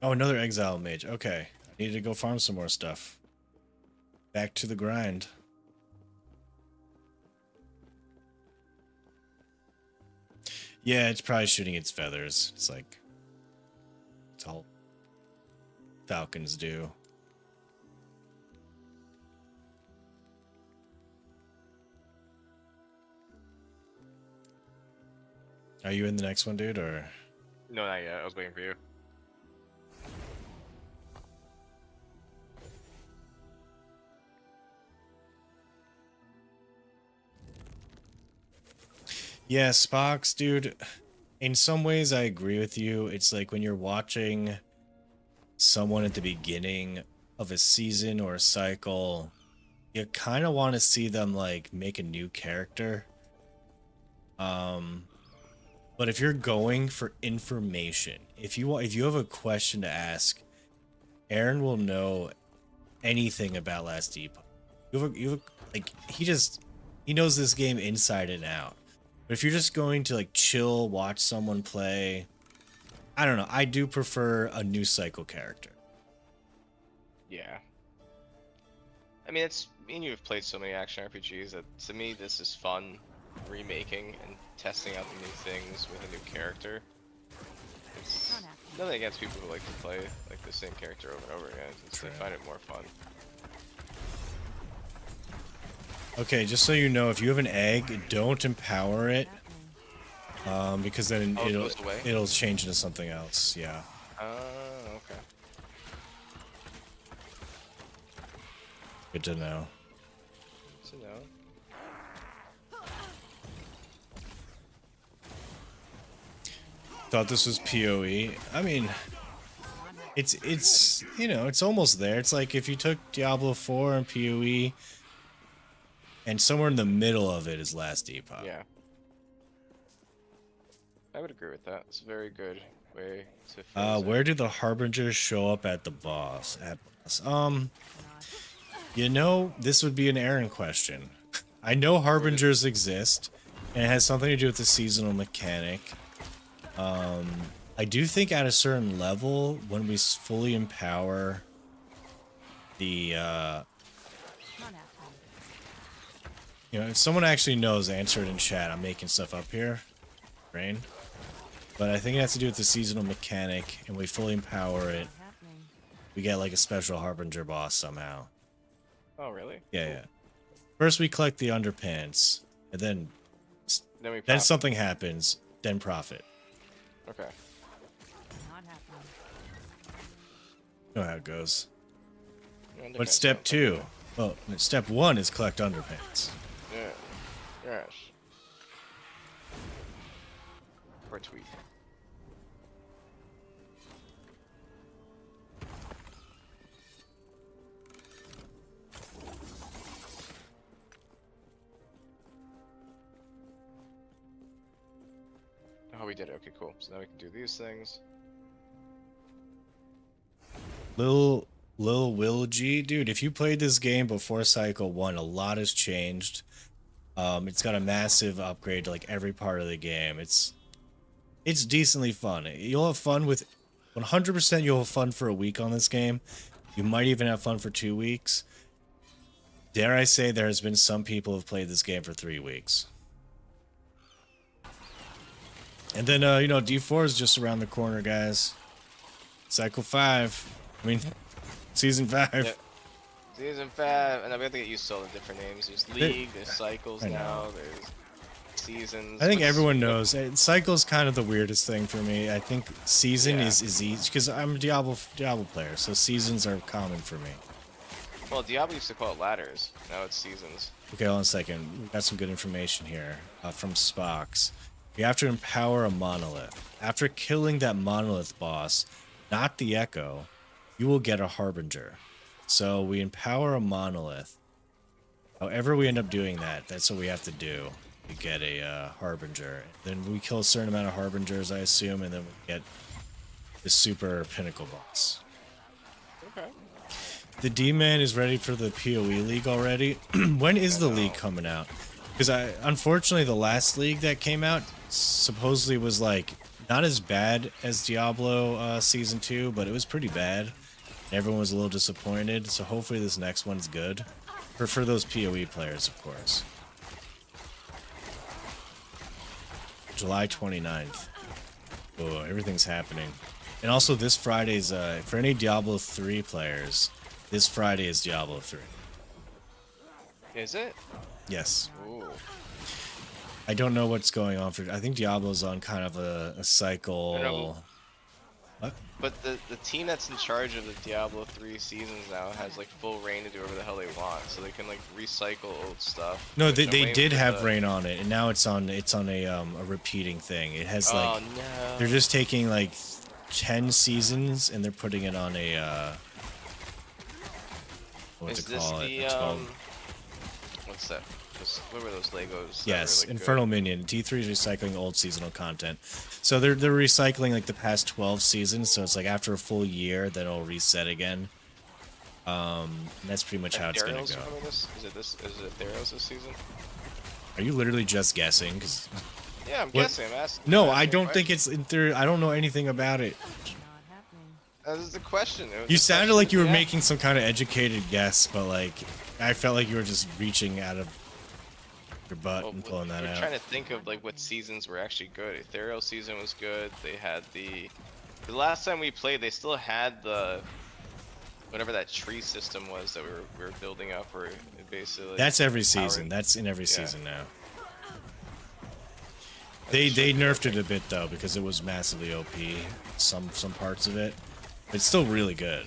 Oh, another exile mage. Okay. I need to go farm some more stuff. Back to the grind. Yeah, it's probably shooting its feathers. It's like, it's all falcons do. Are you in the next one, dude, or? No, not yet. I was waiting for you. Yeah, Spox, dude. In some ways, I agree with you. It's like when you're watching someone at the beginning of a season or a cycle, you kind of want to see them like make a new character. But if you're going for information, if you have a question to ask, Aaron will know anything about Last Epoch. He knows this game inside and out. But if you're just going to like chill, watch someone play, I don't know. I do prefer a new cycle character. Yeah. I mean, it's me and you have played so many action RPGs that to me this is fun. remaking and testing out the new things with a new character. It's Not happening. nothing against people who like to play like the same character over and over again. It's, they True. find it more fun. Okay, just so you know, if you have an egg, don't empower it, Happening. because then Oh, it goes away? it'll change into something else. Yeah. Okay. Good to know. So no. Thought this was PoE. I mean, it's you know, it's almost there. It's like if you took Diablo 4 and PoE, and somewhere in the middle of it is Last Epoch. Yeah. I would agree with that. It's a very good way to phrase it. Where do the harbingers show up at the boss? You know, this would be an Aaron question. I know harbingers exist, and it has something to do with the seasonal mechanic. I do think at a certain level, when we fully empower the, Not happening. you know, if someone actually knows, answer it in chat. I'm making stuff up here, brain. But I think it has to do with the seasonal mechanic, and we fully empower it. Not happening. We get like a special harbinger boss somehow. Oh, really? Yeah, yeah. First we collect the underpants, and then Then we then pop. something happens, then profit. Okay. Not happening. You know how it goes. Underpants But step sounds 2, well, step 1 is collect underpants. like- Yeah. Yes. Or tweet. Oh, we did it. Okay, cool. So now we can do these things. Lil Will G, dude, if you played this game before Cycle 1, a lot has changed. It's got a massive upgrade to like every part of the game. It's decently fun. You'll have fun with 100%. You'll have fun for a week on this game. You might even have fun for 2 weeks. Dare I say there has been some people who've played this game for 3 weeks. And then, you know, D4 is just around the corner, guys. Cycle 5. I mean, Season 5. Yep. Season 5, and I'm gonna get used to all the different names. There's League, there's Cycles I know. now, there's Seasons. I think What's- everyone knows. Cycle's kind of the weirdest thing for me. I think Season Yeah. is easy, because I'm a Diablo player, so Seasons are common for me. Well, Diablo used to call it ladders. Now it's Seasons. Okay, hold on a second. We got some good information here from Spox. You have to empower a monolith. After killing that monolith boss, not the Echo, you will get a Harbinger. So we empower a monolith. However we end up doing that, that's what we have to do. We get a Harbinger. Then we kill a certain amount of Harbingers, I assume, and then we get the super pinnacle boss. Okay. The D-Man is ready for the PoE League already. When is the league coming out? Because unfortunately, the last league that came out supposedly was like not as bad as Diablo Season 2, but it was pretty bad. Everyone was a little disappointed, so hopefully this next one's good. For those PoE players, of course. July 29th. Oh, everything's happening. And also this Friday's, for any Diablo 3 players, this Friday is Diablo 3. Is it? Yes. Ooh. I don't know what's going on for. I think Diablo's on kind of a cycle. know. What? But the team that's in charge of the Diablo 3 seasons now has like full reign to do whatever the hell they want, so they can like recycle old stuff. No, There's they way did for have the- rain on it, and now it's on a repeating thing. It has like Oh no. they're just taking like 10 seasons and they're putting it on a what's Is it this called? the It's called what's that? What were those Legos? that yes, were really Infernal good? Minion. D3 is recycling old seasonal content. So they're recycling like the past 12 seasons, so it's like after a full year then it'll reset again. And that's pretty much how it's gonna Ethereal's go. coming this? Is it Ethereal's this season? Are you literally just guessing? 'Cause Yeah, I'm What? guessing. I'm asking. no, I'm I asking a don't think it's in there. I don't know anything about it. Not happening. This is the question. It was You the sounded question like you were yeah. making some kind of educated guess, but like I felt like you were just reaching out of your butt Well, and pulling that we're out. trying to think of like what seasons were actually good. Ethereal season was good. They had the last time we played, they still had the whatever that tree system was that we were building up, or basically That's every season. powering- That's in every Yeah. season now. They nerfed it a bit though because it was massively OP. Some parts of it, but it's still really good.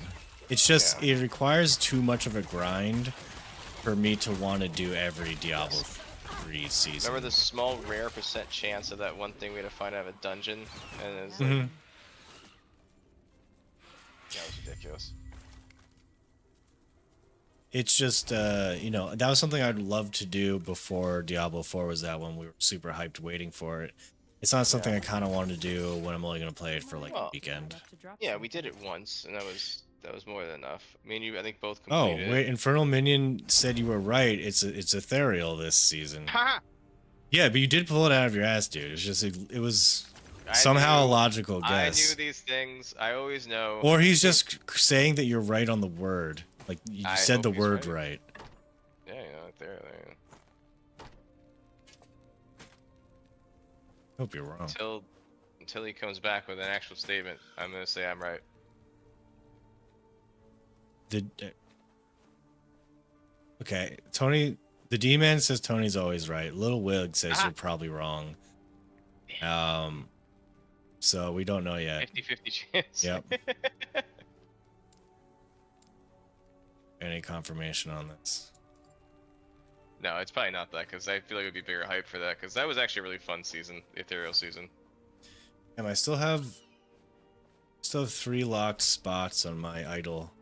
It's just Yeah. it requires too much of a grind for me to want to do every Diablo 3 season. Remember the small rare % chance of that one thing we had to find out of a dungeon, and it was Mhm. like, that was ridiculous. It's just you know, that was something I'd love to do before Diablo 4 was out when we were super hyped waiting for it. It's not something I kind of want to do when I'm only going to play it for like a Well, weekend. Left to drop Yeah, we did something. it once, and that was more than enough. Me and you, I think, both Oh, completed. wait, Infernal Minion said you were right. It's ethereal this season. Ha! Yeah, but you did pull it out of your ass, dude. It's just it was I somehow a knew- logical I guess. knew these things. I always know. Or he's just saying that you're right on the word. Like you I said hope the he's word right. right. Yeah, you know, there. Hope you're wrong. Until he comes back with an actual statement, I'm gonna say I'm right. Okay, Tony. The D-Man says Tony's always right. Little Wig says Ah. you're probably wrong. So we don't know yet. 50-50 chance. Yep. Any confirmation on this? No, it's probably not that, because I feel like it would be bigger hype for that, because that was actually a really fun season, the Ethereal season. I still have 3 locked spots on my idol.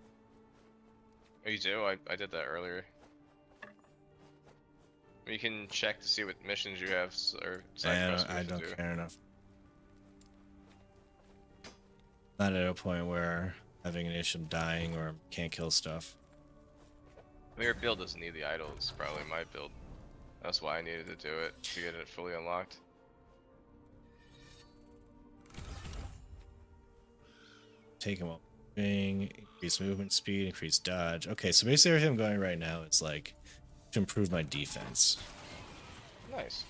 Oh, you do? I did that earlier. You can check to see what missions you have, or side And quests I you don't should do. care enough. Not at a point where having an issue of dying or can't kill stuff. Your build doesn't need the idol, it's probably my build. That's why I needed to do it, to get it fully unlocked. Take him up. Increase movement speed, increase dodge. Okay, so basically everything I'm going right now is like to improve my defense. Nice.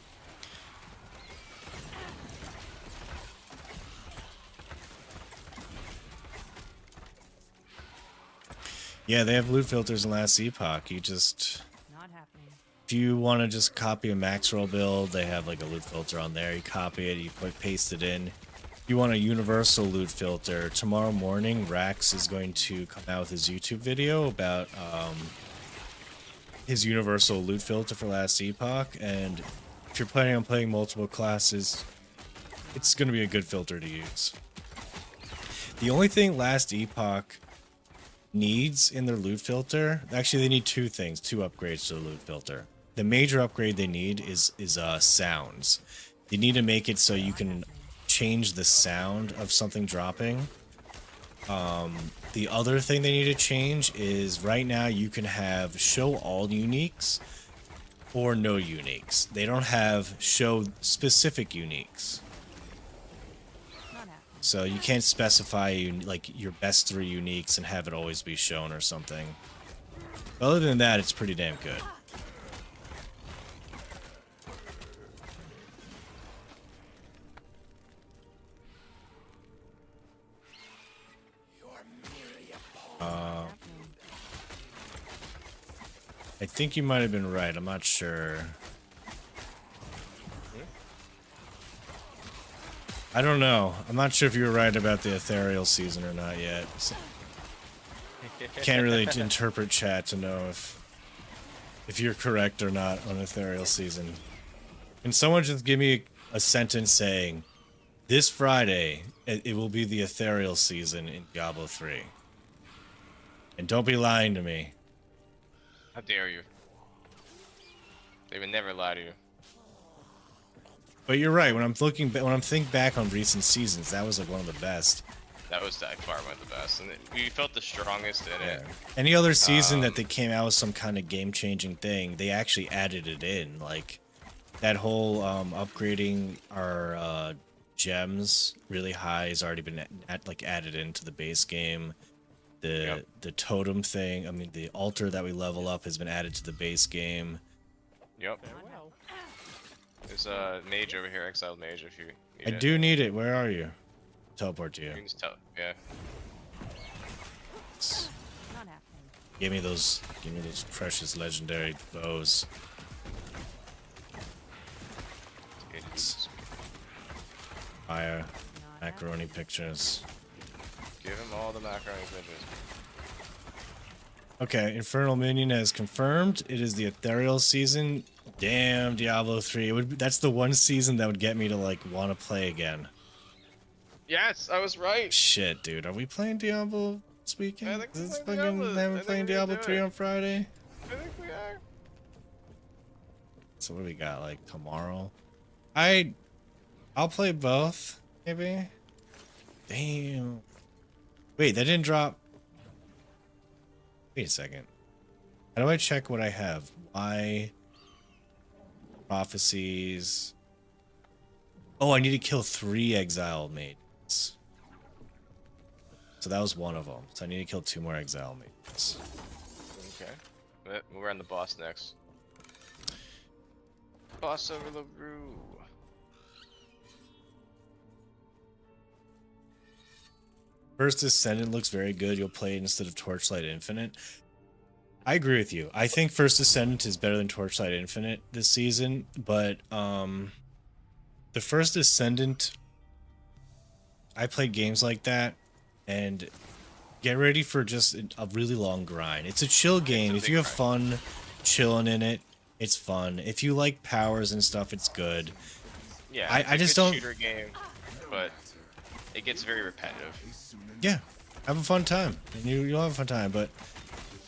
Yeah, they have loot filters in Last Epoch. You just, Not happening. if you want to just copy a max roll build, they have like a loot filter on there. You copy it, you paste it in. If you want a universal loot filter, tomorrow morning Rax is going to come out with his YouTube video about his universal loot filter for Last Epoch, and if you're planning on playing multiple classes, it's going to be a good filter to use. The only thing Last Epoch needs in their loot filter, actually they need 2 things, 2 upgrades to the loot filter. The major upgrade they need is sounds. They need to make it so you can change the sound of something dropping. The other thing they need to change is right now you can have show all uniques or no uniques. They don't have show specific uniques. Not happening. So you can't specify like your best 3 uniques and have it always be shown or something. Other than that, it's pretty damn good. Happening. I think you might have been right. I'm not sure. I don't know. I'm not sure if you were right about the ethereal season or not yet. So can't really interpret chat to know if you're correct or not on ethereal season. Can someone just give me a sentence saying, this Friday, it will be the ethereal season in Diablo 3. And don't be lying to me. How dare you? They would never lie to you. But you're right. When I'm think back on recent seasons, that was like one of the best. That was by far one of the best, and we felt the strongest in it. Any other season that they came out with some kind of game-changing thing, they actually added it in. Like that whole upgrading our gems really high has already been added into the base game. The totem thing, I mean the altar that we level up has been added to the base game. Yep. Not happening. There's a mage over here, exiled mage, if you I need it. do need it. Where are you? Teleport to you. You can just tell. Yeah. Not happening. Give me those precious legendary bows. It's- Fire. Not Macaroni pictures. Give him all the macaroni images. Okay, Infernal Minion has confirmed. It is the Ethereal season. Damn, Diablo 3. That's the one season that would get me to like want to play again. Yes, I was right. Shit, dude. Are we playing Diablo this weekend? I think Is we're this playing fucking Diablo. I having think playing we're gonna Diablo do 3 it. on Friday? I think we are. So what do we got? Like tomorrow? I'll play both, maybe. Damn. Wait, that didn't drop. Wait a second. How do I check what I have? Why? Prophecies. Oh, I need to kill 3 exile maidens. So that was one of them. So I need to kill 2 more exile maidens. Okay. We're on the boss next. Boss over the roo. First Ascendant looks very good. You'll play it instead of Torchlight Infinite. I agree with you. I think First Ascendant is better than Torchlight Infinite this season, but the First Ascendant, I played games like that, and get ready for just a really long grind. It's a chill game. If you have fun chilling in it, it's fun. If you like powers and stuff, it's good. Yeah, I it's a just good don't. shooter game, but it gets very repetitive. Yeah, have a fun time. And you'll have a fun time, but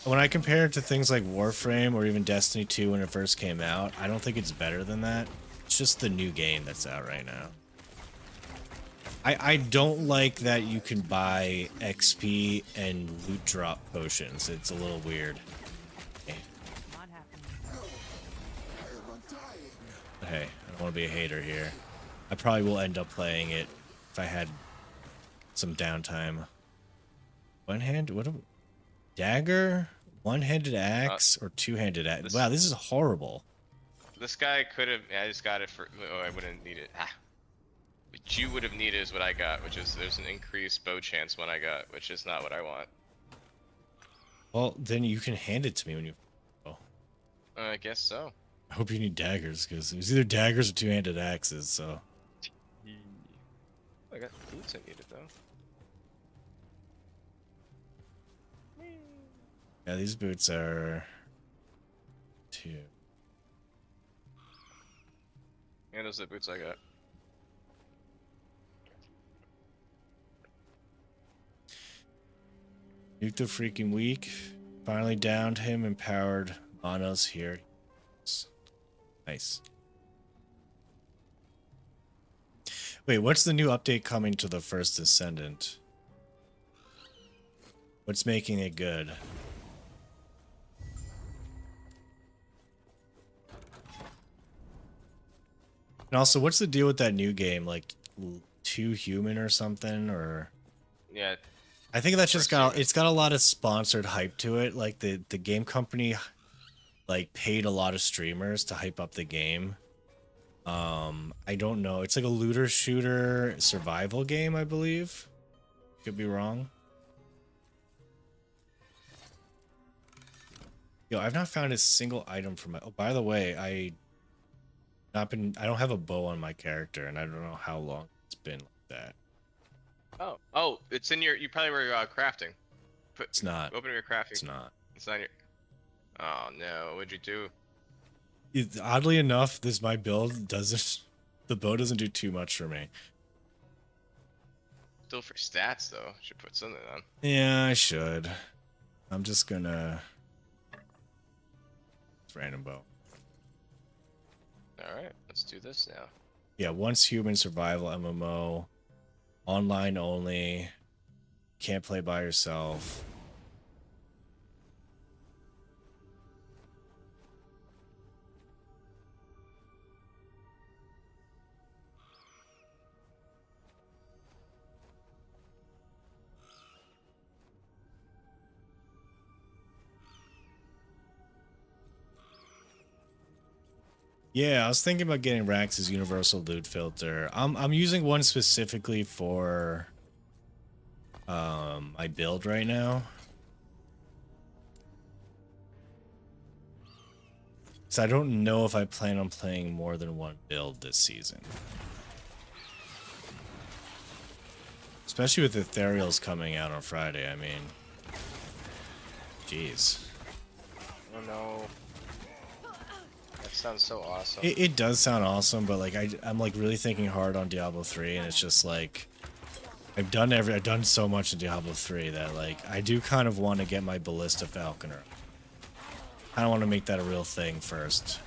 when I compare it to things like Warframe or even Destiny 2 when it first came out, I don't think it's better than that. It's just the new game that's out right now. I don't like that you can buy XP and loot drop potions. It's a little weird. Not happening. But hey, I don't want to be a hater here. I probably will end up playing it if I had some downtime. One hand? What? Dagger? One-handed axe or two-handed axe? Wow, this is horrible. This guy could have. I just got it for. Oh, I wouldn't need it. Ah. What you would have needed is what I got, which is there's an increased bow chance when I got, which is not what I want. Well, then you can hand it to me when you. Oh, I guess so. I hope you need daggers because there's either daggers or two-handed axes. So I got boots I needed though. yeah, these boots are 2. Yeah, those are the boots I got. Nuke the freaking week. Finally downed him. Empowered Monos here. Nice. Wait, what's the new update coming to the First Ascendant? What's making it good? And also, what's the deal with that new game? Like, 2 Human or something? Or Yeah. I think that's just First got Human. it's got a lot of sponsored hype to it. Like the game company, like paid a lot of streamers to hype up the game. I don't know. It's like a looter shooter survival game, I believe. Could be wrong. Yo, I've not found a single item for my. Oh, by the way, I don't have a bow on my character, and I don't know how long it's been like that. Oh, it's in your. You probably were crafting. It's not. Open your crafting. It's not. It's not your. Oh no! What'd you do? Oddly enough, my build doesn't. The bow doesn't do too much for me. Still for stats though. Should put something on. Yeah, I should. I'm just gonna. It's random bow. All right, let's do this now. Yeah, once human survival MMO, online only. Can't play by yourself. Yeah, I was thinking about getting Rax's universal loot filter. I'm using one specifically for my build right now. So I don't know if I plan on playing more than one build this season. Especially with the Ethereals coming out on Friday, I mean. Jeez. Oh no. That sounds so awesome. It does sound awesome, but like I'm like really thinking hard on Diablo 3, and it's just like I've done so much in Diablo 3 that like I do kind of want to get my Ballista Falconer. I don't want to make that a real thing first.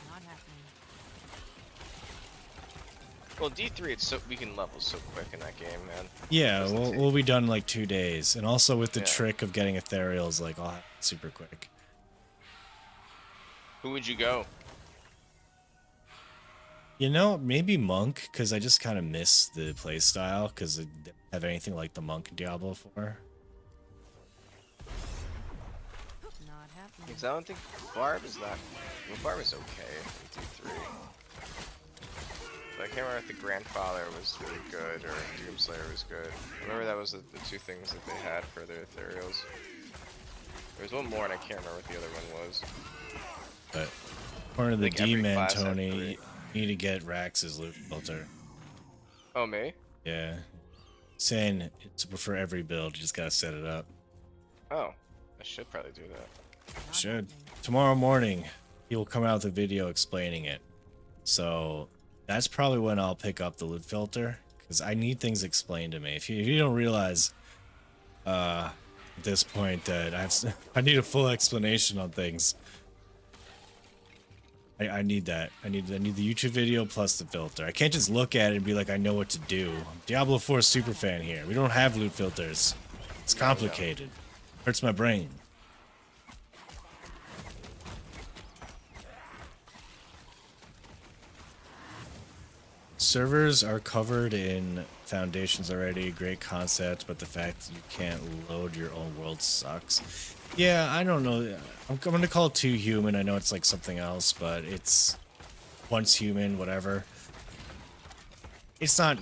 Not happening. Well, D3, it's so we can level so quick in that game, man. Yeah, Doesn't take- we'll be done in like 2 days, and also with the Yeah. trick of getting Ethereals, like I'll have it super quick. Who would you go? You know, maybe Monk, because I just kind of miss the playstyle, because I didn't have anything like the Monk in Diablo 4. Not happening. Because I don't think Barb is that. Well, Barb is okay in D3. But I can't remember if the Grandfather was really good or Doomslayer was good. I remember that was the two things that they had for their Ethereals. There was one more and I can't remember what the other one was. But according to the Like every D-Man, class had Tony, three. you need to get Rax's loot filter. Oh, me? Yeah. Saying it's for every build, you just gotta set it up. Oh, I should probably do that. Not Should. happening. Tomorrow morning, he will come out with a video explaining it. So that's probably when I'll pick up the loot filter, because I need things explained to me. If you don't realize at this point that I need a full explanation on things. I need that. I need the YouTube video plus the filter. I can't just look at it and be like, I know what to do. Diablo 4 superfan here. We don't have loot filters. It's complicated. Hurts my brain. Servers are covered in foundations already. Great concept, but the fact that you can't load your own world sucks. Yeah, I don't know. I'm going to call it too human. I know it's like something else, but it's once human, whatever. It's not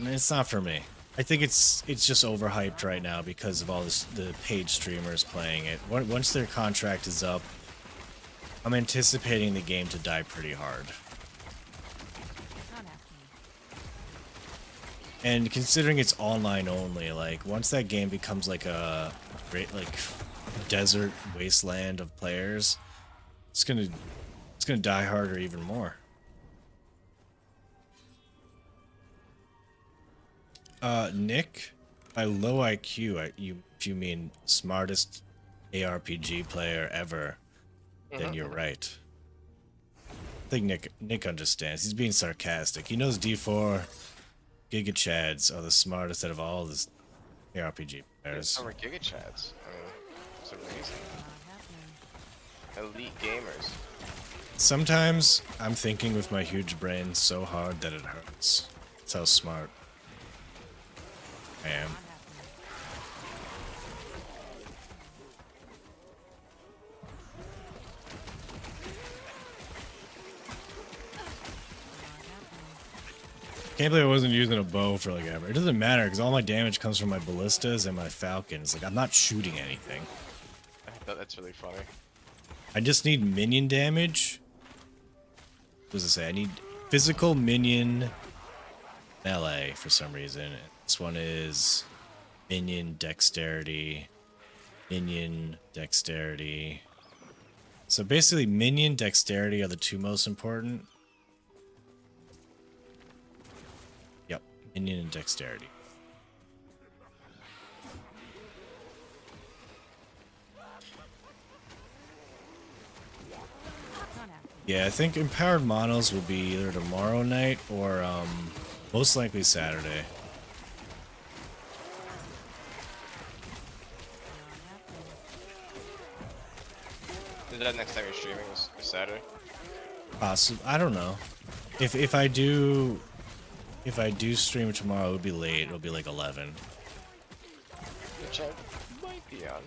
for me. I think it's just overhyped right now because of all the paid streamers playing it. Once their contract is up, I'm anticipating the game to die pretty hard. Not happening. And considering it's online only, like once that game becomes like a great like desert wasteland of players, it's gonna die harder even more. Nick, by low IQ, if you mean smartest ARPG player ever, then you're right. I think Nick understands. He's being sarcastic. He knows D4 Giga Chads are the smartest out of all the ARPG players. Over Giga Chads. I mean, it's amazing. Not happening. Elite gamers. Sometimes I'm thinking with my huge brain so hard that it hurts. That's how smart I am. Not happening. Can't believe I wasn't using a bow for like ever. It doesn't matter because all my damage comes from my ballistas and my falcons. Like I'm not shooting anything. I thought that's really funny. I just need minion damage. What does it say? I need physical minion melee for some reason. This one is minion dexterity. Minion dexterity. So basically minion dexterity are the two most important. Yep, minion and dexterity. Not happening. Yeah, I think empowered monos will be either tomorrow night or most likely Saturday. Not happening. Is that next time you're streaming is Saturday? I don't know. If I do stream tomorrow, it would be late. It'll be like 11. Which I might be on.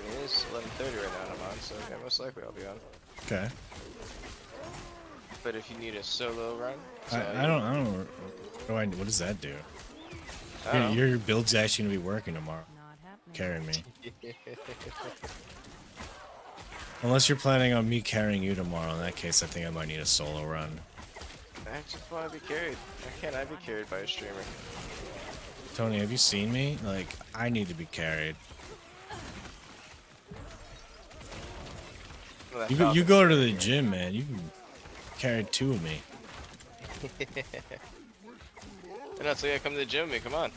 mean, it's 11:30 right now and I'm on, so yeah, most likely I'll be on. Okay. But if you need a solo run, I don't. What does that do? I don't know. Your build's actually gonna be working tomorrow. Not happening. Carrying me. Unless you're planning on me carrying you tomorrow. In that case, I think I might need a solo run. I just want to be carried. Why can't I be carried by a streamer? Tony, have you seen me? Like, I need to be carried. Well, that You Falconer- go to the gym, man. You can carry 2 of me. No, so yeah, come to the gym with me, come on.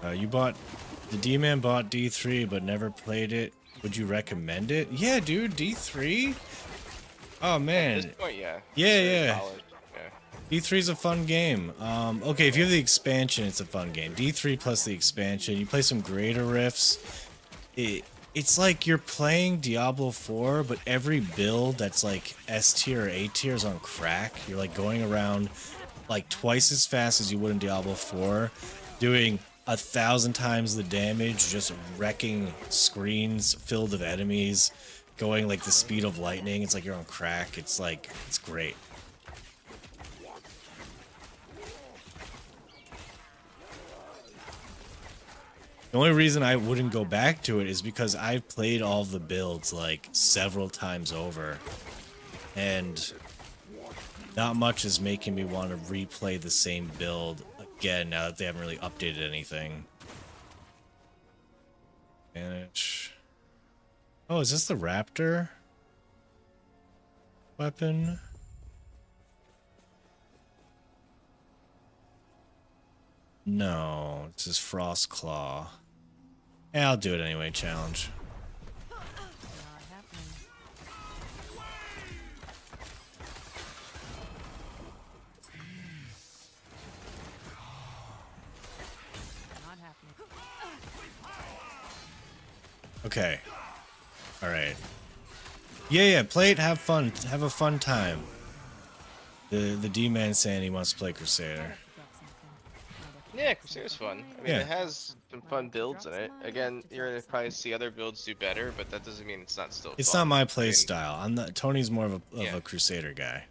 The D-Man bought D3 but never played it. Would you recommend it? Yeah, dude, D3? Oh, At man. this point, yeah. Yeah, It's very yeah. solid, yeah. D3 is a fun game. Okay, if you have the expansion, it's a fun game. D3 plus the expansion, you play some greater riffs. It's like you're playing Diablo 4, but every build that's like S tier or A tier is on crack. You're like going around like twice as fast as you would in Diablo 4, doing 1,000 times the damage, just wrecking screens filled of enemies, going like the speed of lightning. It's like you're on crack. It's great. The only reason I wouldn't go back to it is because I've played all of the builds like several times over, and not much is making me want to replay the same build again now that they haven't really updated anything. Manage. Oh, is this the Raptor weapon? No, this is Frost Claw. Yeah, I'll do it anyway, challenge. Not happening. Not happening. Okay. Alright. Yeah, play it, have fun. Have a fun time. The D-Man saying he wants to play Crusader. Get something. Yeah, Crusader's fun. I mean, Yeah. it has some fun builds in it. Again, you're gonna probably see other builds do better, but that doesn't mean it's not still It's fun. not my play I mean, style. I'm not. Tony's more of Yeah. a Crusader guy.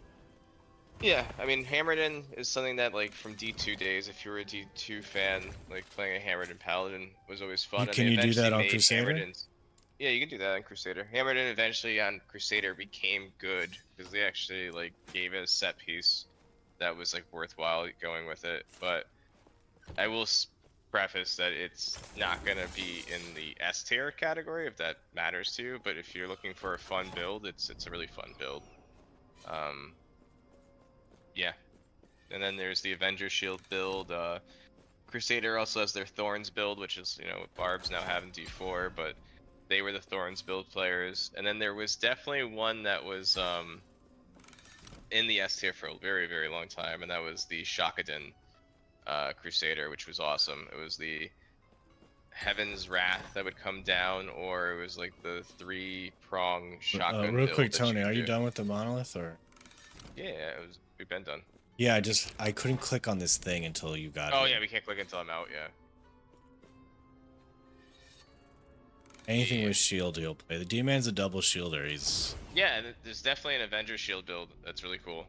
Yeah, I mean, Hammerden is something that, like, from D2 days, if you were a D2 fan, like, playing a Hammerden Paladin was always fun. Can and you they do that eventually on made Crusader? Hammerdens- Yeah, you can do that on Crusader. Hammerden eventually on Crusader became good, because they actually, like, gave it a set piece that was, like, worthwhile going with it. But I will preface that it's not going to be in the S tier category, if that matters to you, but if you're looking for a fun build, it's a really fun build. Yeah. And then there's the Avenger Shield build. Crusader also has their Thorns build, which is, you know, what Barb's now having D4, but they were the Thorns build players. And then there was definitely one that was in the S tier for a very, very long time, and that was the Shakaden Crusader, which was awesome. It was the Heaven's Wrath that would come down, or it was like the 3-prong shotgun Real build quick, that Tony, could are you do. done with the monolith or? Yeah, we've been done. Yeah, I couldn't click on this thing until you got it. Oh yeah, we can't click until I'm out. Yeah. Anything with shield he'll play. The D-Man's a double shielder. He's Yeah, there's definitely an Avenger Shield build that's really cool.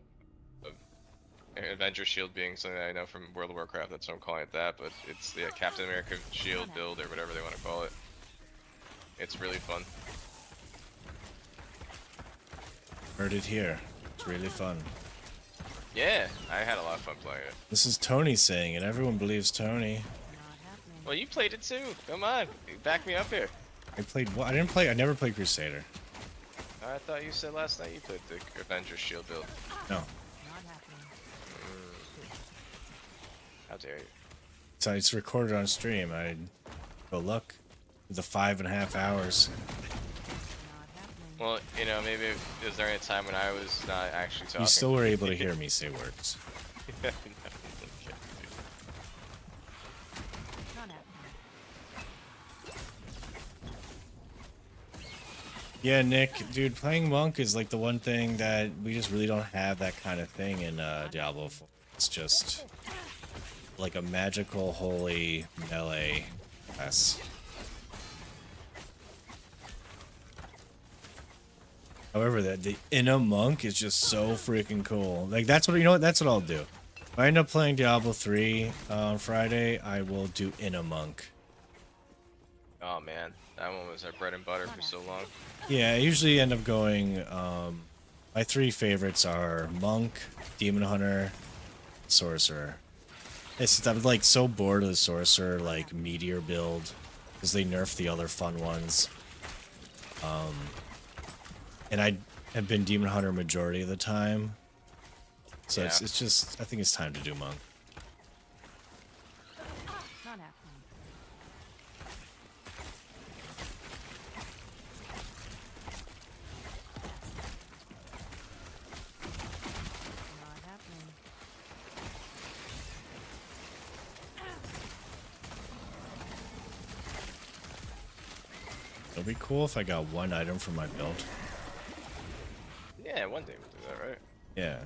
Avenger Shield being something that I know from World of Warcraft, that's what I'm calling it that, but it's the Captain America Shield build or whatever they want to call it. It's really fun. heard it here. It's really fun. Yeah, I had a lot of fun playing it. This is Tony saying it. Everyone believes Tony. Not happening. Well, you played it too. Come on, back me up here. I played. Well, I never played Crusader. I thought you said last night you played the Avenger Shield build. No. Not happening. How dare you? So it's recorded on stream. I go look. The 5.5 hours. Not happening. Well, you know, maybe is there any time when I was not actually talking? You still were able to hear me say words. No, Not happening. Yeah, Nick, dude, playing Monk is like the one thing that we just really don't have that kind of thing in Diablo 4. It's just like a magical, holy melee class. However, that the Inna Monk is just so freaking cool. Like that's what, you know what, that's what I'll do. If I end up playing Diablo 3 on Friday, I will do Inna Monk. Oh man, that one was our bread and butter for so long. Yeah, I usually end up going, my 3 favorites are Monk, Demon Hunter, Sorcerer. It's just, I'm like so bored of the Sorcerer, like, Meteor build, because they nerfed the other fun ones. And I have been Demon Hunter majority of the time. So Yeah. it's just, I think it's time to do Monk. Not happening. Not happening. It'd be cool if I got 1 item from my build. Yeah, one day we'll do that, right? Yeah.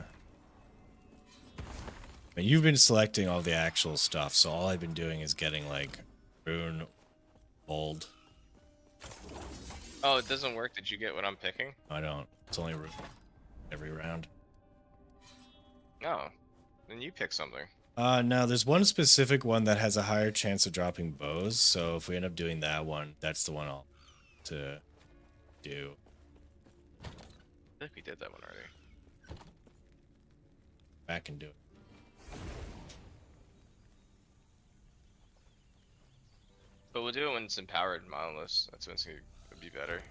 And you've been selecting all the actual stuff, so all I've been doing is getting, like, rune, gold. Oh, it doesn't work. Did you get what I'm picking? I don't. It's only rune every round. No. Then you pick something. No, there's one specific one that has a higher chance of dropping bows, so if we end up doing that one, that's the one I'll to do. I think we did that one already. Back and do it. But we'll do it when it's empowered and mindless. That's when it's gonna be better.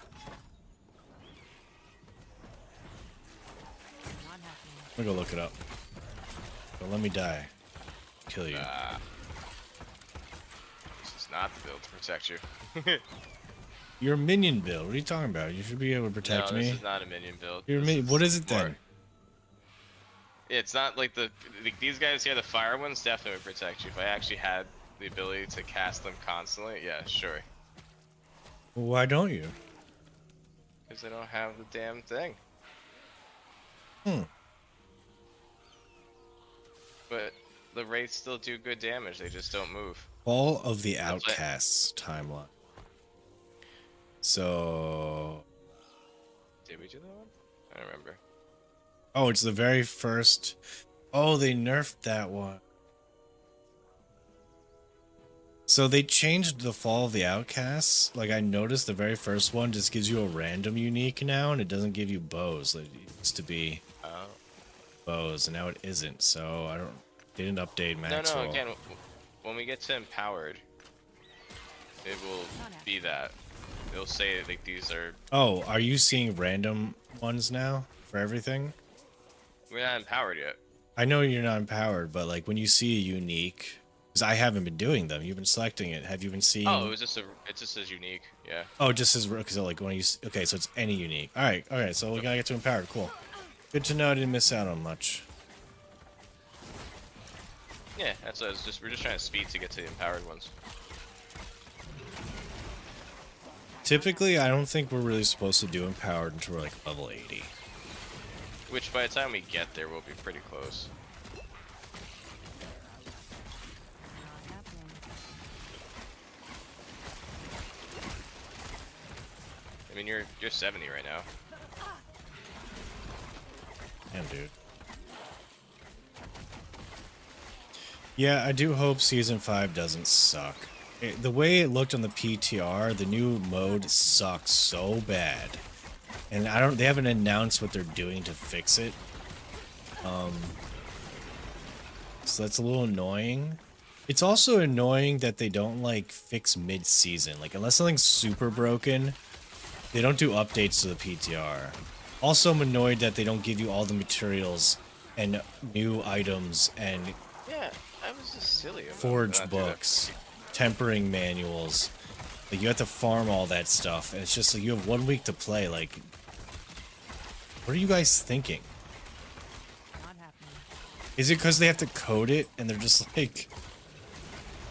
Not happening. I'm gonna go look it up. Don't let me die. Kill you. This is not the build to protect you. You're a minion build. What are you talking about? You should be able to protect no, me. this is not a minion build. You're a This minion. What is it more- then? It's not like these guys here, the fire ones definitely would protect you. If I actually had the ability to cast them constantly, yeah, sure. Well, why don't you? Because I don't have the damn thing. But the wraiths still do good damage, they just don't move. Fall of the That's what- Outcasts timeline. So, Did we do that one? I don't remember. oh, it's the very first. Oh, they nerfed that one. So they changed the Fall of the Outcasts. Like I noticed, the very first one just gives you a random unique now, and it doesn't give you bows. Like, it used to be Oh. bows, and now it isn't. So I don't. They didn't update Maxwell. No, again, when we get to empowered, it will be that. It'll say like these are. Oh, are you seeing random ones now for everything? We're not empowered yet. I know you're not empowered, but like when you see a unique, because I haven't been doing them. You've been selecting it. Have you been seeing? Oh, it just says unique. Yeah. Oh, just as because like when you okay, so it's any unique. All right, so we gotta get to empowered. Cool. Good to know. I didn't miss out on much. Yeah, that's what we're just trying to speed to get to the empowered ones. Typically, I don't think we're really supposed to do empowered until we're like level 80. Which by the time we get there, we'll be pretty close. Not happening. I mean, you're 70 right now. Damn, dude. Yeah, I do hope Season 5 doesn't suck. The way it looked on the PTR, the new mode sucks so bad. And they haven't announced what they're doing to fix it. So that's a little annoying. It's also annoying that they don't like fix mid-season. Like unless something's super broken, they don't do updates to the PTR. Also, I'm annoyed that they don't give you all the materials and new items and Yeah, I was just silly. about forged not doing that. books, tempering manuals. Like you have to farm all that stuff, and it's just like you have 1 week to play. Like, what are you guys thinking? Not happening. Is it because they have to code it and they're just like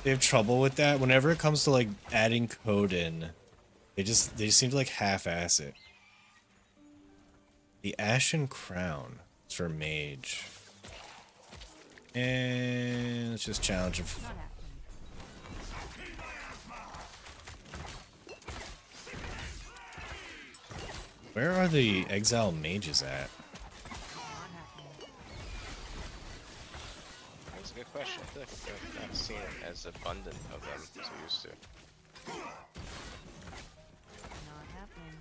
they have trouble with that? Whenever it comes to like adding code in, they just seem to like half-ass it. The Ashen Crown is for mage. And let's just challenge him. Not happening. Where are the exile mages at? Not happening. That's a good question. I feel like I've not seen as abundant of them as we used to. Not happening.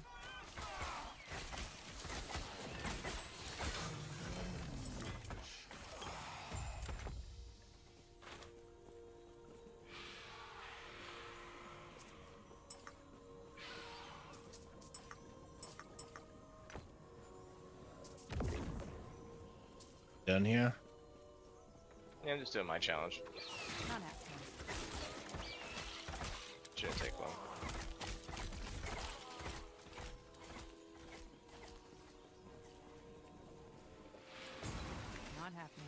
Done here? Yeah, I'm just doing my challenge. Not happening. Shouldn't take long. Not happening.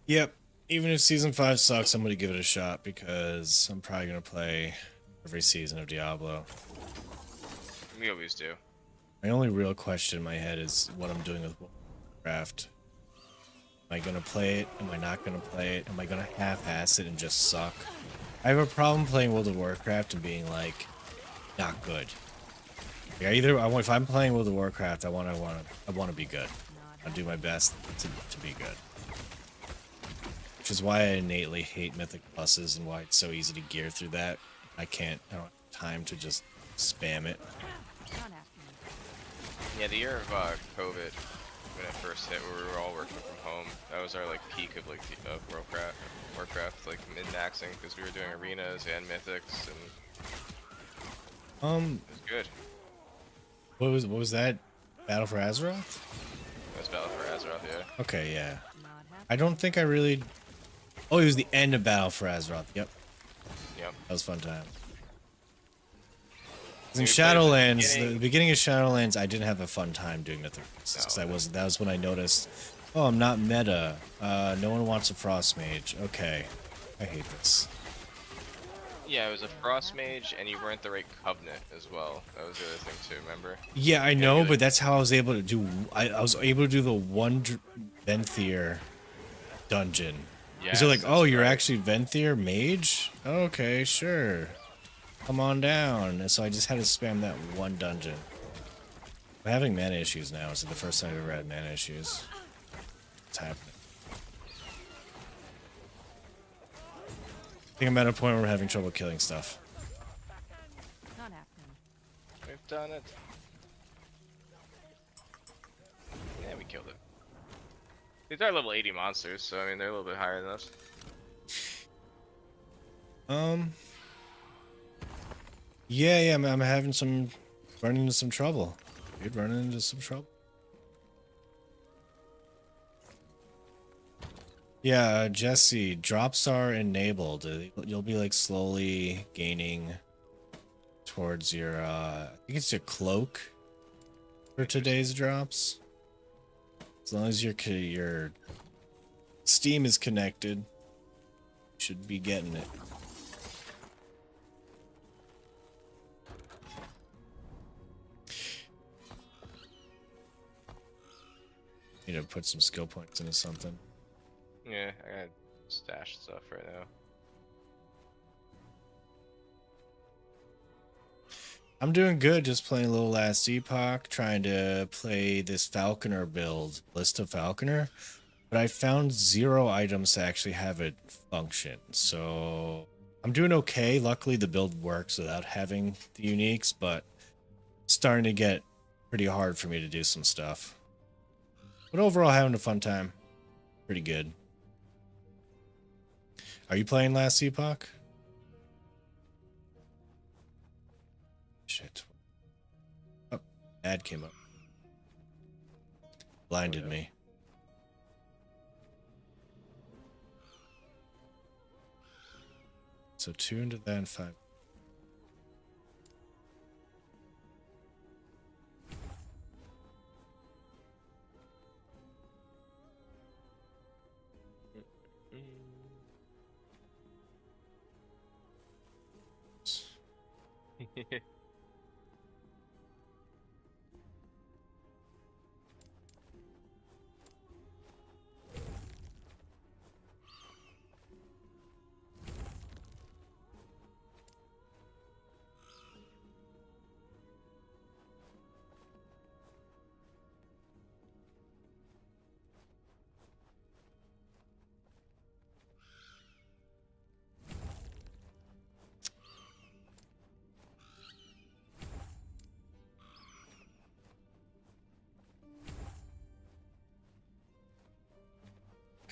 Yep. Even if season 5 sucks, I'm gonna give it a shot because I'm probably gonna play every season of Diablo. We always do. My only real question in my head is what I'm doing with Warcraft. Am I gonna play it? Am I not gonna play it? Am I gonna half-ass it and just suck? I have a problem playing World of Warcraft and being like, not good. Yeah, if I'm playing World of Warcraft, I want to be good. I'll do my best to be good. Which is why I innately hate Mythic Pluses and why it's so easy to gear through that. I don't have time to just spam it. Not happening. Yeah, the year of COVID, when it first hit, where we were all working from home, that was our like peak of Warcraft, like min-maxing, because we were doing arenas and mythics, and it was good. What was that? Battle for Azeroth? It was Battle for Azeroth, yeah. Okay, yeah. Not happening. I don't think I really. Oh, it was the end of Battle for Azeroth. Yep, Yep. that was a fun time. We In played Shadowlands, the the beginning of Shadowlands, I didn't have a fun time doing Mythic because No. that was when I noticed, oh, I'm not meta. No one wants a Frost Mage. Okay, I hate this. Yeah, it was a Frost Mage, and you weren't the right Covenant as well. That was the other thing too, remember? Yeah, I Yeah, know, really. but that's how I was able to do. I was able to do the one Venthyr dungeon. Yeah. So like, oh, you're actually Venthyr mage? Okay, sure. Come on down. And so I just had to spam that one dungeon. I'm having mana issues now. It's the first time I've ever had mana issues. It's happening. I think I'm at a point where we're having trouble killing stuff. Not happening. We've done it. Yeah, we killed it. These are level 80 monsters, so I mean they're a little bit higher than us. Yeah, I'm having running into some trouble. Dude, running into some trouble. Yeah, Jesse, drops are enabled. You'll be like slowly gaining towards your, I think it's your cloak for today's drops. As long as your Steam is connected, you should be getting it. Need to put some skill points into something. Yeah, I got stash stuff right now. I'm doing good, just playing a little last Epoch, trying to play this Falconer build, Ballista Falconer, but I found 0 items to actually have it function, so I'm doing okay. Luckily the build works without having the uniques, but it's starting to get pretty hard for me to do some stuff. But overall, having a fun time. Pretty good. Are you playing last Epoch? Shit. Oh, ad came up. Blinded me. So 2 into that and 5. Okay.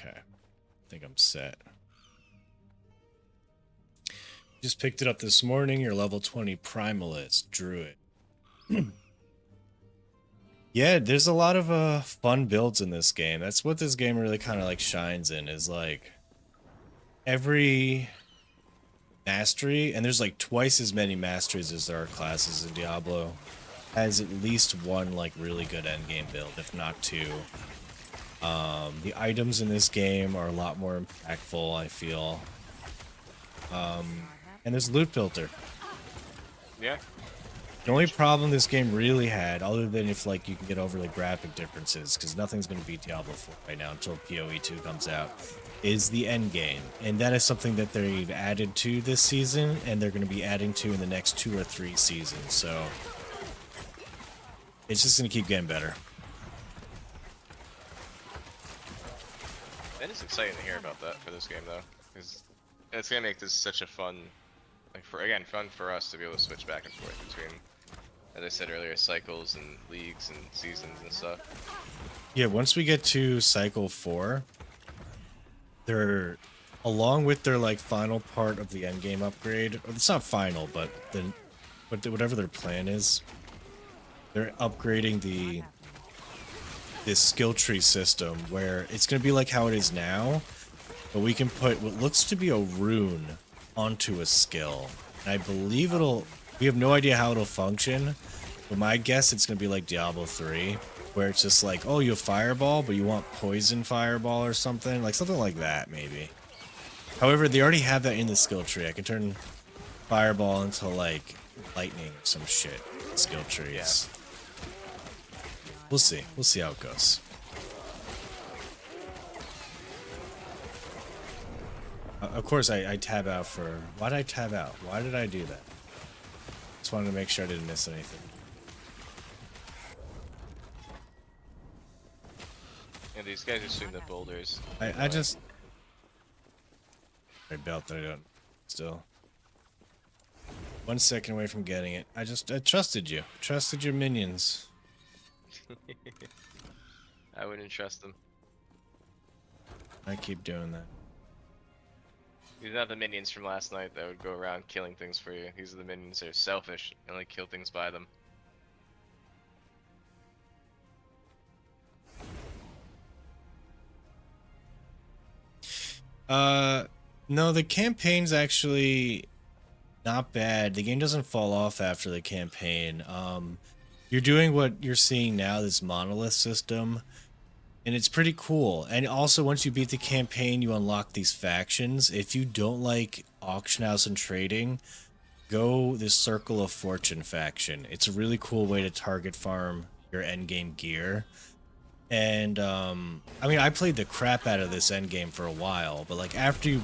I think I'm set. Just picked it up this morning. Your level 20 Primalist Druid. Yeah, there's a lot of fun builds in this game. That's what this game really kind of like shines in, is like every mastery, and there's like twice as many masteries as there are classes in Diablo, has at least one like really good endgame build, if not two. The items in this game are a lot more impactful, I feel. And there's a loot filter. Yeah. The only problem this game really had, other than if like you can get over the graphic differences, because nothing's going to beat Diablo 4 right now until PoE 2 comes out, is the end game. And that is something that they've added to this season, and they're going to be adding to in the next 2 or 3 seasons. So it's just going to keep getting better. That is exciting to hear about that for this game, though, because it's gonna make this such a fun, like fun for us to be able to switch back and forth between, as I said earlier, cycles and leagues and seasons and stuff. Yeah, once we get to cycle 4, they're, along with their like final part of the end game upgrade, or it's not final, but then, whatever their plan is, they're upgrading this skill tree system where it's going to be like how it is now, but we can put what looks to be a rune onto a skill. And I believe we have no idea how it'll function, but my guess it's going to be like Diablo 3, where it's just like, oh, you have fireball, but you want poison fireball or something, like something like that maybe. However, they already have that in the skill tree. I can turn fireball into like lightning or some shit. Skill trees. Yeah. We'll see. We'll see how it goes. Of course, I tab out for... Why did I tab out? Why did I do that? Just wanted to make sure I didn't miss anything. Yeah, these guys are shooting the boulders. I just... I belt that I don't... Still. 1 second away from getting it. I trusted you. Trusted your minions. I wouldn't trust them. I keep doing that. These are not the minions from last night that would go around killing things for you. These are the minions that are selfish and only kill things by them. No, the campaign's actually not bad. The game doesn't fall off after the campaign. You're doing what you're seeing now, this monolith system, and it's pretty cool. And also, once you beat the campaign, you unlock these factions. If you don't like auction house and trading, go this Circle of Fortune faction. It's a really cool way to target farm your endgame gear. And I mean, I played the crap out of this endgame for a while, but like after you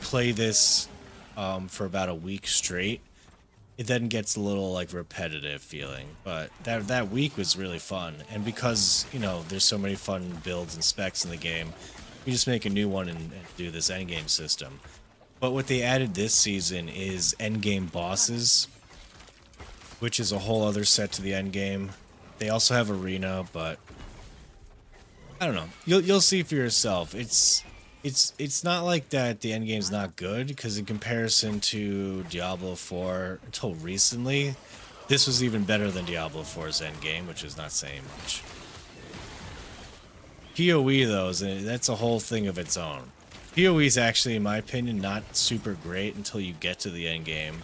play this for about a week straight, it then gets a little like repetitive feeling. But that week was really fun, and because you know there's so many fun builds and specs in the game, we just make a new one and do this endgame system. But what they added this season is endgame bosses, which is a whole other set to the endgame. They also have arena, but I don't know. You'll see for yourself. It's not like that the endgame's not good, because in comparison to Diablo 4 until recently, this was even better than Diablo 4's endgame, which is not saying much. PoE though, that's a whole thing of its own. PoE is actually, in my opinion, not super great until you get to the endgame.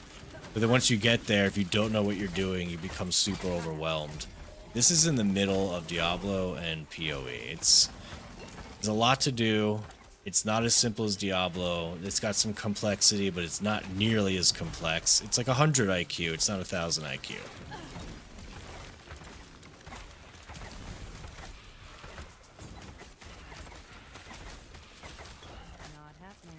But then once you get there, if you don't know what you're doing, you become super overwhelmed. This is in the middle of Diablo and PoE. There's a lot to do. It's not as simple as Diablo. It's got some complexity, but it's not nearly as complex. It's like 100 IQ. It's not 1,000 IQ. Not happening.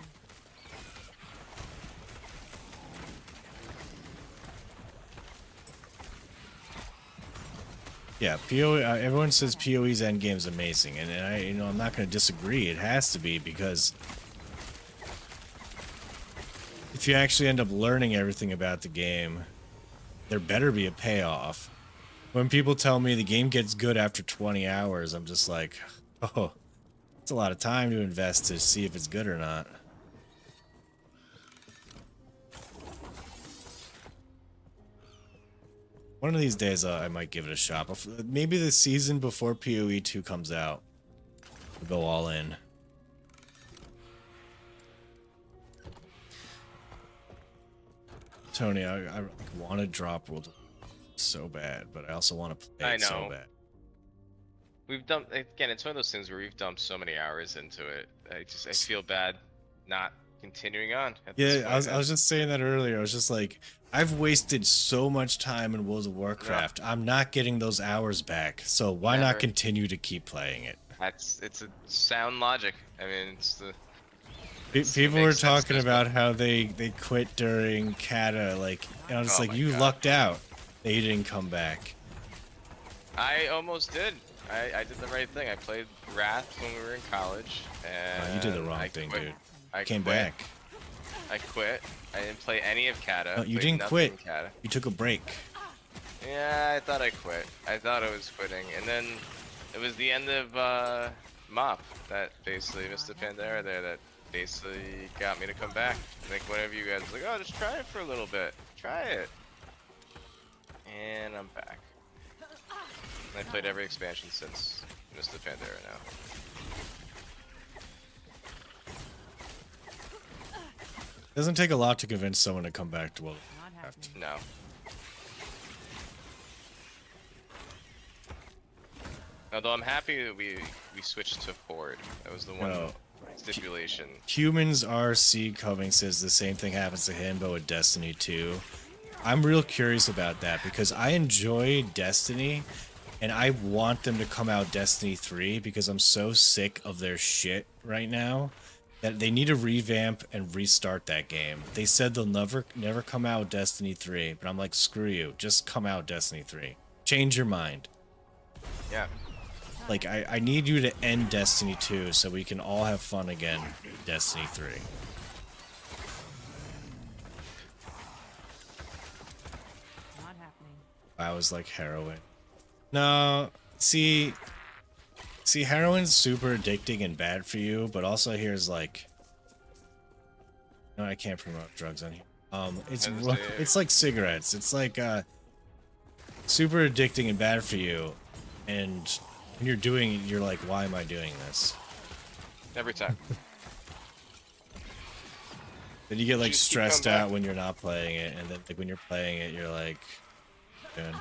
Yeah, PoE. Everyone says PoE's endgame is amazing, and I'm not going to disagree. It has to be, because if you actually end up learning everything about the game, there better be a payoff. When people tell me the game gets good after 20 hours, I'm just like, oh, it's a lot of time to invest to see if it's good or not. One of these days, I might give it a shot. Maybe the season before PoE 2 comes out, we'll go all in. Tony, I want to drop World of Warcraft so bad, but I also want to play it so bad. We've dumped, again, it's one of those things where we've dumped so many hours into it. I feel bad not continuing on at this point. I was just saying that earlier. I was just like, I've wasted so much time in World of Warcraft. Yeah. I'm not getting those hours back, so why not continue to keep playing it? It's a sound logic. I mean, people were talking about how they quit during Kata, like, and I was just like, you lucked out. They didn't come back. I almost did. I did the right thing. I played Wrath when we were in college, and you did the wrong thing, dude. I came back. I quit. I didn't play any of Kata. No, you didn't quit. You took a break. Yeah, I thought I quit. I thought I was quitting, and then it was the end of MOP that basically Mr. Pandera there that basically got me to come back. Like whenever you guys were like, oh, just try it for a little bit. Try it. And I'm back. I played every expansion since Mr. Pandera now. It doesn't take a lot to convince someone to come back to World of Warcraft. No. Although I'm happy that we switched to Horde. That was the one stipulation. Humans RC Coving says the same thing happens to him, but with Destiny 2. I'm real curious about that because I enjoy Destiny, and I want them to come out Destiny 3 because I'm so sick of their shit right now that they need to revamp and restart that game. They said they'll never come out Destiny 3, but I'm like, screw you. Just come out Destiny 3. Change your mind. Yeah. Like, I need you to end Destiny 2 so we can all have fun again in Destiny 3. Not happening. I was like heroin. No, see, heroin's super addicting and bad for you, but also here's like, no, I can't promote drugs on here. It's like cigarettes. It's like super addicting and bad for you, and when you're doing it, you're like, why am I doing this? Every time. Then you get like stressed out when you're not playing it, and then like when you're playing it, you're like, good.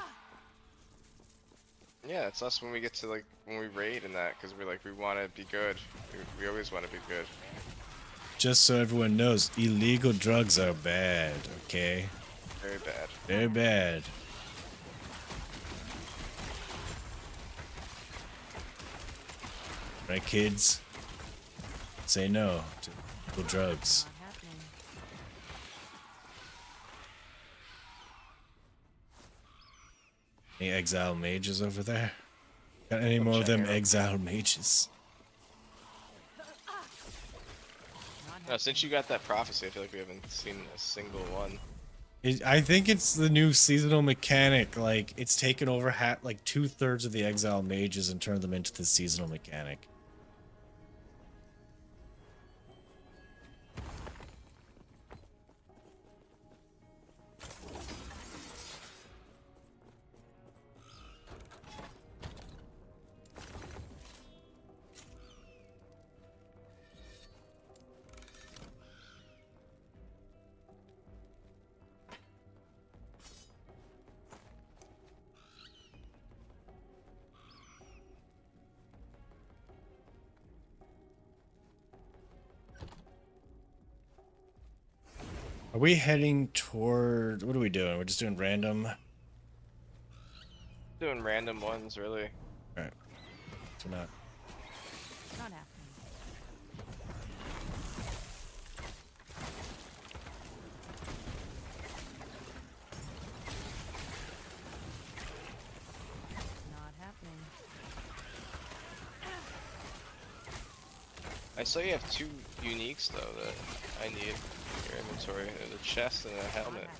Yeah, it's us when we get to like when we raid and that, because we're like we want to be good. We always want to be good. Just so everyone knows, illegal drugs are bad. Okay. Very bad. Very bad. Right, kids? Say no to illegal drugs. Not happening. Any exile mages over there? Got any more of them exile mages? No, since you got that prophecy, I feel like we haven't seen a single one. I think it's the new seasonal mechanic. Like, it's taken over like 2/3 of the exile mages and turned them into the seasonal mechanic. Are we heading toward? What are we doing? We're just doing random. Doing random ones, really. All right. So not. Not happening. Not happening. I saw you have 2 uniques though that I need in your inventory. There's a chest and a Not helmet. happening.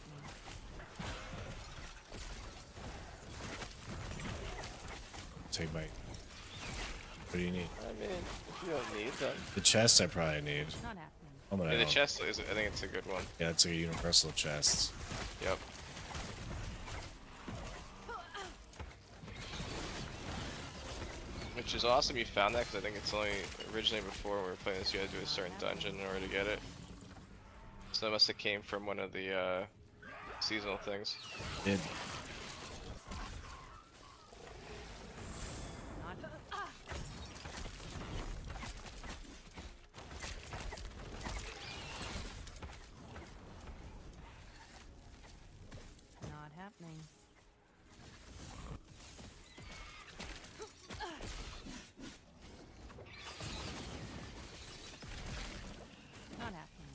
Take my. What do you need? I mean, if you don't need them. The chest I probably need. Not happening. Helmet I Yeah, the don't. chest is, I think it's a good one. Yeah, it's a universal chest. Yep. Which is awesome you found that, because I think it's only originally before we were playing this, you had to do a certain dungeon in order to get it. So that must have came from one of the seasonal things. Did. Not. Not happening. Not happening.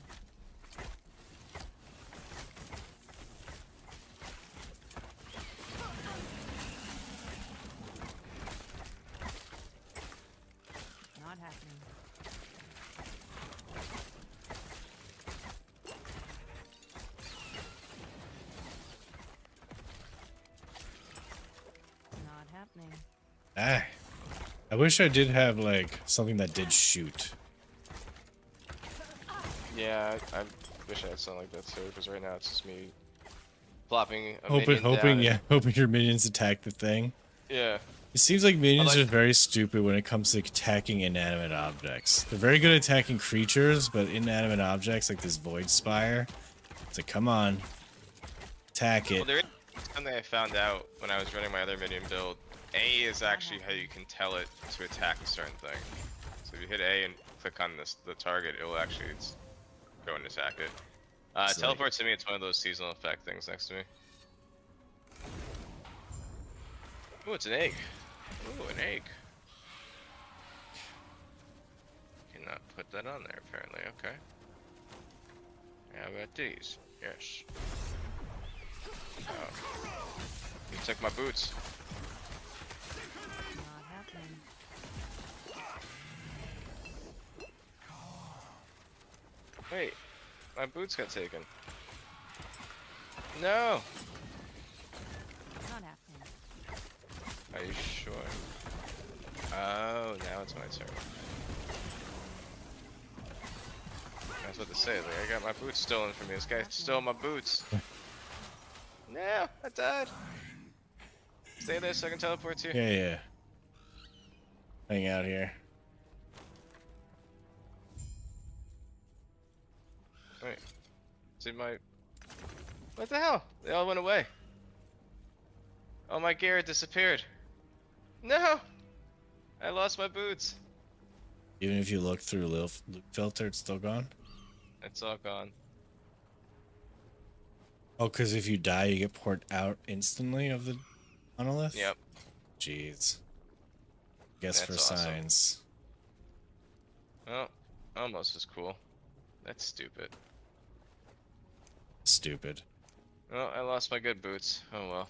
Not happening. Not happening. Ah. I wish I did have like something that did shoot. Yeah, I wish I had something like that too, because right now it's just me plopping a Hoping, minion down hoping, and- yeah, hoping your minions attack the thing. Yeah. It seems like minions like- are very stupid when it comes to attacking inanimate objects. They're very good at attacking creatures, but inanimate objects like this void spire, it's like, come on, attack Well, it. there is something I found out when I was running my other minion build. A is actually how you can tell it to attack a certain thing. So if you hit A and click on the target, it will actually go and attack it. It's Teleport to me, it's one of those seasonal effect things next to me. Ooh, it's an egg. Ooh, an egg. Cannot put that on there, apparently. Okay. How about these? Yes. Oh. You took my boots. Not happening. Wait, my boots got taken. No! Not happening. Are you sure? Oh, now it's my turn. I was about to say, like, I got my boots stolen from me. This guy stole my boots. No, I died. Stay there so I can teleport to you. Yeah, yeah. Hang out here. Wait. See my... What the hell? They all went away. Oh, my gear disappeared. No! I lost my boots. Even if you look through loot filter, it's still gone? It's all gone. Oh, because if you die, you get poured out instantly of the monolith? Yep. Jeez. Guess That's for awesome. signs. Oh, almost as cool. That's stupid. Stupid. Well, I lost my good boots. Oh well.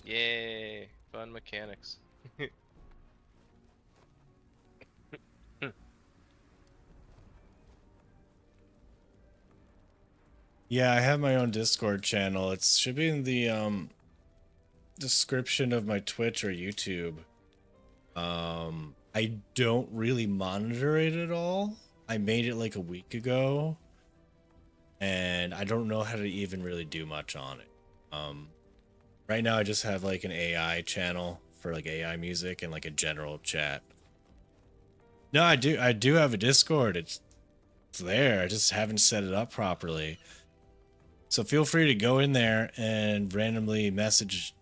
Yay! Fun mechanics. Yeah, I have my own Discord channel. It should be in the description of my Twitch or YouTube. I don't really monitor it at all. I made it like a week ago, and I don't know how to even really do much on it. Right now I just have like an AI channel for like AI music and like a general chat. No, I do have a Discord. It's there. I just haven't set it up properly. So feel free to go in there and randomly message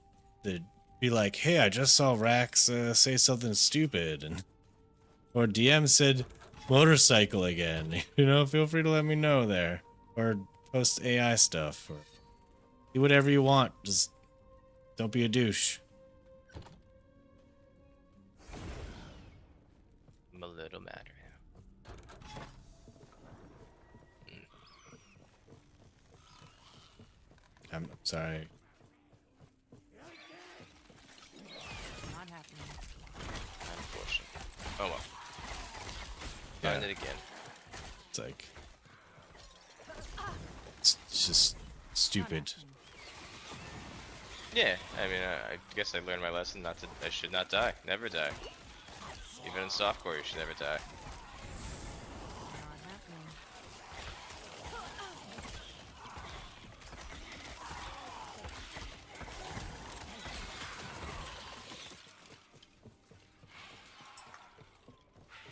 the be like, hey, I just saw Rax say something stupid, and or DM said motorcycle again. You know, feel free to let me know there, or post AI stuff, or do whatever you want. Just don't be a douche. A little matter. I'm sorry. Not happening. Unfortunate. Oh well. Yeah. Find it again. It's like it's just stupid. Yeah, I mean, I guess I learned my lesson. I should not die. Never die. Even in softcore, you should never die. Not happening.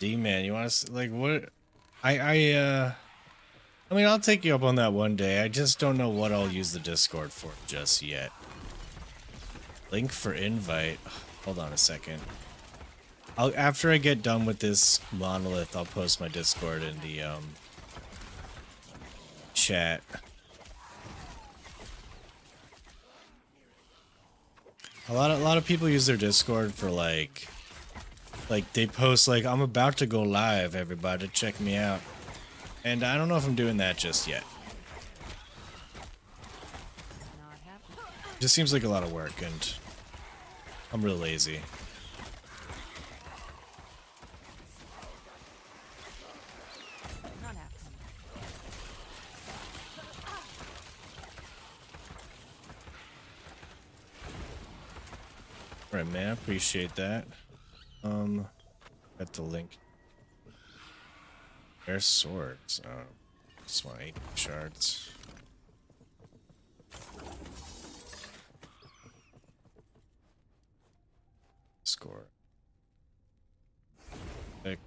D-man, you want to like what? I mean, I'll take you up on that one day. I just don't know what I'll use the Discord for just yet. Link for invite. Hold on a second. After I get done with this monolith, I'll post my Discord in the chat. A lot of people use their Discord for like they post like, I'm about to go live, everybody check me out. And I don't know if I'm doing that just yet. Not happening. It just seems like a lot of work, and I'm real lazy. Not happening. Alright, man, I appreciate that. Got the link. There's swords. Just want 8 shards. Score. Pick.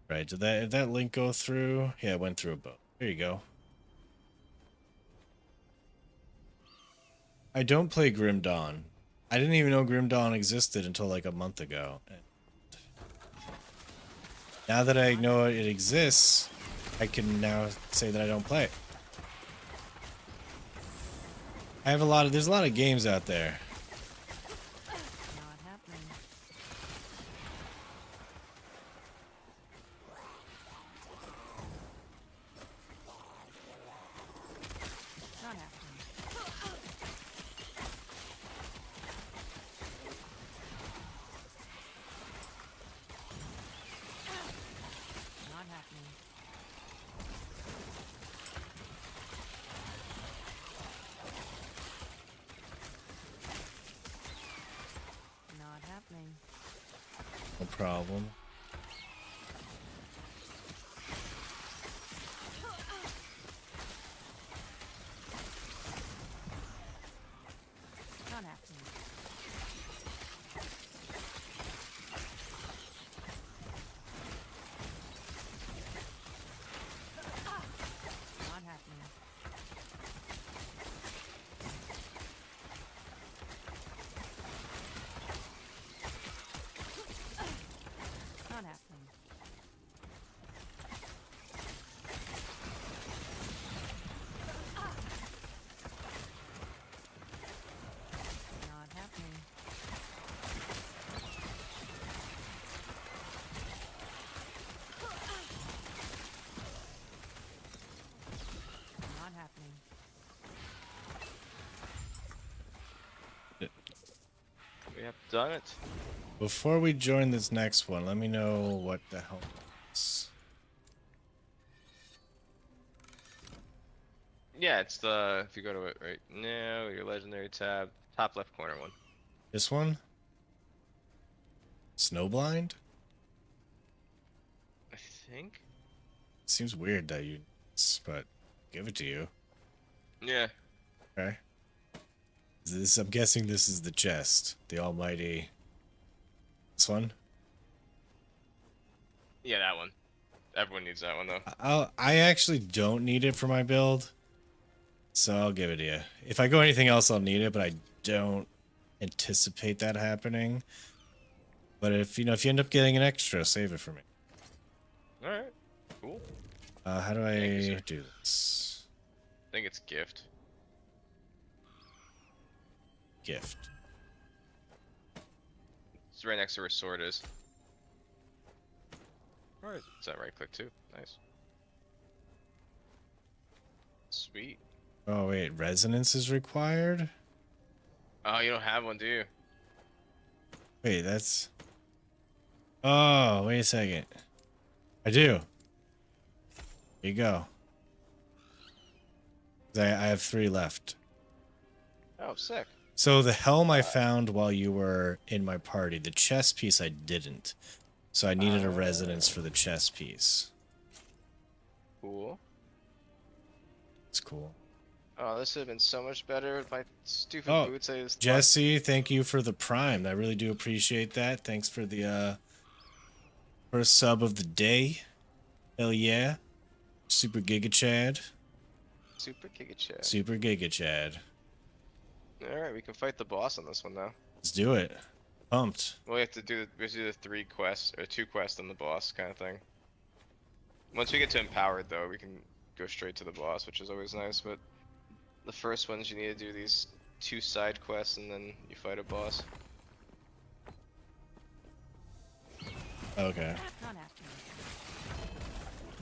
Right, did that link go through? Yeah, it went through a boat. There you go. I don't play Grim Dawn. I didn't even know Grim Dawn existed until like a month ago. Now that I know it exists, I can now say that I don't play it. There's a lot of games out there. Not happening. Not happening. Not happening. Not happening. No problem. Not happening. Not happening. Not happening. Not happening. Not happening. We have done it. Before we join this next one, let me know what the hell it is. Yeah, it's the, if you go to it right now, your legendary tab, top left corner one. This one? Snowblind? I think? Seems weird that you, but give it to you. Yeah. Okay. I'm guessing this is the chest, the almighty. This one? Yeah, that one. Everyone needs that one though. I actually don't need it for my build, so I'll give it to you. If I go anything else, I'll need it, but I don't anticipate that happening. But if you end up getting an extra, save it for me. All right. Cool. How do Thank you, I sir. do this? I think it's gift. Gift. It's right next to where sword is. Alright, is that right click too? Nice. Sweet. Oh wait, resonance is required? Oh, you don't have one, do you? Wait, that's... Oh, wait a second. I do. There you go. I have 3 left. Oh, sick. So the helm I found while you were in my party. The chess piece I didn't. So I needed a resonance for the chess piece. Cool. It's cool. Oh, this would have been so much better if my stupid boots I just... Jesse, thank you for the prime. I really do appreciate that. Thanks for the first sub of the day. Hell yeah. Super Giga Chad. Super Giga Chad. Super Giga Chad. Alright, we can fight the boss on this one now. Let's do it. Pumped. Well, we have to do the 3 quests, or 2 quests and the boss kind of thing. Once we get to empowered though, we can go straight to the boss, which is always nice, but the first ones you need to do these 2 side quests and then you fight a boss. Okay. Not happening.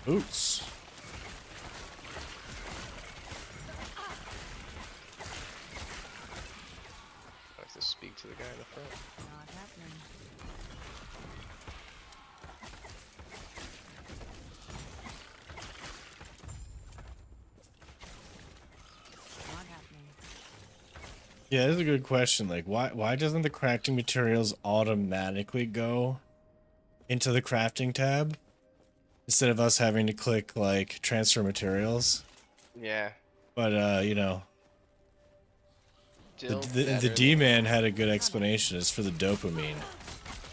Boots. I have to speak to the guy in the front. Not happening. Not happening. Yeah, that's a good question. Like, why doesn't the crafting materials automatically go into the crafting tab instead of us having to click like transfer materials? Yeah. But you know, Still the better D-man had a good explanation. It's for the dopamine.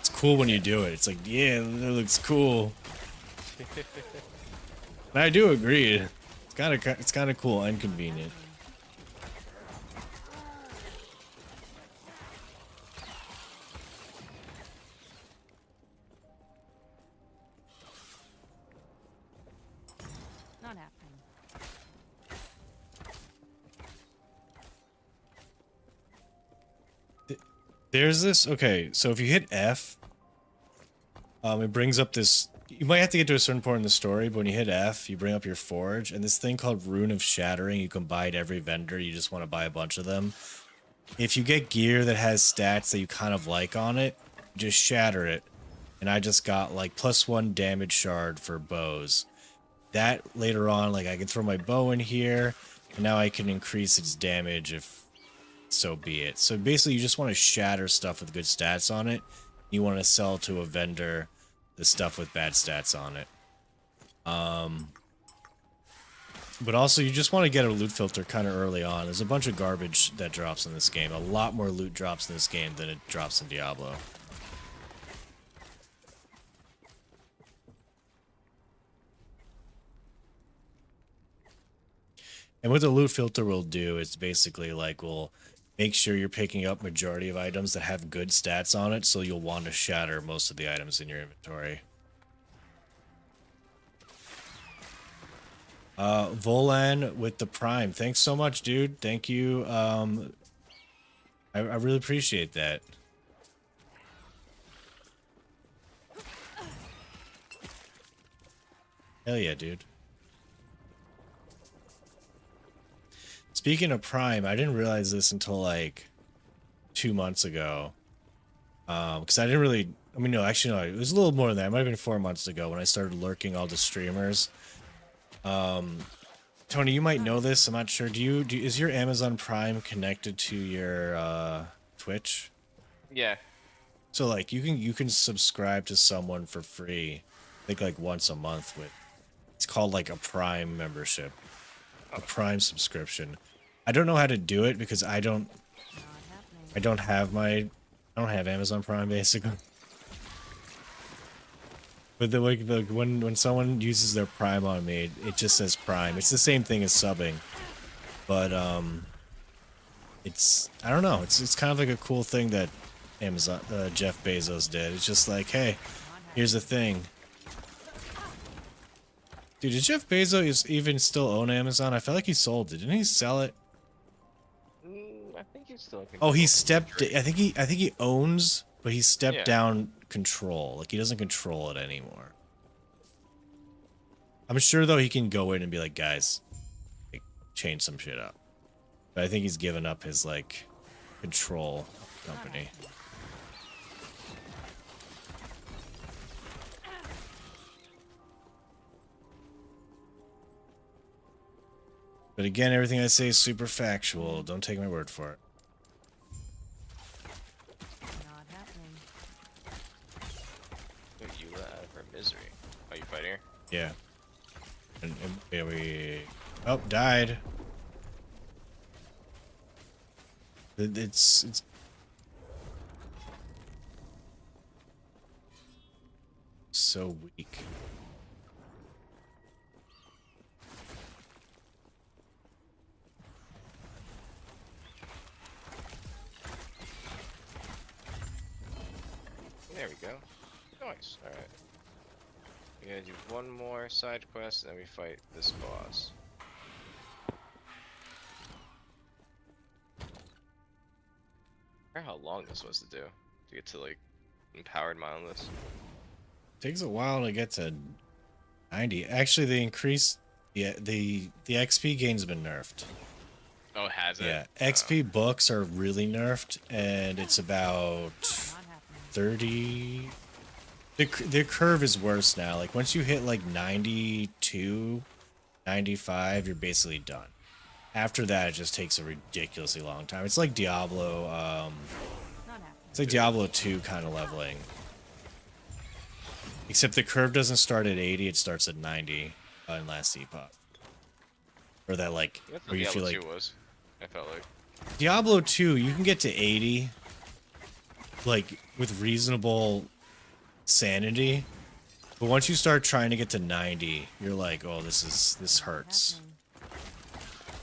It's cool when you do it. It's like, yeah, that looks cool. And I do agree. It's kind of cool and convenient. Not happening. There's this, okay, so if you hit F, it brings up this, you might have to get to a certain point in the story, but when you hit F, you bring up your forge, and this thing called Rune of Shattering, you can buy at every vendor, you just want to buy a bunch of them. If you get gear that has stats that you kind of like on it, just shatter it. And I just got like +1 damage shard for bows. That later on, like I can throw my bow in here, and now I can increase its damage if so be it. So basically you just want to shatter stuff with good stats on it. You want to sell to a vendor the stuff with bad stats on it. But also you just want to get a loot filter kind of early on. There's a bunch of garbage that drops in this game. A lot more loot drops in this game than it drops in Diablo. And what the loot filter will do is basically like we'll make sure you're picking up majority of items that have good stats on it, so you'll want to shatter most of the items in your inventory. Volan with the Prime. Thanks so much, dude. Thank you. I really appreciate that. Hell yeah, dude. Speaking of Prime, I didn't realize this until like 2 months ago. Because I didn't really, I mean, no, actually, no, it was a little more than that. It might have been 4 months ago when I started lurking all the streamers. Tony, you might know this. I'm not sure. Is your Amazon Prime connected to your Twitch? Yeah. So like you can subscribe to someone for free. I think like once a month with. It's called like a Prime membership, a Prime subscription. I don't know how to do it because I don't have Amazon Prime basically. But the when someone uses their Prime on me, it just says Prime. It's the same thing as subbing, but it's I don't know. It's kind of like a cool thing that Amazon Jeff Bezos did. It's just like, hey, here's the thing. Dude, did Jeff Bezos even still own Amazon? I felt like he sold it. Didn't he sell it? I think he's still. Oh, he stepped. I think he owns, but he stepped Yeah. down control. Like he doesn't control it anymore. I'm sure though he can go in and be like, guys, like, change some shit up. But I think he's given up his like control of the company. But again, everything I say is super factual. Don't take my word for it. Not happening. Get Eula out of her misery. Oh, you fight here? Yeah. And yeah, we... Oh, died. It's... so weak. There we go. Nice. Alright. We gotta do one more side quest, and then we fight this boss. I wonder how long this was to do. To get to, like, empowered mindless. Takes a while to get to 90. Actually, they increased... Yeah, the XP gain's been nerfed. Oh, has it? Yeah, XP books are really nerfed, and it's about Not happening. 30. The curve is worse now. Like once you hit like 92, 95, you're basically done. After that, it just takes a ridiculously long time. It's like Diablo. Not happening. It's like Diablo 2 kind of leveling. Except the curve doesn't start at 80; it starts at 90 in last Epoch. Or that like That's where what you feel Diablo like 2 was. I felt like. Diablo 2, you can get to 80, like with reasonable sanity, but once you start trying to get to 90, you're like, oh, this hurts.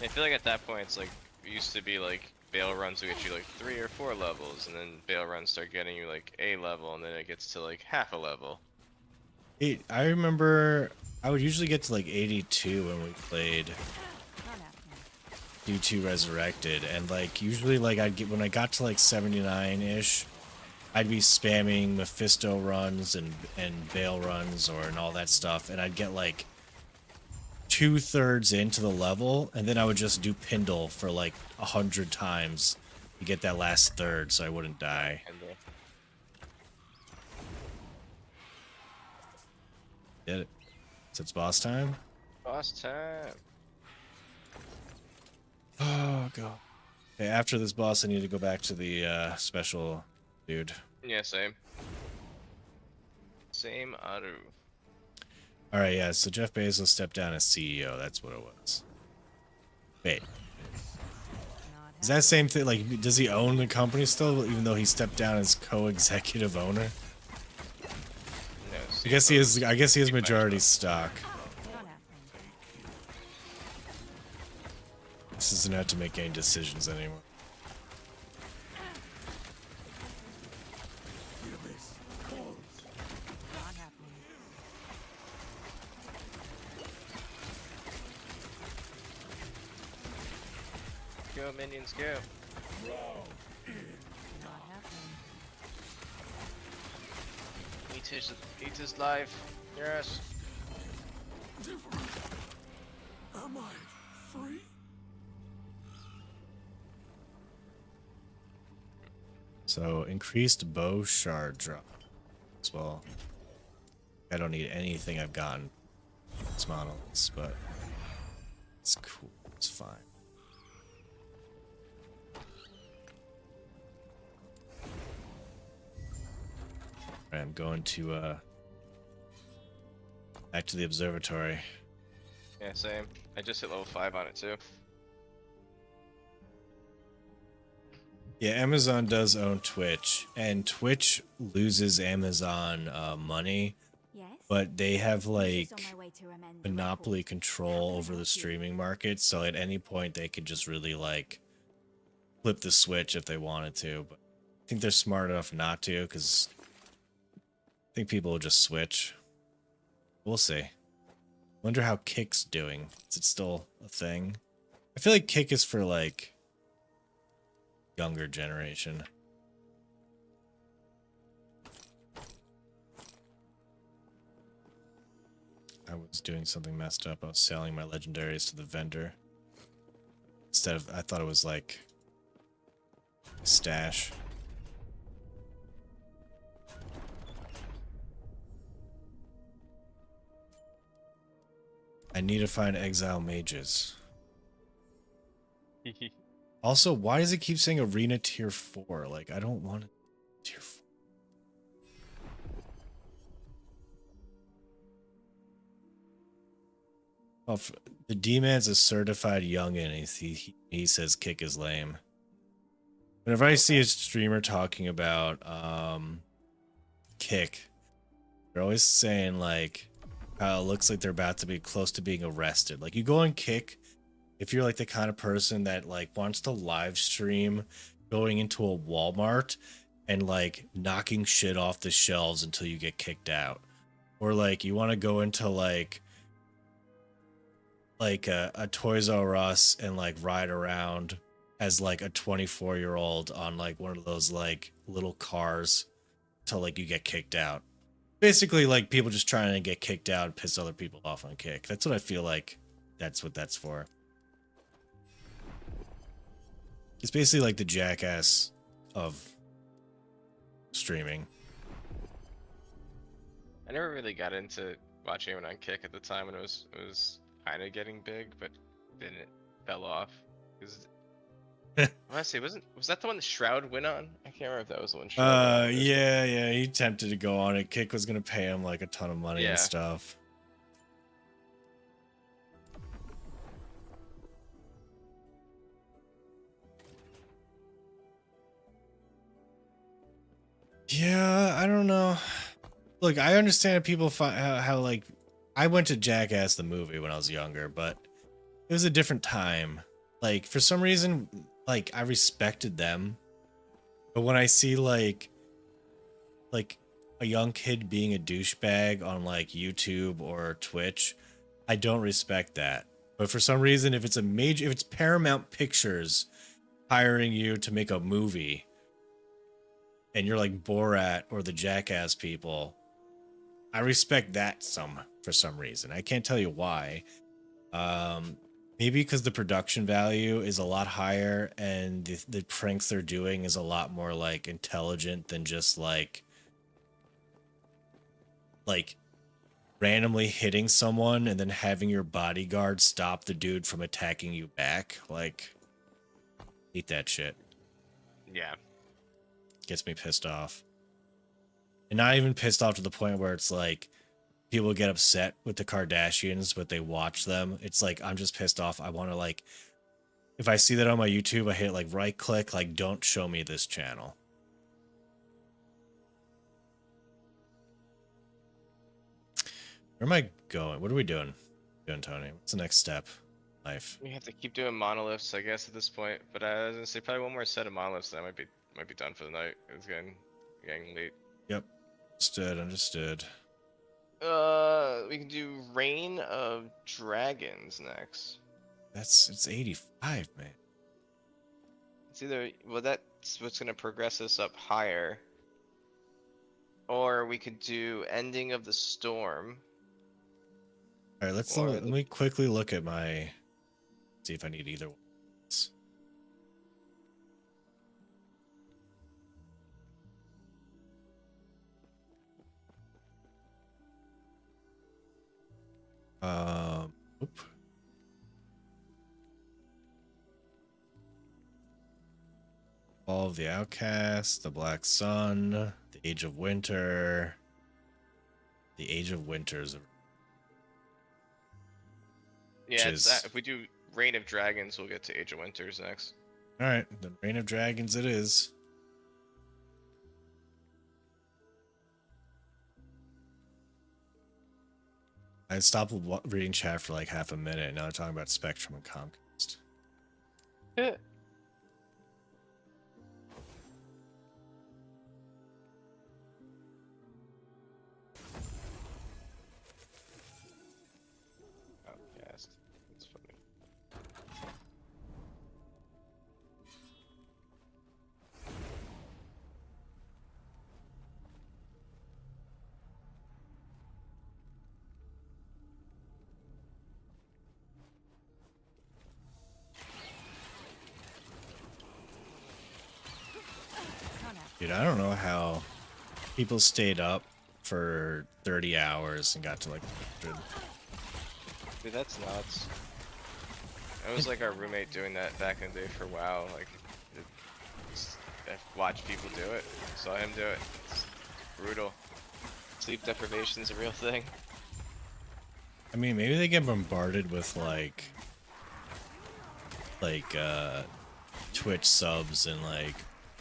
I feel like at that point, it's like, it used to be like, Bale runs will get you like 3 or 4 levels, and then Bale runs start getting you like a level, and then it gets to like half a level. I remember I would usually get to like 82 when we played Not happening. D2 Resurrected, and like usually like I'd get when I got to like 79-ish, I'd be spamming Mephisto runs and Bale runs and all that stuff, and I'd get like 2/3 into the level, and then I would just do Pindle for like 100 times to get that last third so I wouldn't die. And Did it. So it's boss time? boss time. Oh god. Okay, after this boss I need to go back to the special dude. Yeah, same. Same Aru. Alright, yeah, so Jeff Bezos stepped down as CEO, that's what it was. Wait. Not Is that same thing? Like, does he own the company still, even though he stepped down as co-executive owner? No, I guess he is. I guess he has majority stock. Not happening. This doesn't have to make any decisions anymore. Not happening. Go, minions, go. Not happening. Eat his life. Yes. Am I free? So increased bow shard drop as well. I don't need anything I've gotten. It's monoliths, but it's cool. It's fine. Alright, I'm going to back to the observatory. Yeah, same. I just hit level 5 on it too. Yeah, Amazon does own Twitch, and Twitch loses Amazon money Yes? but they have like Just on my way to amend the monopoly record. control over the streaming market, so at any point they could just really like flip the switch if they wanted to. But I think they're smart enough not to, because I think people will just switch. We'll see. Wonder how Kick's doing. Is it still a thing? I feel like Kick is for like younger generation. I was doing something messed up. I was selling my legendaries to the vendor. Instead of, I thought it was like a stash. I need to find exile mages. Also, why does it keep saying arena tier 4? Like, I don't want tier 4. Oh, the D-Man's a certified youngin'. He says Kick is lame. Whenever I see a streamer talking about Kick, they're always saying like how it looks like they're about to be close to being arrested. Like, you go on Kick if you're like the kind of person that like wants to live stream going into a Walmart and like knocking shit off the shelves until you get kicked out, or like you want to go into like a Toys R Us and like ride around as like a 24-year-old on like one of those like little cars till like you get kicked out. Basically like people just trying to get kicked out and piss other people off on Kick. That's what I feel like that's what that's for. It's basically like the Jackass of streaming. I never really got into watching anyone on Kick at the time when it was kind of getting big, but then it fell off. Honestly, was that the one that Shroud went on? I can't remember if that was the one. Shroud went on. Yeah, he tempted to go on it. Kick was gonna pay him like a ton of money and stuff. Yeah, I don't know. Look, I understand people find how like I went to Jackass the movie when I was younger, but it was a different time. Like, for some reason, like I respected them, but when I see like a young kid being a douchebag on like YouTube or Twitch, I don't respect that. But for some reason, if it's Paramount Pictures hiring you to make a movie and you're like Borat or the Jackass people, I respect that for some reason. I can't tell you why. Maybe because the production value is a lot higher and the pranks they're doing is a lot more like intelligent than just like randomly hitting someone and then having your bodyguard stop the dude from attacking you back. Like, hate that shit. Yeah. Gets me pissed off. And not even pissed off to the point where it's like people get upset with the Kardashians, but they watch them. It's like, I'm just pissed off. I want to like, if I see that on my YouTube, I hit like right click, like don't show me this channel. Where am I going? What are we doing? Tony? What's the next step? Life. We have to keep doing monoliths, I guess, at this point. But I was gonna say probably one more set of monoliths, that might be done for the night. It's getting late. Yep. Understood. We can do Reign of Dragons next. It's 85, man. It's either, well, that's what's gonna progress us up higher, or we could do Ending of the Storm. All right, let me quickly look at my, see if I need either one. Oop. All of the Outcasts, the Black Sun, the Age of Winter. The Age of Winters. Yeah, if we do Reign of Dragons, we'll get to Age of Winters next. All right, the Reign of Dragons it is. I stopped reading chat for like half a minute. Now they're talking about Spectrum and Comcast. Yeah. Outcast. That's funny. Not happening. Dude, I don't know how people stayed up for 30 hours and got to like 100. Dude, that's nuts. It was like our roommate doing that back in the day for WoW. Like, I watched people do it. Saw him do it. It's brutal. Sleep deprivation's a real thing. I mean, maybe they get bombarded with like Twitch subs and like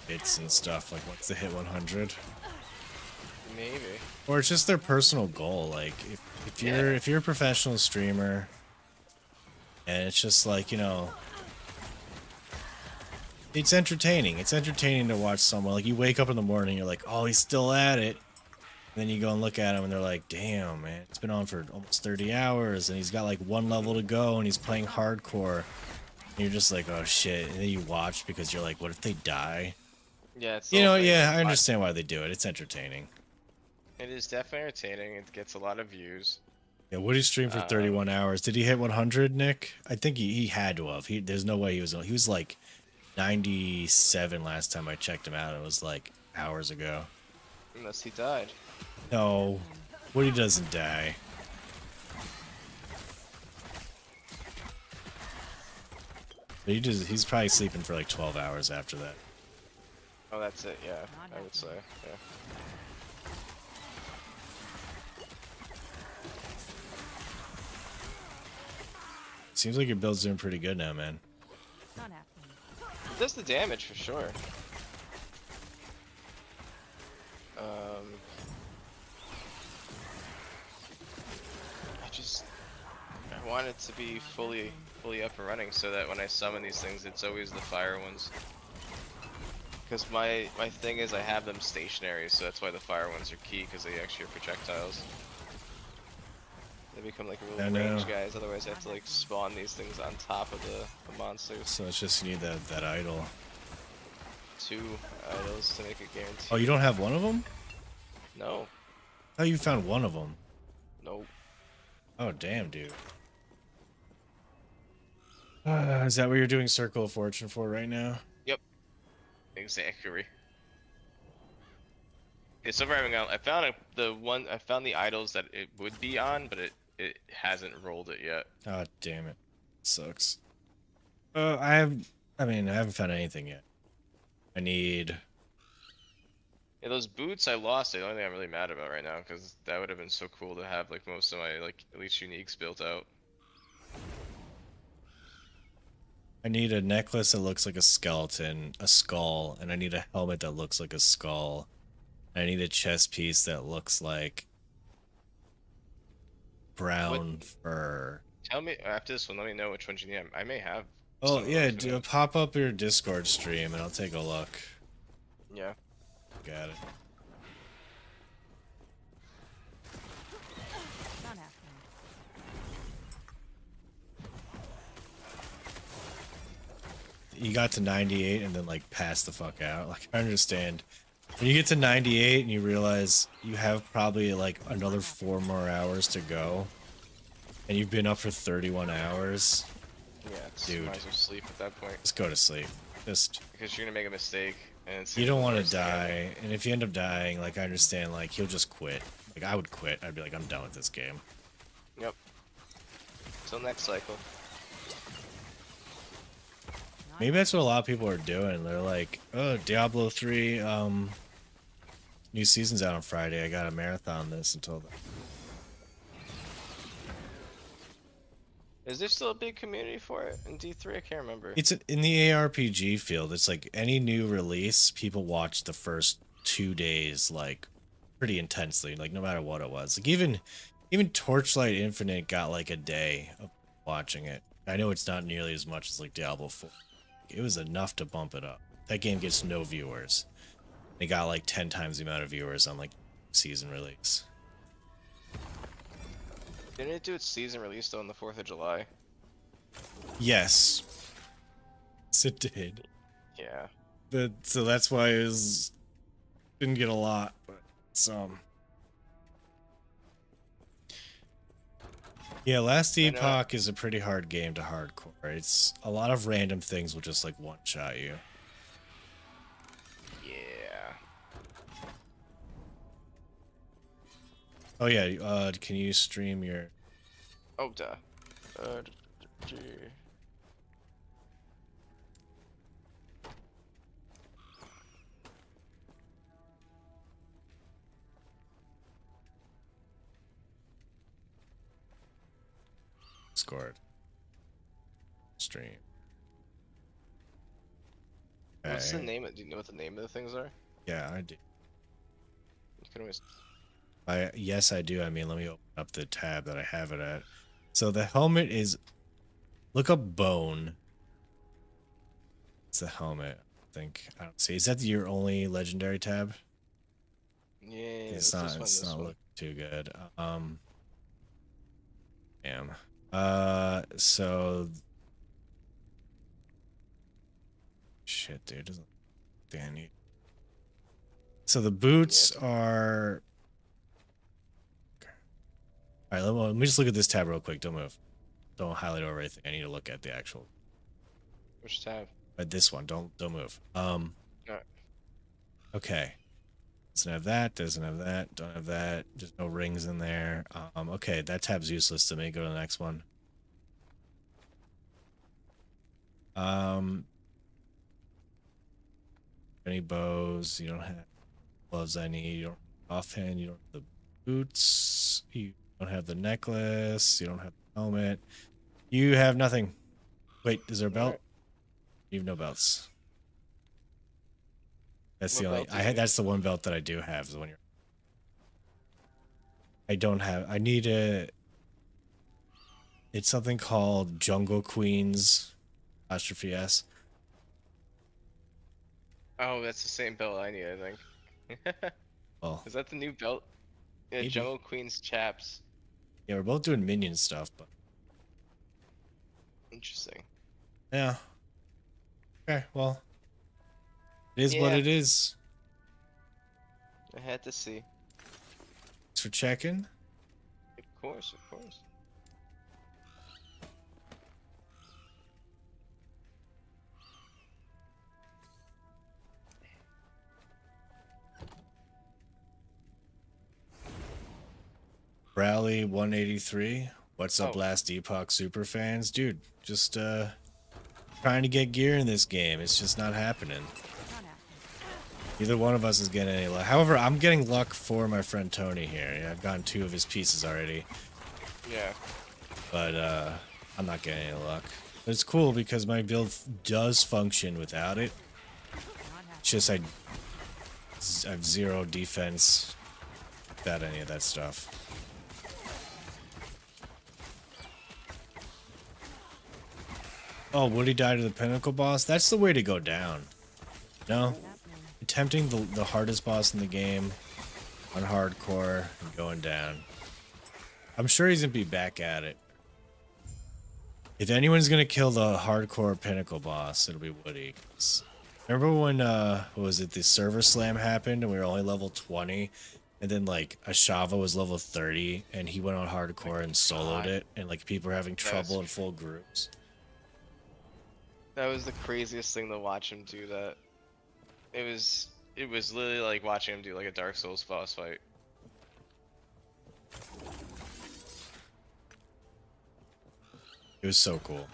bits and stuff like once they hit 100. Maybe. Or it's just their personal goal. Like if you're a professional streamer and it's just like, you know, it's entertaining. It's entertaining to watch someone like you wake up in the morning, you're like, oh, he's still at it. And then you go and look at him and they're like, damn, man, it's been on for almost 30 hours and he's got like one level to go and he's playing hardcore. And you're just like, oh shit. And then you watch because you're like, what if they die? Yeah, it's You know, yeah, I understand why they do it. It's entertaining. It is definitely entertaining. It gets a lot of views. Yeah, Woody streamed for 31 hours. Did he hit 100, Nick? I think he had to have. There's no way he was like 97 last time I checked him out. It was like hours ago. Unless he died. No, Woody doesn't die. But he's probably sleeping for like 12 hours after that. Oh, that's it, yeah. I would say, yeah. Seems like your build's doing pretty good now, man. Not happening. It does the damage for sure. I want it to be fully up and running so that when I summon these things, it's always the fire ones. Because my thing is I have them stationary, so that's why the fire ones are key, because they actually are projectiles. They become like real range guys, otherwise I have to like spawn these things on top of the monsters. So it's just you need that idol. 2 idols to make it guaranteed. Oh, you don't have one of them? No. Oh, you found one of them. Nope. Oh, damn, dude. Is that what you're doing Circle of Fortune for right now? Yep. Exactly. Yeah, so far I found the idols that it would be on, but it hasn't rolled it yet. Oh, damn it. Sucks. I haven't found anything yet. I need... Yeah, those boots I lost. The only thing I'm really mad about right now, because that would have been so cool to have like most of my like at least uniques built out. I need a necklace that looks like a skeleton, a skull, and I need a helmet that looks like a skull. I need a chest piece that looks like brown fur. Tell me after this one. Let me know which ones you need. I may have. Oh some of yeah, those, pop up your Discord stream and I'll take a look. Yeah. Got it. Not happening. You got to 98 and then like pass the fuck out. Like I understand. When you get to 98 and you realize you have probably like another 4 more hours to go, and you've been up for 31 hours. Yeah. Dude. Might as well sleep at that point. Just go to sleep. Just. Because you're gonna make a mistake. And it's You don't want to worst thing ever. die, and if you end up dying, like I understand, like he'll just quit. Like I would quit. I'd be like, I'm done with this game. Yep. Till next cycle. Maybe that's what a lot of people are doing. They're like, oh, Diablo 3, new season's out on Friday. I got a marathon this until then. Is there still a big community for it in D3? I can't remember. It's in the ARPG field. It's like any new release, people watch the first 2 days like pretty intensely, like no matter what it was. Like even Even Torchlight Infinite got like a day of watching it. I know it's not nearly as much as like Diablo 4. It was enough to bump it up. That game gets no viewers. It got like 10 times the amount of viewers on like season release. Didn't it do its season release though on the 4th of July? Yes. Yes, it did. Yeah. So that's why it didn't get a lot, but yeah, Last Epoch is a pretty hard game to hardcore. It's a lot of random things will just like one-shot you. Yeah. Oh yeah, can you stream your... Oh, duh. Gee. Discord stream? What's the Okay. name? Do you know what the name of the things are? Yeah, I do. You can always. Yes, I do. I mean, let me open up the tab that I have it at. So the helmet is... Look up bone. It's the helmet, I think. I don't see. Is that your only legendary tab? Yeah. It's not looking too good. Damn. So... Shit, dude. Doesn't... Danny. So the boots are... Alright, let me just look at this tab real quick. Don't move. Don't highlight over anything. I need to look at the actual... Which tab? this one. Don't move. Alright. Okay. Doesn't have that. Doesn't have that. Don't have that. There's no rings in there. Okay, that tab's useless to me. Go to the next one. Any bows? You don't have gloves. I need. You don't have offhand. You don't have the boots. You don't have the necklace. You don't have the helmet. You have nothing. Wait, is there a belt? Alright. You have no belts. That's What the only. belt do you need? That's the one belt that I do have. Is the one you're. I don't have. I need a. It's something called Jungle Queens, apostrophe S. Oh, that's the same belt I need, I think. Well, Is that the new belt? Yeah, Maybe. Jungle Queen's chaps. yeah, we're both doing minion stuff, but Interesting. yeah. Okay, well, it is what Yeah. it is. I had to see. Thanks for checking. Of course, of course. Rally 183. What's up, Oh. Last Epoch super fans? Dude, just trying to get gear in this game. It's just not happening. Not happening. Neither one of us is getting any luck. However, I'm getting luck for my friend Tony here. Yeah, I've gotten 2 of his pieces already, Yeah. but I'm not getting any luck. But it's cool because my build does function without it. Not happening. It's just I have 0 defense without any of that stuff. Oh, Woody died to the pinnacle boss? That's the way to go down. No? Not happening. Attempting the hardest boss in the game on hardcore and going down. I'm sure he's gonna be back at it. If anyone's gonna kill the hardcore pinnacle boss, it'll be Woody. 'Cause remember when what was it, the server slam happened and we were only level 20, and then like Ashava was level 30 and he went on hardcore and soloed it, and like people were having trouble in full groups. That was the craziest thing to watch him do that. It was literally like watching him do like a Dark Souls boss fight. It was so cool.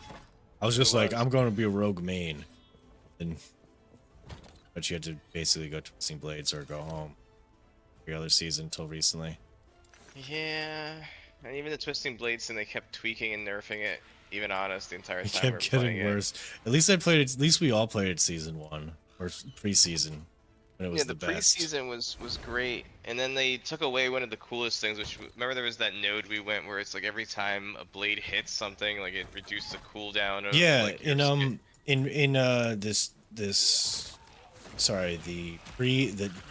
I was just It like, was. I'm going to be a rogue main. But you had to basically go Twisting Blades or go home. Every other season until recently. Yeah, and even the Twisting Blades thing, they kept tweaking and nerfing it. Even honest, the entire It time we were kept playing getting it. worse. At least I played it. At least we all played it season 1 or pre-season. when it was Yeah, the the best. preseason was great, and then they took away one of the coolest things. Which remember there was that node we went where it's like every time a blade hits something, like it reduced the cooldown of Yeah, like your skill. in this sorry, the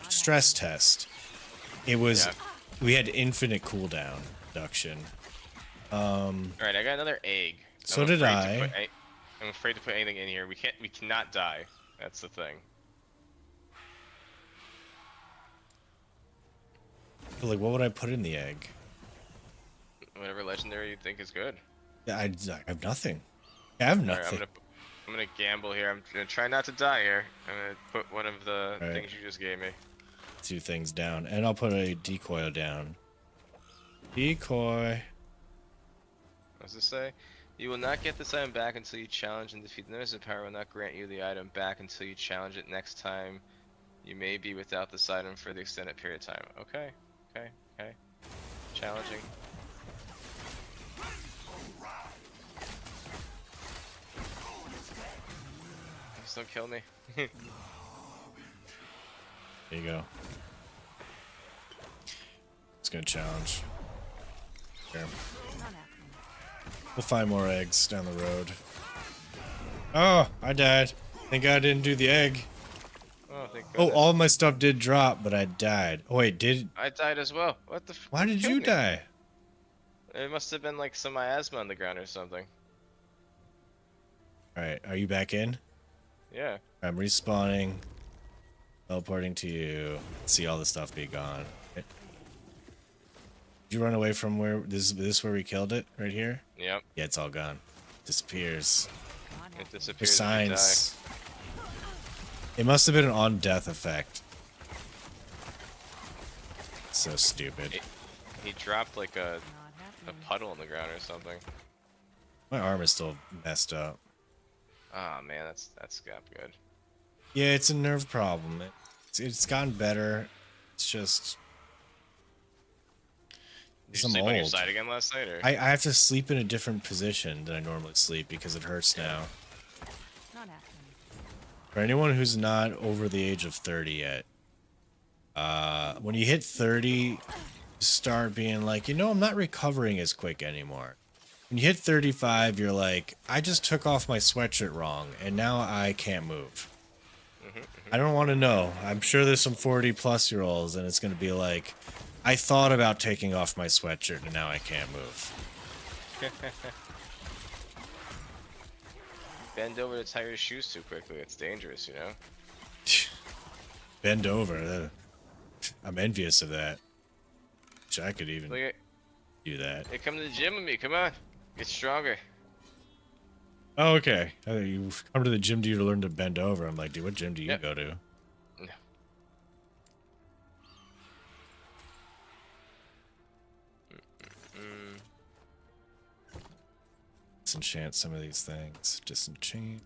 stress test. It was Yeah. we had infinite cooldown reduction. All right, I got another egg. So did I'm afraid to put anything in here. We cannot die. That's the thing. But, like, what would I put in the egg? Whatever legendary you think is good. I have nothing. I have All right, nothing. I'm gonna gamble here. I'm gonna try not to die here. I'm gonna put one of the All right. things you just gave me. 2 things down, and I'll put a decoy down. Decoy. What does this say? You will not get this item back until you challenge and defeat the Nemesis power. Will not grant you the item back until you challenge it next time. You may be without this item for the extended period of time. Okay, okay, okay. Challenging. Just don't kill me. There you go. It's gonna challenge. Here. Not happening. We'll find more eggs down the road. Oh, I died. Thank God I didn't do the egg. Oh, thank Oh, goodness. all my stuff did drop, but I died. Oh wait, did? I died as well. What the? Why did killed you me? die? It must have been like some miasma on the ground or something. All right, are you back in? Yeah. I'm respawning. Teleporting to you. See all the stuff be gone. Okay. Did you run away from where this where we killed it? Right here? Yep. Yeah, it's all gone. Disappears. Not It happening. There's disappears if you die. signs. It must have been an on-death effect. So stupid. He dropped like a Not happening. puddle on the ground or something. My arm is still messed up. Ah man, that's got good. Yeah, it's a nerve problem. It's gotten better. It's just Did you I'm sleep on your old. side again last night, or? I have to sleep in a different position than I normally sleep because it hurts now. Not happening. For anyone who's not over the age of 30 yet, when you hit 30, you start being like, I'm not recovering as quick anymore. When you hit 35, you're like, I just took off my sweatshirt wrong, and now I can't move. I don't want to know. I'm sure there's some 40-plus-year-olds, and it's going to be like, I thought about taking off my sweatshirt, and now I can't move. Bend over to tie your shoes too quickly. It's dangerous, you know. Bend over. I'm envious of that. Wish I could even Look at, do that. hey, come to the gym with me. Come on, get stronger. Oh, okay. I thought you come to the gym to learn to bend over. I'm like, dude, what gym do you Yep. go to? No. Disenchant some of these things. Disenchant.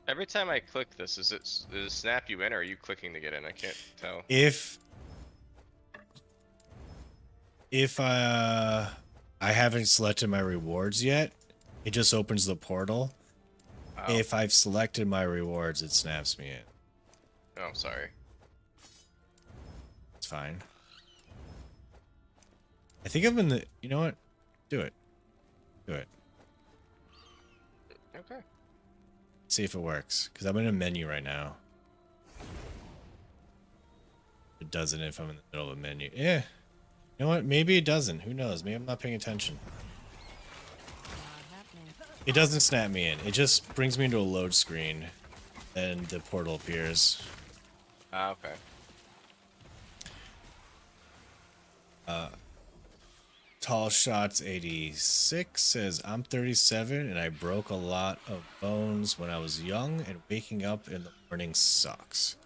Every time I click this, does it snap you in, or are you clicking to get in? I can't tell. If I haven't selected my rewards yet, it just opens the portal. Oh, If I've selected my rewards, it snaps me in. oh, I'm sorry. It's fine. I think I'm in the. You know what? Do it. Do it. Okay. See if it works. Because I'm in a menu right now. It doesn't if I'm in the middle of a menu. Yeah. You know what? Maybe it doesn't. Who knows? Maybe I'm not paying attention. Not happening. It doesn't snap me in. It just brings me into a load screen. And the portal appears. Ah, okay. Tall Shots 86 says, I'm 37 and I broke a lot of bones when I was young and waking up in the morning sucks.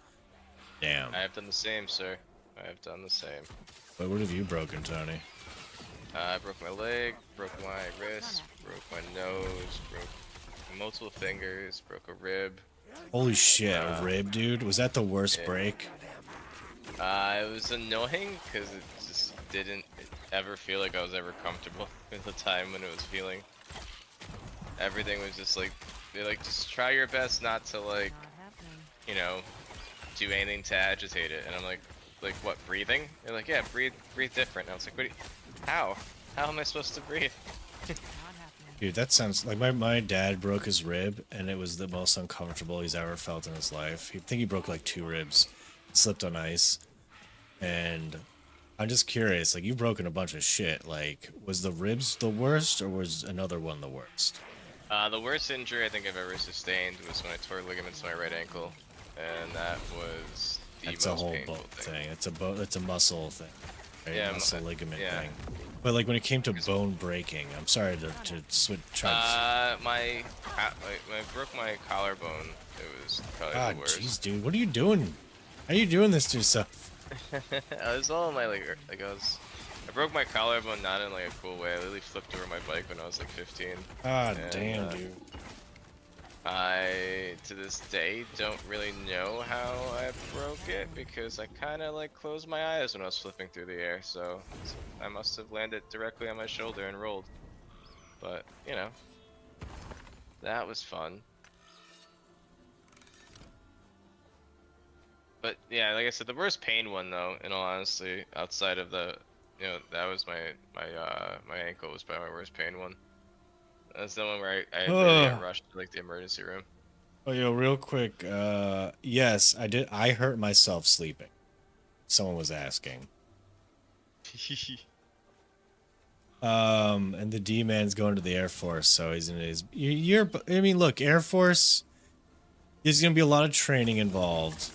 Damn. I have done the same, sir. I have done the same. Wait, what have you broken, Tony? I broke my leg, broke my wrist, broke my nose, broke multiple fingers, broke a rib. Holy shit, a rib, dude? Was that the worst Yeah. break? It was annoying because it just didn't ever feel like I was ever comfortable at the time when it was feeling. Everything was just like, they're like, just try your best not to like, Not happening. you know, do anything to agitate it. And I'm like what, breathing? They're like, yeah, breathe different. And I was like, what? How am I supposed to breathe? Not happening. Dude, that sounds like my dad broke his rib, and it was the most uncomfortable he's ever felt in his life. I think he broke like 2 ribs, slipped on ice, and I'm just curious. Like, you've broken a bunch of shit. Like, was the ribs the worst, or was another one the worst? The worst injury I think I've ever sustained was when I tore ligaments in my right ankle, and that was the That's a most whole painful bone thing. thing. It's a muscle thing. Right? Yeah, muscle ligament yeah. thing. But like when it came to bone breaking, I'm sorry to switch. I broke my collarbone. It was probably God, the worst. jeez, dude, what are you doing? How are you doing this to yourself? I was all in my I broke my collarbone not in like a cool way. I literally flipped over my bike when I was like 15. Ah, And, damn, dude. I to this day don't really know how I broke it because I kind of like closed my eyes when I was flipping through the air, so I must have landed directly on my shoulder and rolled. But you know, that was fun. But yeah, like I said, the worst pain one though, in all honesty, outside of the, that was my ankle was probably my worst pain one. That's the one where I really got rushed to like the emergency room. Oh, yo, real quick. Yes, I did. I hurt myself sleeping. Someone was asking. And the D-man's going to the Air Force, so he's in his. I mean, look, Air Force. There's gonna be a lot of training involved.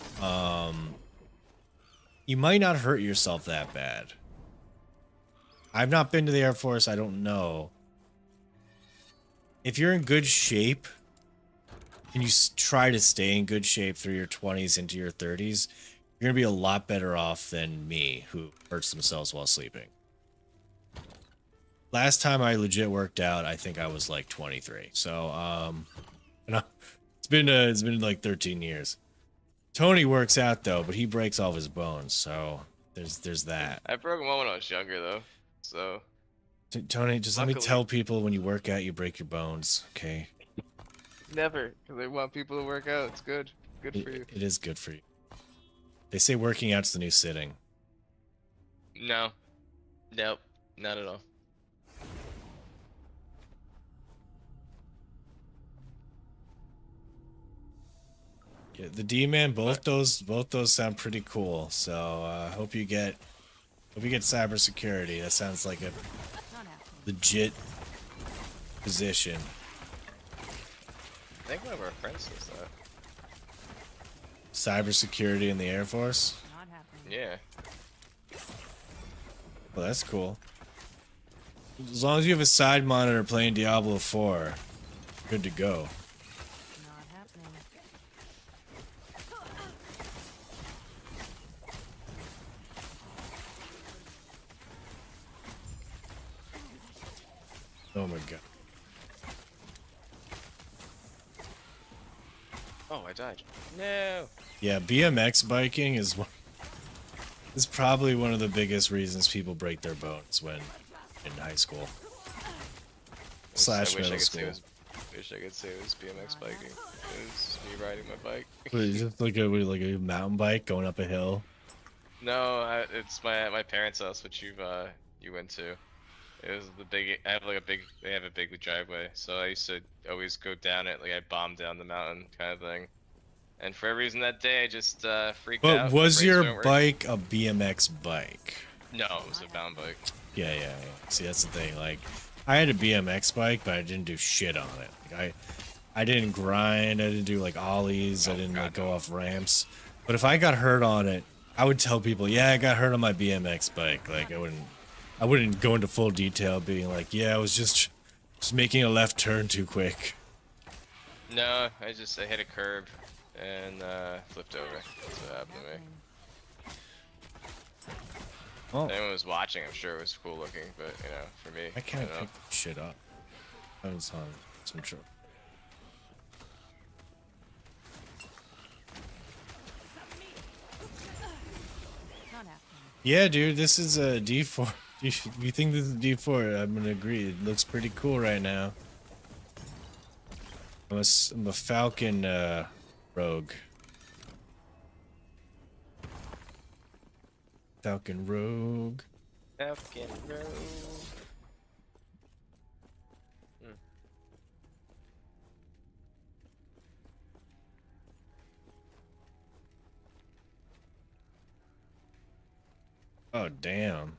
You might not hurt yourself that bad. I've not been to the Air Force. I don't know. If you're in good shape, and you try to stay in good shape through your 20s into your 30s, you're gonna be a lot better off than me, who hurts themselves while sleeping. Last time I legit worked out, I think I was like 23. So, it's been like 13 years. Tony works out though, but he breaks all of his bones, so there's that. I broke one when I was younger though, so. Tony, just let me Luckily- tell people when you work out, you break your bones, okay? Never, because I want people to work out. It's good. Good for you. It is good for you. They say working out's the new sitting. No. Nope. Not at all. Yeah, the D-man, both those sound pretty cool. So hope you get cybersecurity. That sounds like a Not happening. legit position. I think one of our friends does that. Cybersecurity in the Air Force. Not happening. Yeah. Well, that's cool. As long as you have a side monitor playing Diablo 4, good to go. Not happening. Oh my god. Oh, I died. No. Yeah, BMX biking is probably one of the biggest reasons people break their bones when in high school. Slash middle school. Wish I could say it was BMX biking. It was me riding my bike. What, is it like a mountain bike going up a hill? No, it's my parents' house, which you went to. It was the big. They have a big driveway, so I used to always go down it. Like I bombed down the mountain, kind of thing. And for a reason that day, I just freaked out. But was My brakes your weren't working. bike a BMX bike? No, it was a mountain bike. Yeah. See, that's the thing. Like, I had a BMX bike, but I didn't do shit on it. Like, I didn't grind. I didn't do like ollies. I didn't like go off ramps. But if I got hurt on it, I would tell people, "Yeah, I got hurt on my BMX bike." Like, I wouldn't go into full detail, being like, "Yeah, I was just making a left turn too quick." No, I hit a curb and flipped over. That's what happened to me. Oh, If anyone was watching, I'm sure it was cool looking, but for me, I can't don't know. pick this shit up. I was on some trouble. Not happening. Yeah, dude, this is a D4. You think this is D4? I'm gonna agree. It looks pretty cool right now. I'm a Falcon rogue. Falcon Rogue. Falcon Rogue. Oh, damn.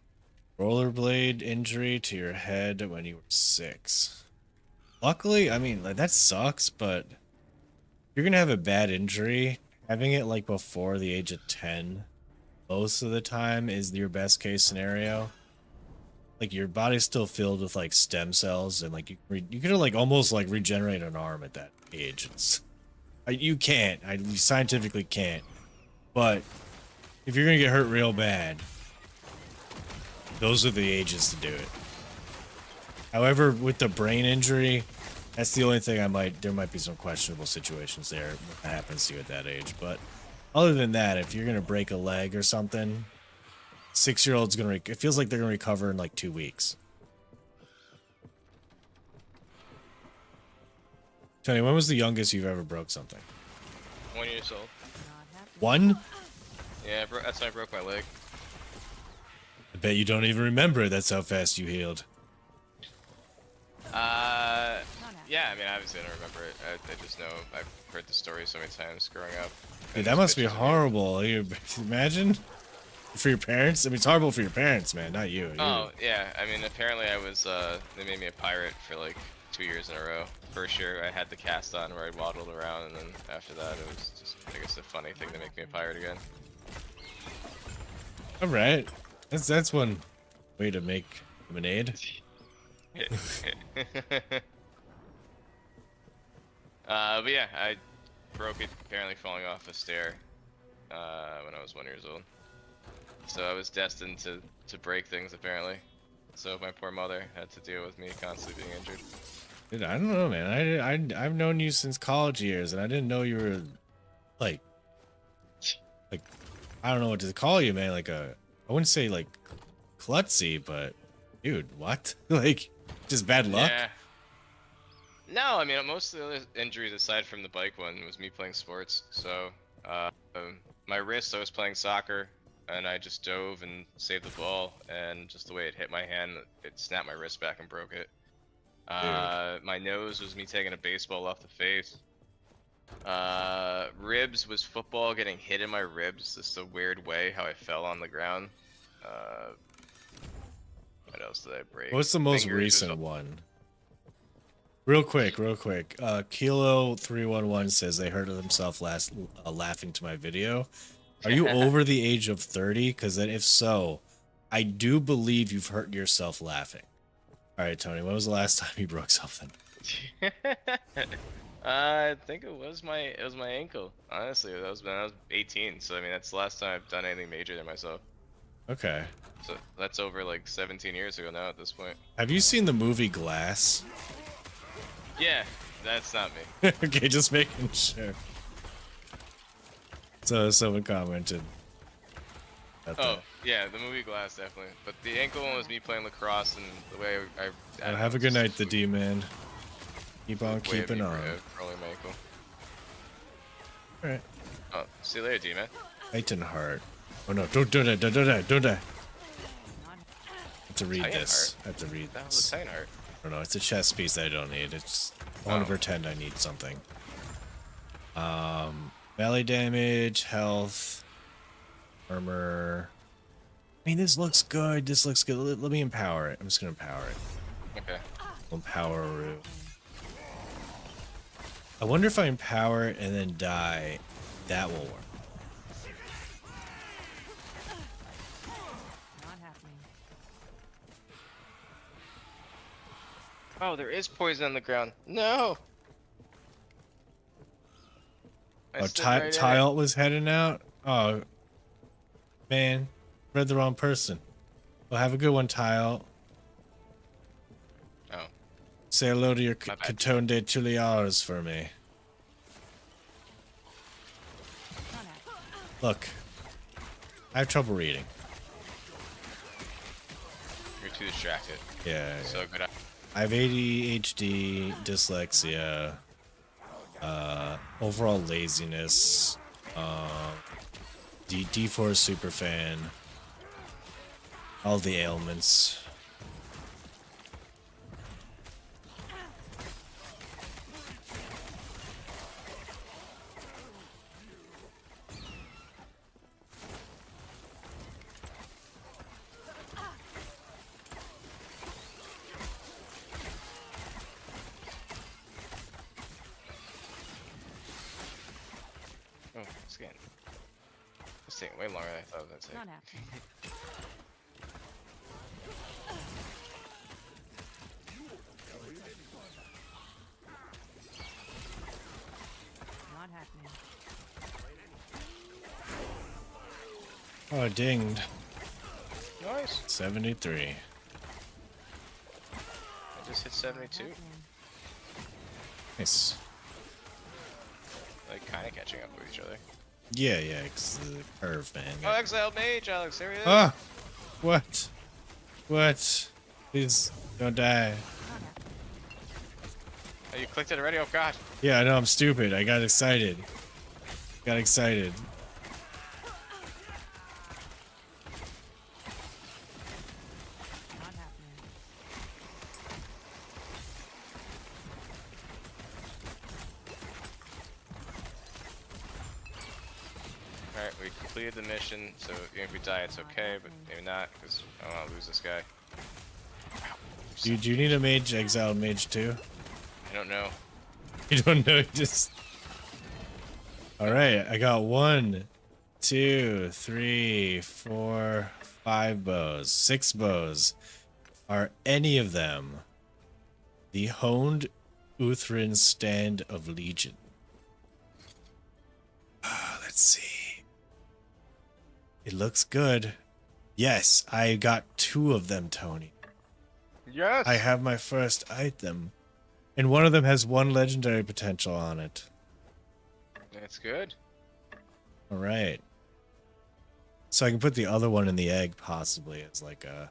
Rollerblade injury to your head when you were 6. Luckily, I mean, like, that sucks, but if you're gonna have a bad injury, having it like before the age of 10 most of the time is your best case scenario. Like, your body's still filled with like stem cells, and like you could like almost like regenerate an arm at that age. You can't. You scientifically can't. But if you're gonna get hurt real bad, those are the ages to do it. However, with the brain injury, that's the only thing there might be some questionable situations there when that happens to you at that age. But other than that, if you're going to break a leg or something, 6-year-old's going to, it feels like they're going to recover in like 2 weeks. Tony, when was the youngest you've ever broke something? 1 year old. Not happening. 1? Yeah, that's when I broke my leg. I bet you don't even remember. That's how fast you healed. Yeah, I mean, obviously I don't remember it. I just know I've heard the story so many times growing up. Dude, that must be horrible. Imagine for your parents. I mean, it's horrible for your parents, man, not you. Oh, yeah. I mean, apparently I was, they made me a pirate for like 2 years in a row. First year I had the cast on where I waddled around, and then after that it was just, I guess, a funny thing to make me a pirate again. All right. That's one way to make lemonade. But yeah, I broke it apparently falling off a stair when I was 1 year old. So I was destined to break things apparently. So my poor mother had to deal with me constantly being injured. Dude, I don't know, man. I've known you since college years, and I didn't know you were like I don't know what to call you, man. Like I wouldn't say like klutzy, but dude, what? Like just bad luck? Yeah. No, I mean, most of the other injuries aside from the bike one was me playing sports. So my wrist, I was playing soccer, and I just dove and saved the ball, and just the way it hit my hand, it snapped my wrist back and broke it. My nose was me taking a baseball off the face. Ribs was football getting hit in my ribs, just a weird way how I fell on the ground. What else did I break? What's the most Fingers recent one? Real quick. Kilo 311 says they heard themselves laughing to my video. Are you over the age of 30? Because then if so, I do believe you've hurt yourself laughing. All right, Tony, when was the last time you broke something? I think it was my ankle. Honestly, that was when I was 18. So I mean, that's the last time I've done anything major to myself. Okay. So that's over like 17 years ago now at this point. Have you seen the movie Glass? Yeah, that's not me. Okay, just making sure. So someone commented. Oh, yeah, the movie Glass, definitely. But the ankle one was me playing lacrosse, and the way I Have a good night, the D-man. Keep on keeping on. Rolling my ankle. Alright. Oh, see you later, D-man. Titan Heart. Oh no, don't die. I have to read Titan this. Heart? I have to read That was this. a Titan Heart. I don't know, it's a chess piece that I don't need. I want to pretend I need something. Melee damage, health, armor. I mean, this looks good. Let me empower it. I'm just gonna empower it. Okay. Empower Roo. I wonder if I empower it and then die, that will work. Not happening. Oh, there is poison on the ground. No! I Oh, stood right in it. Tile was heading out? Oh, man. Read the wrong person. Well, have a good one, Tile. Oh. Say hello to your My bad. Catone de Tuliars for me. Not happening. Look, I have trouble reading. You're too distracted. Yeah. So good. I have ADHD, dyslexia, overall laziness, D4 superfan. All the ailments. Oh, it's getting. It's taking way longer than I thought it would take. Not happening. Not happening. Oh, dinged. Nice. 73. I just hit 72. Happening. Nice. Like, kind of catching up with each other. Yeah, yeah, it's the curve, man. Oh, exiled mage, Alex. There he is. Ah! What? What? Please don't die. Not happening. Oh, you clicked it already? Oh, God. Yeah, I know, I'm stupid. I got excited. Got excited. Not happening. Alright, we completed the mission, so if we die, it's okay, but maybe not, because I don't want to lose this guy. Do you need a mage, exiled mage too? I don't know. You don't know, you just... Alright, I got 1, 2, 3, 4, 5 bows, 6 bows. Are any of them the honed Uthrin stand of Legion? Let's see. It looks good. Yes, I got 2 of them, Tony. Yes! I have my first item. And one of them has 1 legendary potential on it. That's good. Alright. So I can put the other one in the egg, possibly, as like a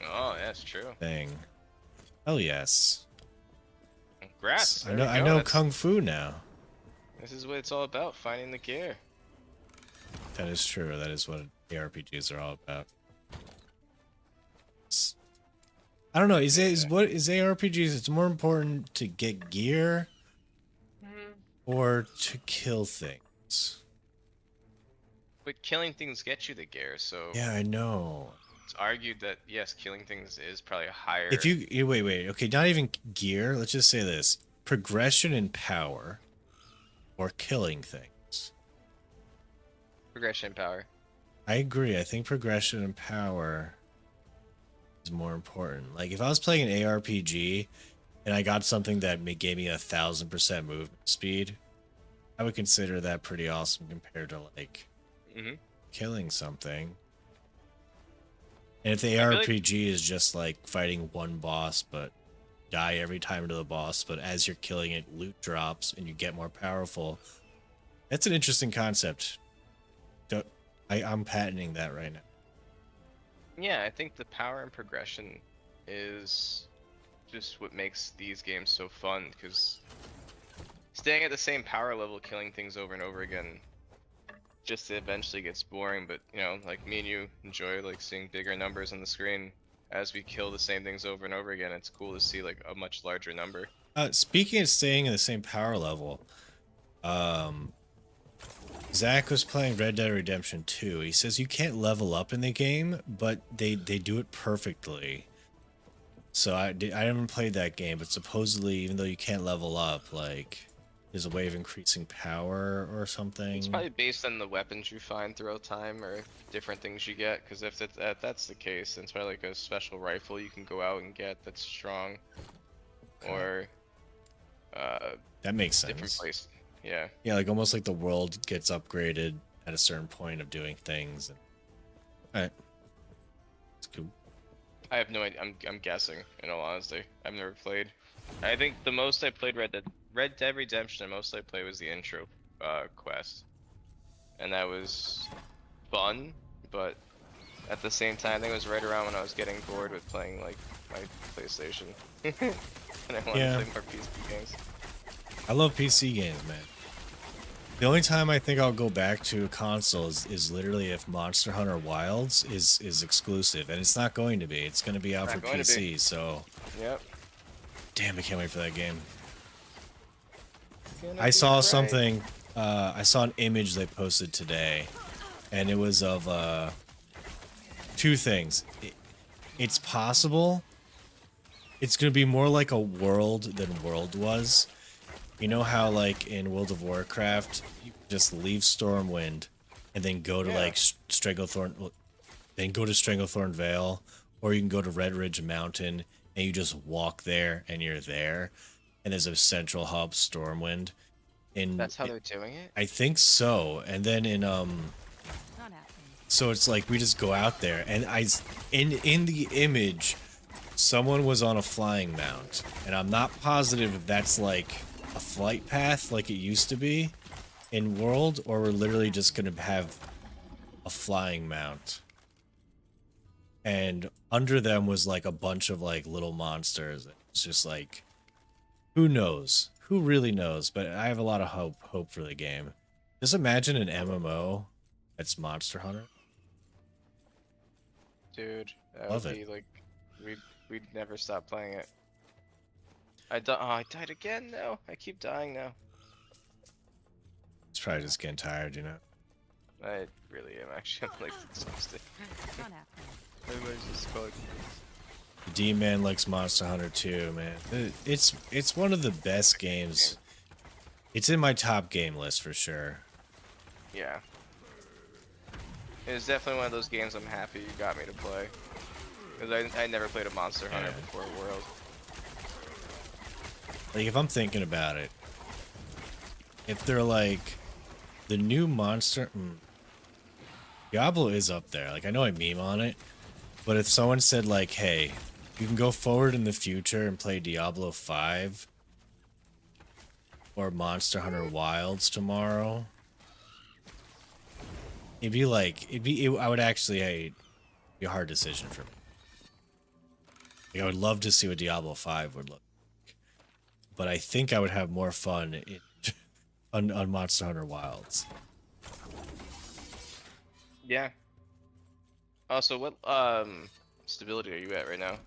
Oh, that's true. thing. Hell yes. Congrats! I there know, we I go, know that's- Kung Fu now. This is what it's all about, finding the gear. That is true. That is what ARPGs are all about. I don't know. Is ARPGs? It's more important to get gear or to kill things. But killing things get you the gear, so Yeah, I know. it's argued that, yes, killing things is probably a higher... If you wait, okay, not even gear. Let's just say this: progression in power, or killing things. Progression power. I agree. I think progression and power is more important. Like if I was playing an ARPG and I got something that gave me 1000% movement speed, I would consider that pretty awesome compared to like killing something. And if the I feel like- ARPG is just like fighting one boss but die every time to the boss, but as you're killing it, loot drops and you get more powerful. That's an interesting concept. I'm patenting that right now. Yeah, I think the power and progression is just what makes these games so fun, because staying at the same power level, killing things over and over again, just eventually gets boring. But, you know, like me and you enjoy like seeing bigger numbers on the screen as we kill the same things over and over again. It's cool to see like a much larger number. Speaking of staying in the same power level, Zach was playing Red Dead Redemption 2. He says you can't level up in the game, but they do it perfectly. So I haven't played that game, but supposedly even though you can't level up, like there's a way of increasing power or something. It's probably based on the weapons you find throughout time or different things you get, because if that's the case, then it's probably like a special rifle you can go out and get that's strong. Okay. Or That makes different sense. place. Yeah. Yeah, like almost like the world gets upgraded at a certain point of doing things. Alright. It's cool. I have no idea. I'm guessing, in all honesty. I've never played. I think the most I played Red Dead Redemption, the most I played was the intro quest. And that was fun, but at the same time, I think it was right around when I was getting bored with playing like my PlayStation. And I wanted to play more PC games. I love PC games, man. The only time I think I'll go back to a console is literally if Monster Hunter Wilds is exclusive, and it's not going to be. It's going to be out Not for going to be. PC. So, Yep. damn, I can't wait for that game. Gonna I be saw great. something. I saw an image they posted today, and it was of two things. It's possible. It's going to be more like a world than World was. You know how, like, in World of Warcraft, you just leave Stormwind and then go to, like, Stranglethorn, then go to Stranglethorn Vale, or you can go to Red Ridge Mountain and you just walk there and you're there, and there's a central hub, Stormwind. And That's how they're doing it? I think so. And then in, Not happening. so it's like we just go out there, and in the image, someone was on a flying mount, and I'm not positive if that's like a flight path like it used to be in World, or we're literally just gonna have a flying mount. And under them was like a bunch of like little monsters. It's just like, who knows? Who really knows? But I have a lot of hope for the game. Just imagine an MMO that's Monster Hunter. Dude, that Love would it. be like, we'd never stop playing it. I died again? No, I keep dying now. It's probably just getting tired, you know? I really am actually. I'm like exhausted. Not happening. Everybody's just going. The D-Man likes Monster Hunter too, man. It's one of the best games. It's in my top game list for sure. Yeah. It was definitely one of those games I'm happy you got me to play. Because I never played a Monster Hunter Yeah. before World. Like, if I'm thinking about it, if they're like the new Monster, Diablo is up there. Like, I know I meme on it, but if someone said like, "Hey, you can go forward in the future and play Diablo 5 or Monster Hunter Wilds tomorrow," it'd be like, I would actually, it'd be a hard decision for me. Like, I would love to see what Diablo 5 would look. But I think I would have more fun on Monster Hunter Wilds. Yeah. Also, what stability are you at right now?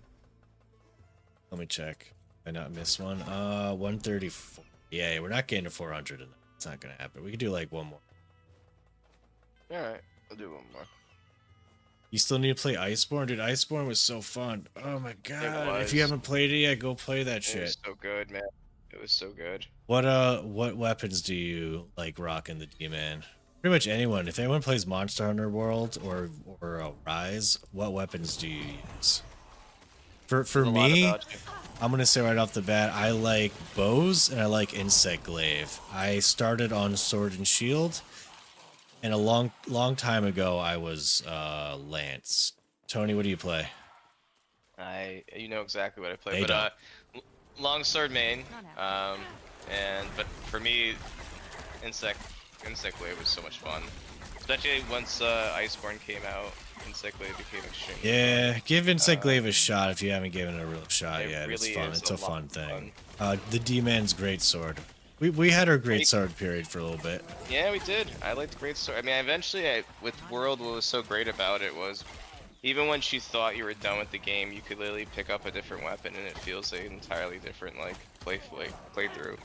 Let me check. I not miss one. 134. Yeah, we're not getting to 400. It's not gonna happen. We could do like one more. Alright, I'll do one more. You still need to play Iceborne, dude. Iceborne was so fun. Oh my god! If you was. haven't played it yet, go play that It shit. was so good, man. It was so good. What weapons do you like rocking the D-Man? Pretty much anyone. If anyone plays Monster Hunter World or Rise, what weapons do you use? For A lot me, about you. I'm gonna say right off the bat, I like bows and I like insect glaive. I started on sword and shield, and a long time ago I was lance. Tony, what do you play? You know exactly what I play, They but don't. longsword main. Not But for me, insect wave was so much fun, especially once Iceborne came out. Insect wave became extremely Yeah, give insect glaive a shot if you haven't given it a real shot It yet. It's really fun. is It's a a lot fun of thing. The D-Man's great sword. We had our great Right. sword period for a little bit. Yeah, we did. I liked Great Sword. I mean, eventually, with World, what was so great about it was, even when you thought you were done with the game, you could literally pick up a different weapon, and it feels like an entirely different playthrough.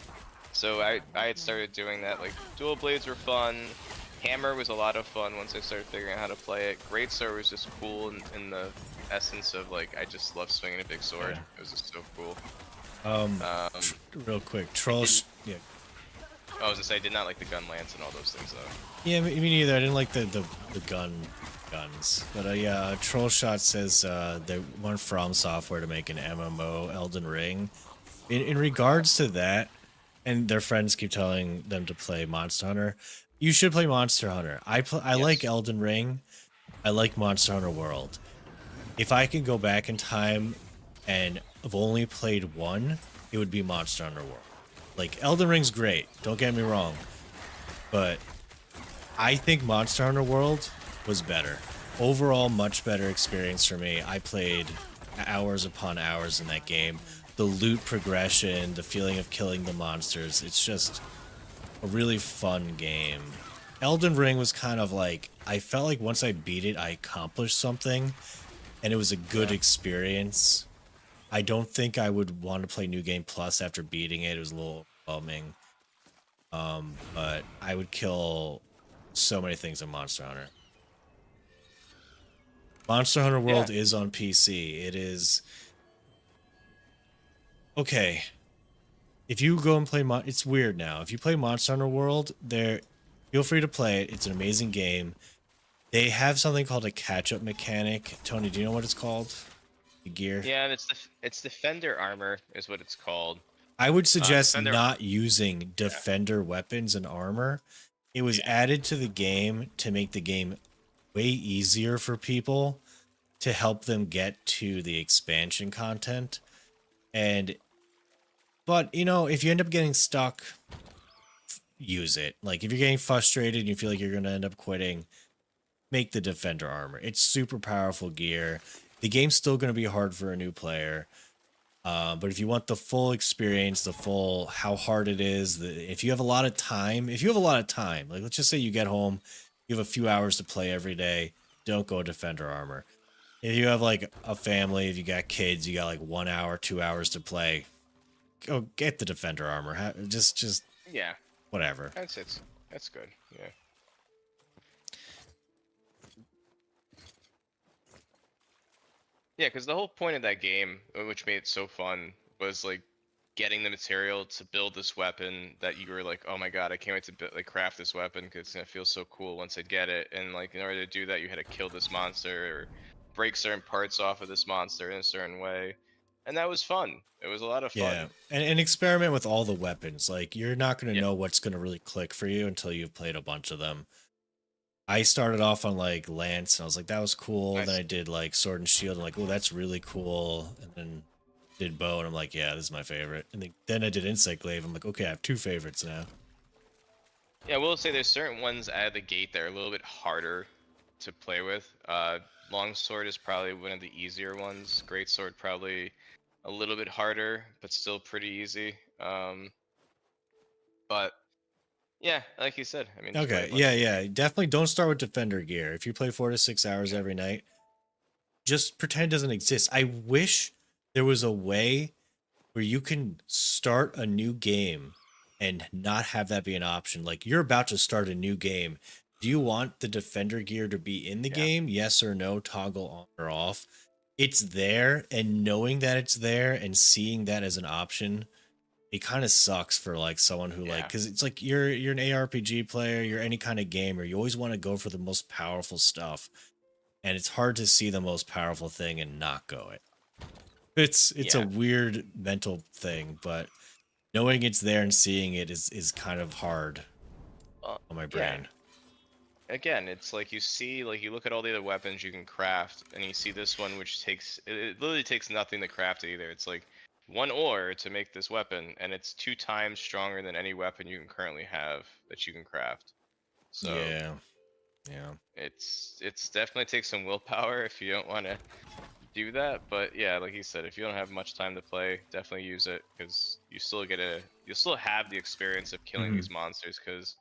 So I had started doing that. Like, dual blades were fun. Hammer was a lot of fun once I started figuring out how to play it. Great Sword was just cool in the essence of like I just love swinging a big sword. Yeah. It was just so cool. Real quick, yeah. I was gonna say I did not like the gun lance and all those things though. Yeah, me neither. I didn't like the guns. But yeah, Troll Shot says they want From Software to make an MMO Elden Ring. In regards to that, and their friends keep telling them to play Monster Hunter, you should play Monster Hunter. I like Elden Ring. I like Monster Hunter World. If I could go back in time and have only played one, it would be Monster Hunter World. Like, Elden Ring's great, don't get me wrong, but I think Monster Hunter World was better. Overall, much better experience for me. I played hours upon hours in that game. The loot progression, the feeling of killing the monsters, it's just a really fun game. Elden Ring was kind of like, I felt like once I beat it, I accomplished something, and it was a good experience. I don't think I would want to play New Game Plus after beating it. It was a little overwhelming. But I would kill so many things in Monster Hunter. Monster Hunter World is on PC. It is... Okay. If you go and play... It's weird now. If you play Monster Hunter World, feel free to play it. It's an amazing game. They have something called a catch-up mechanic. Tony, do you know what it's called? The gear? Yeah, it's Defender armor is what it's called. I would suggest Defender... not using Defender weapons and armor. It was added to the game to make the game way easier for people, to help them get to the expansion content. But you know, if you end up getting stuck, use it. Like if you're getting frustrated and you feel like you're going to end up quitting, make the Defender armor. It's super powerful gear. The game's still going to be hard for a new player. But if you want the full experience, the full how hard it is, if you have a lot of time, like let's just say you get home, you have a few hours to play every day, don't go Defender armor. If you have like a family, if you got kids, you got like 1 hour, 2 hours to play, go get the Defender armor. Just yeah, whatever. That's good. Yeah. Yeah, because the whole point of that game, which made it so fun, was like getting the material to build this weapon that you were like, oh my god, I can't wait to craft this weapon because it's gonna feel so cool once I get it. And like in order to do that, you had to kill this monster or break certain parts off of this monster in a certain way, and that was fun. It was a lot of fun. Yeah, and experiment with all the weapons. Like you're not gonna know what's gonna really click for you until you've played a bunch of them. I started off on like Lance and I was like, that was cool. Nice. Then I did like Sword and Shield and like, oh, that's really cool. And then did Bow and I'm like, yeah, this is my favorite. And then I did Insight Glaive. I'm like, okay, I have two favorites now. Yeah, I will say there's certain ones out of the gate that are a little bit harder to play with. Longsword is probably one of the easier ones. Greatsword probably a little bit harder, but still pretty easy. But yeah, like you said, I mean. just play a Okay, bunch. yeah. Definitely don't start with Defender gear. If you play 4 to 6 hours every night, just pretend it doesn't exist. I wish there was a way where you can start a new game and not have that be an option. Like you're about to start a new game. Do you want the Defender gear to be in the game? Yes or no, toggle on or off. It's there, and knowing that it's there and seeing that as an option, it kind of sucks for like someone who like, because it's like you're an ARPG player, you're any kind of gamer, you always want to go for the most powerful stuff, and it's hard to see the most powerful thing and not go it. It's a weird mental thing, but knowing it's there and seeing it is kind of hard on my brain. Again, it's like you see, like you look at all the other weapons you can craft, and you see this one, which takes, it literally takes nothing to craft it either. It's like 1 ore to make this weapon, and it's 2 times stronger than any weapon you can currently have that you can craft. So yeah, it's definitely takes some willpower if you don't want to do that. But yeah, like you said, if you don't have much time to play, definitely use it, because you still you'll still have the experience of killing these monsters, because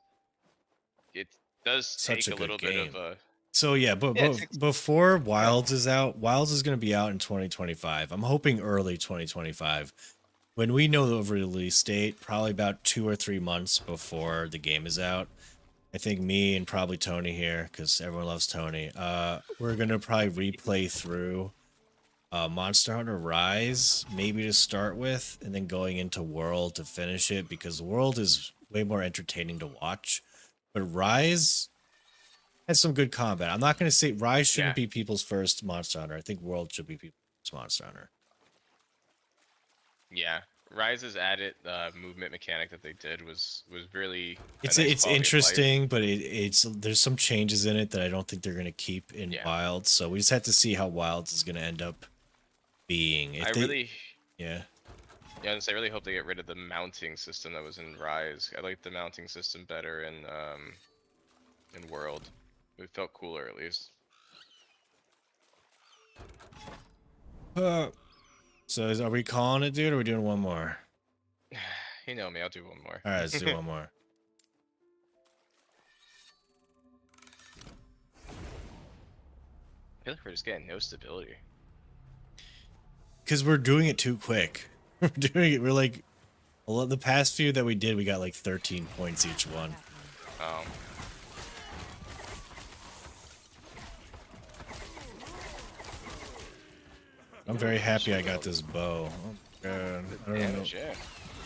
it does take a little bit of a. So yeah, but before Wilds is out, Wilds is going to be out in 2025. I'm hoping early 2025. When we know the release date, probably about 2 or 3 months before the game is out. I think me and probably Tony here, because everyone loves Tony, we're going to probably replay through Monster Hunter Rise, maybe to start with, and then going into World to finish it, because World is way more entertaining to watch. But Rise has some good combat. I'm not going to say Rise shouldn't be people's first Monster Hunter. I think World should be people's first Monster Hunter. Yeah, Rise's added movement mechanic that they did was really. It's interesting, but there's some changes in it that I don't think they're going to keep in Wilds. So we just have to see how Wilds is going to end up being. I really hope they get rid of the mounting system that was in Rise. I like the mounting system better in World. It felt cooler, at least. So are we calling it, dude, or are we doing one more? You know me, I'll do one more. All right, let's do one more. feel like we're just getting no stability. Because we're doing it too quick. We're doing it. We're like, the past few that we did, we got like 13 points each one. I'm very happy I got this bow. Oh god, I don't know. Damage, yeah.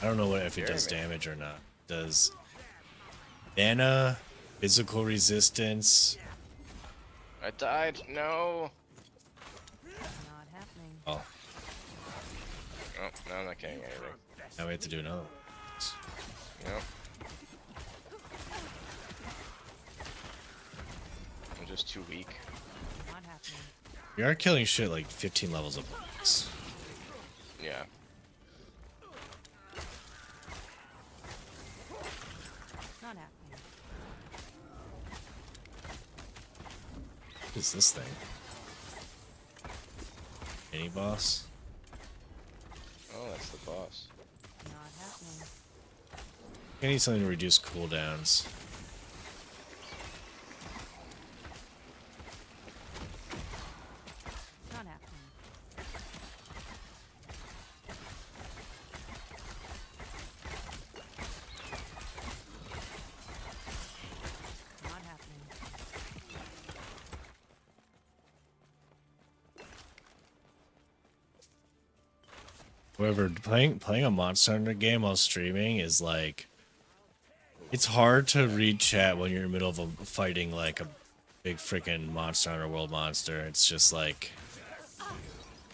I don't know if it does damage or not. Does mana, physical resistance? I died. No. Not happening. Oh, Oh, no, I'm not getting anything. now we have to do another one. Yep. I'm just too weak. Not happening. We are killing shit like 15 levels of bonus. Yeah. Not happening. What is this thing? Mini boss? Oh, that's the boss. Not happening. I need something to reduce cooldowns. Not happening. Not happening. However, playing a Monster Hunter game while streaming is like, it's hard to read chat when you're in the middle of fighting like a big freaking Monster Hunter World monster. It's just like,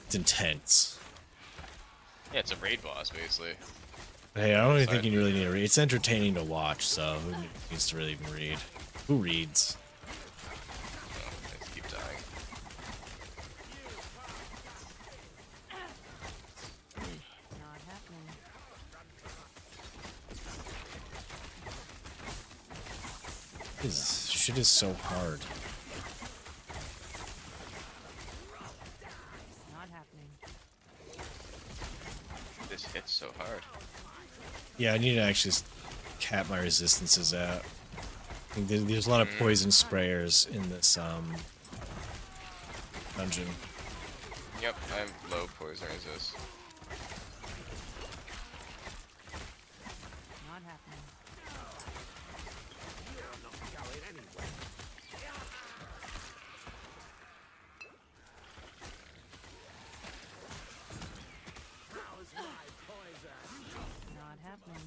it's intense. Yeah, it's a raid boss, basically. Hey, I don't even think you really need to read. It's entertaining to watch, so who needs to really even read? Who reads? Oh, I just keep dying. Not happening. This shit is so hard. Not happening. This hits so hard. Yeah, I need to actually cap my resistances out. I think there's a lot of poison sprayers in this dungeon. Yep, I have low poison resist. Not happening. Not happening.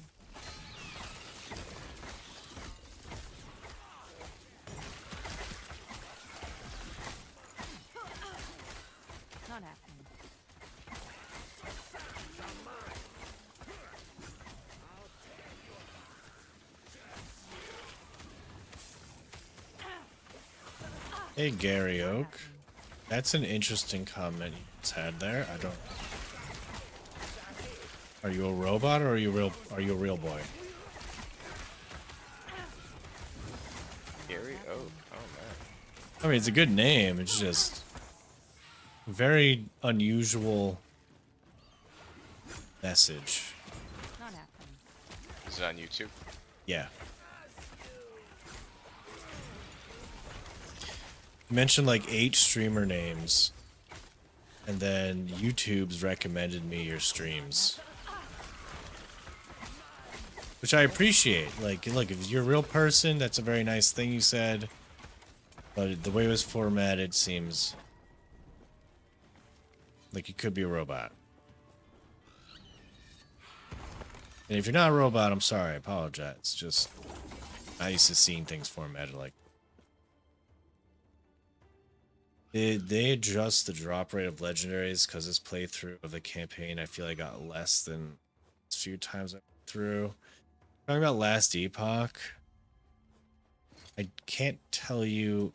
Not happening. Hey, Gary Oak. That's an interesting comment you just had there. I don't. Are you a robot or are you real? Are you a real boy? Gary? Oh, man. I mean, it's a good name. It's just very unusual message. Not happening. Is it on YouTube? Yeah. You mentioned like 8 streamer names, and then YouTube's recommended me your streams, which I appreciate. Like, look, if you're a real person, that's a very nice thing you said, but the way it was formatted seems like you could be a robot. And if you're not a robot, I'm sorry, I apologize. It's just not used to seeing things formatted like. Did they adjust the drop rate of legendaries? Because this playthrough of the campaign, I feel I got less than a few times I went through. Talking about last Epoch, I can't tell you.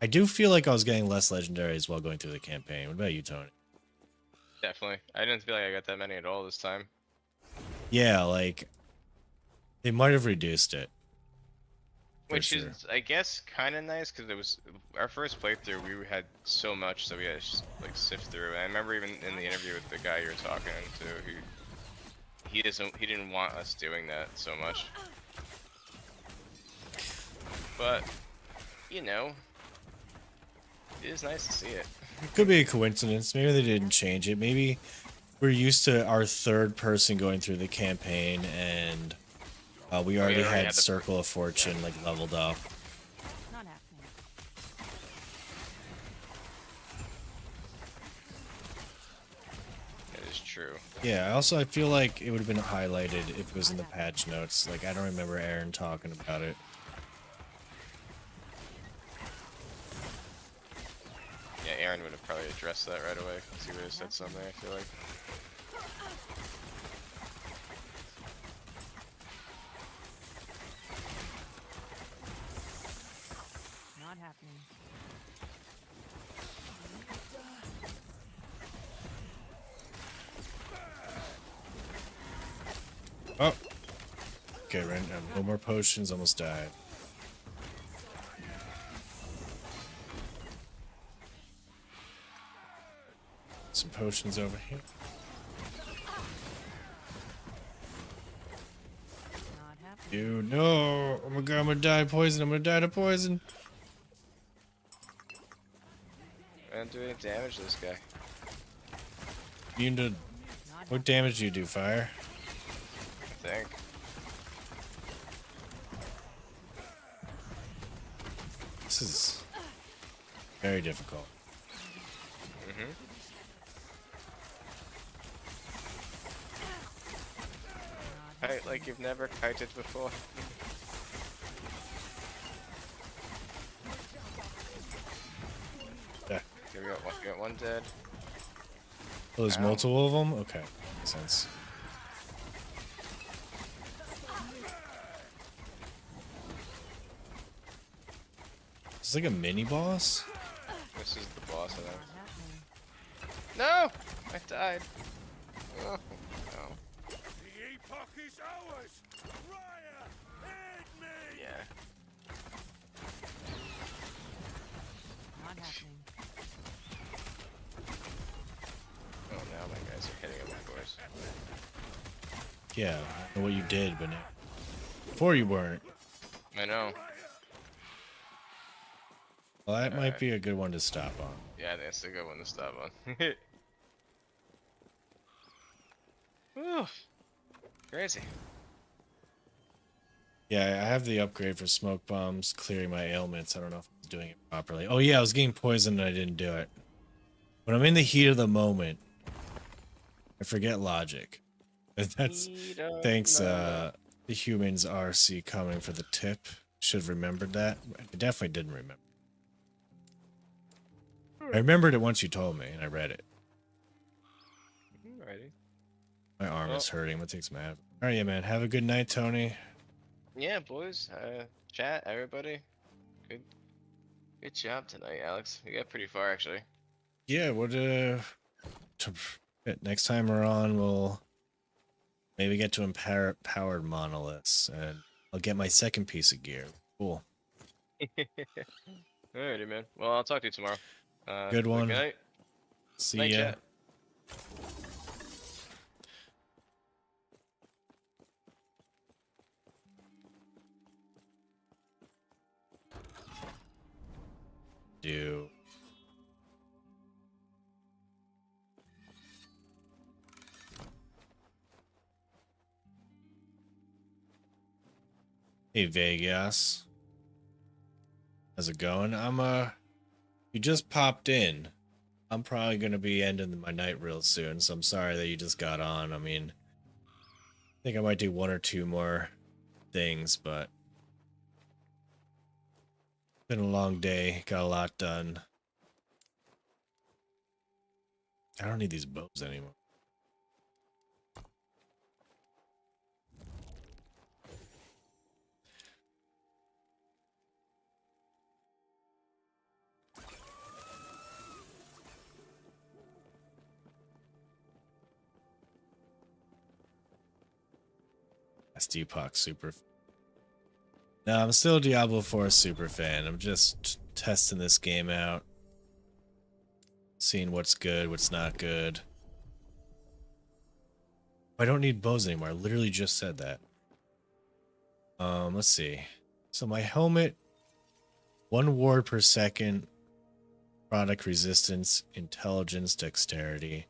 I do feel like I was getting less legendaries while going through the campaign. What about you, Tony? Definitely. I didn't feel like I got that many at all this time. Yeah, like they might have reduced it. Which sure. is, I guess, kind of nice because it was our first playthrough. We had so much, so we had to just like sift through. And I remember even in the interview with the guy you were talking to, he didn't want us doing that so much. But you know, it is nice to see it. It could be a coincidence. Maybe they didn't change it. Maybe we're used to our third person going through the campaign, and we already already had had the- Circle of Fortune like leveled up. Not happening. That is true. Yeah. I feel like it would have been highlighted if it was in the patch notes. Like I don't remember Aaron talking about it. Yeah, Aaron would have probably addressed that right away. Because he would have said something, I feel like. Not happening. Oh. Okay, right. No more potions. Almost died. Some potions over here. Not happening. Dude, no! Oh my god, I'm gonna die of poison. I'm gonna die to poison. I didn't do any damage to this guy. You did. Not What happening. damage do you do, fire? I think. This is very difficult. Mm-hmm. Not Kite like you've never kited before. Yeah. Okay, we got one dead. Oh, there's Ow. multiple of them? Okay. Makes sense. It's like a mini boss? This is the boss, I think. happening. No! I died. Oh, no. The epoch is ours! Raya, aid me! Yeah. Not happening. Oh, now my guys are hitting him, of course. Yeah, I don't know what you did, but before you weren't. I know. Well, that might be a good one to stop on. Yeah, that's a good one to stop on. Whew. Crazy. Yeah, I have the upgrade for smoke bombs, clearing my ailments. I don't know if I was doing it properly. Oh yeah, I was getting poisoned and I didn't do it. When I'm in the heat of the moment, I forget logic. That's thanks the humans RC coming for the tip. Should have remembered that. I definitely didn't remember. I remembered it once you told me and I read it. Alrighty. My arm is Well- hurting. I'm gonna take some Advil. Alright, yeah, man. Have a good night, Tony. Yeah, boys. Chat, everybody. Good job tonight, Alex. You got pretty far, actually. Yeah, what next time we're on, we'll maybe get to powered monoliths, and I'll get my second piece of gear. Cool. Alrighty, man. Well, I'll talk to you tomorrow. Good one. Good night. See Night, ya. chat. Do. Hey Vegas. How's it going? You just popped in. I'm probably gonna be ending my night real soon, so I'm sorry that you just got on. I mean, I think I might do one or two more things, but been a long day, got a lot done. I don't need these bows anymore. That's Epoch super. No, I'm still a Diablo 4 super fan. I'm just testing this game out. Seeing what's good, what's not good. I don't need bows anymore. I literally just said that. Let's see. So my helmet 1 ward per second, product resistance, intelligence, dexterity.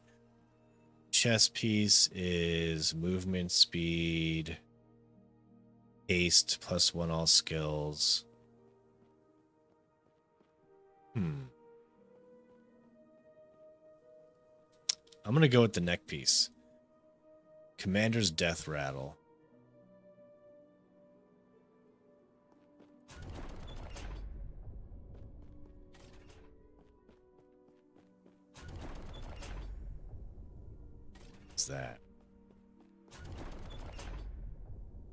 Chess piece is movement speed, haste, +1 all skills. I'm going to go with the neck piece. Commander's Death Rattle. What's that?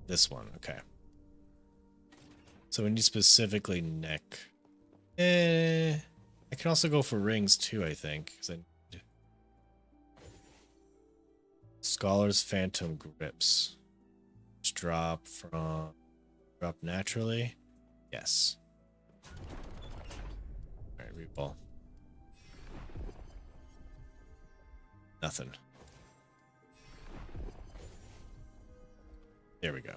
This one, okay. So we need specifically neck. I can also go for rings too, I think. 'Cause I need Scholar's Phantom Grips. Just drop naturally. Yes. Alright, reroll. Nothing. There we go.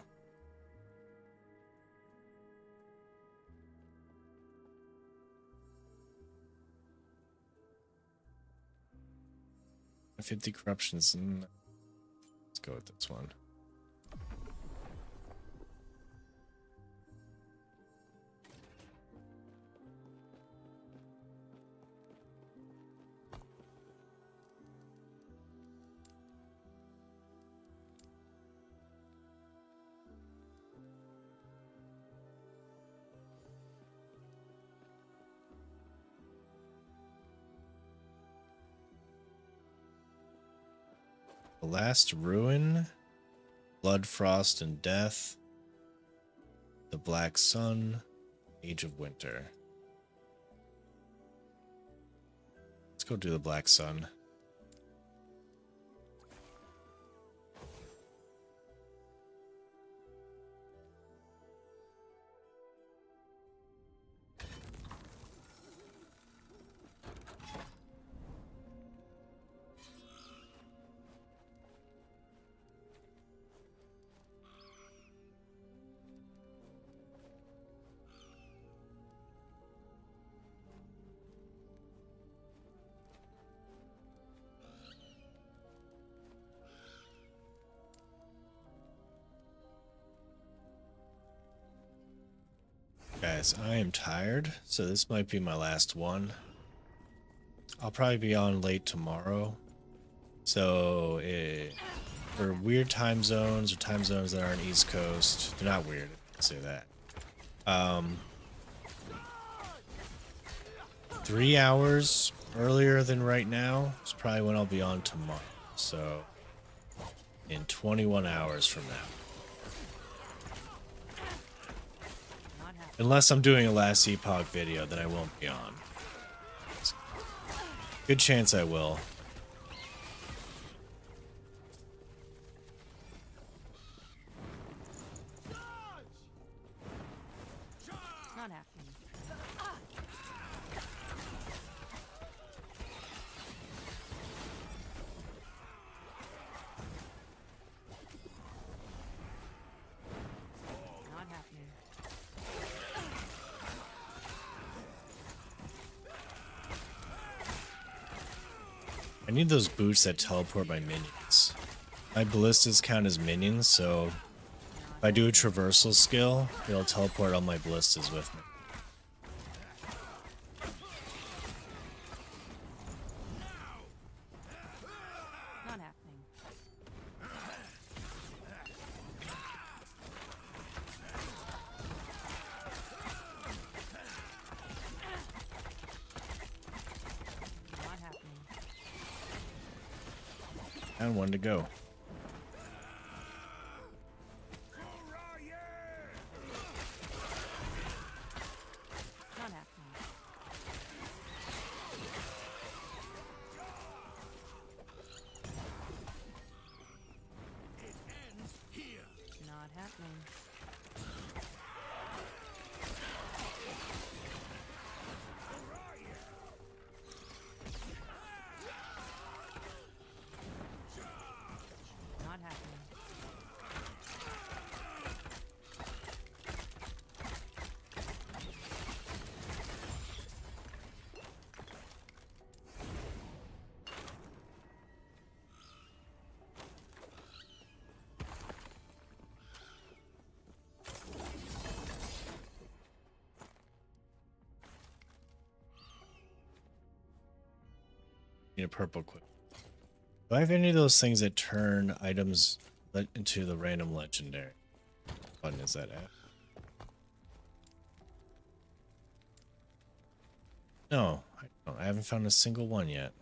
$50 corruptions. Let's go with this one. The Last Ruin, Blood, Frost, and Death, The Black Sun, Age of Winter. Let's go do the Black Sun. Guys, I am tired, so this might be my last one. I'll probably be on late tomorrow. So, for weird time zones or time zones that aren't East Coast, they're not weird, I'll say that. 3 hours earlier than right now is probably when I'll be on tomorrow. So, in 21 hours from now. Unless I'm doing a last Epoch video, then I won't be on. Good chance I will. Not happening. Not happening. I need those boots that teleport my minions. My ballistas count as minions, so if I do a traversal skill, it'll teleport all my ballistas with me. Not happening. Not happening. And 1 to go. Not happening. Not happening. Need a purple quick. Do I have any of those things that turn items into the random legendary? What button is that at? No, I don't. I haven't found a single one yet.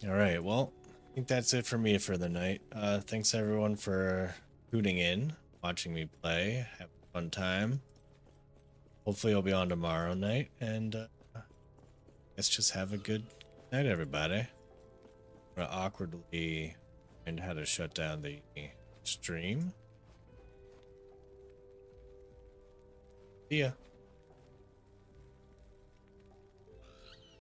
All right, well, I think that's it for me for the night. Thanks everyone for tuning in, watching me play. Have a fun time. Hopefully I'll be on tomorrow night, and let's just have a good night, everybody. I'm gonna awkwardly find how to shut down the stream. See ya.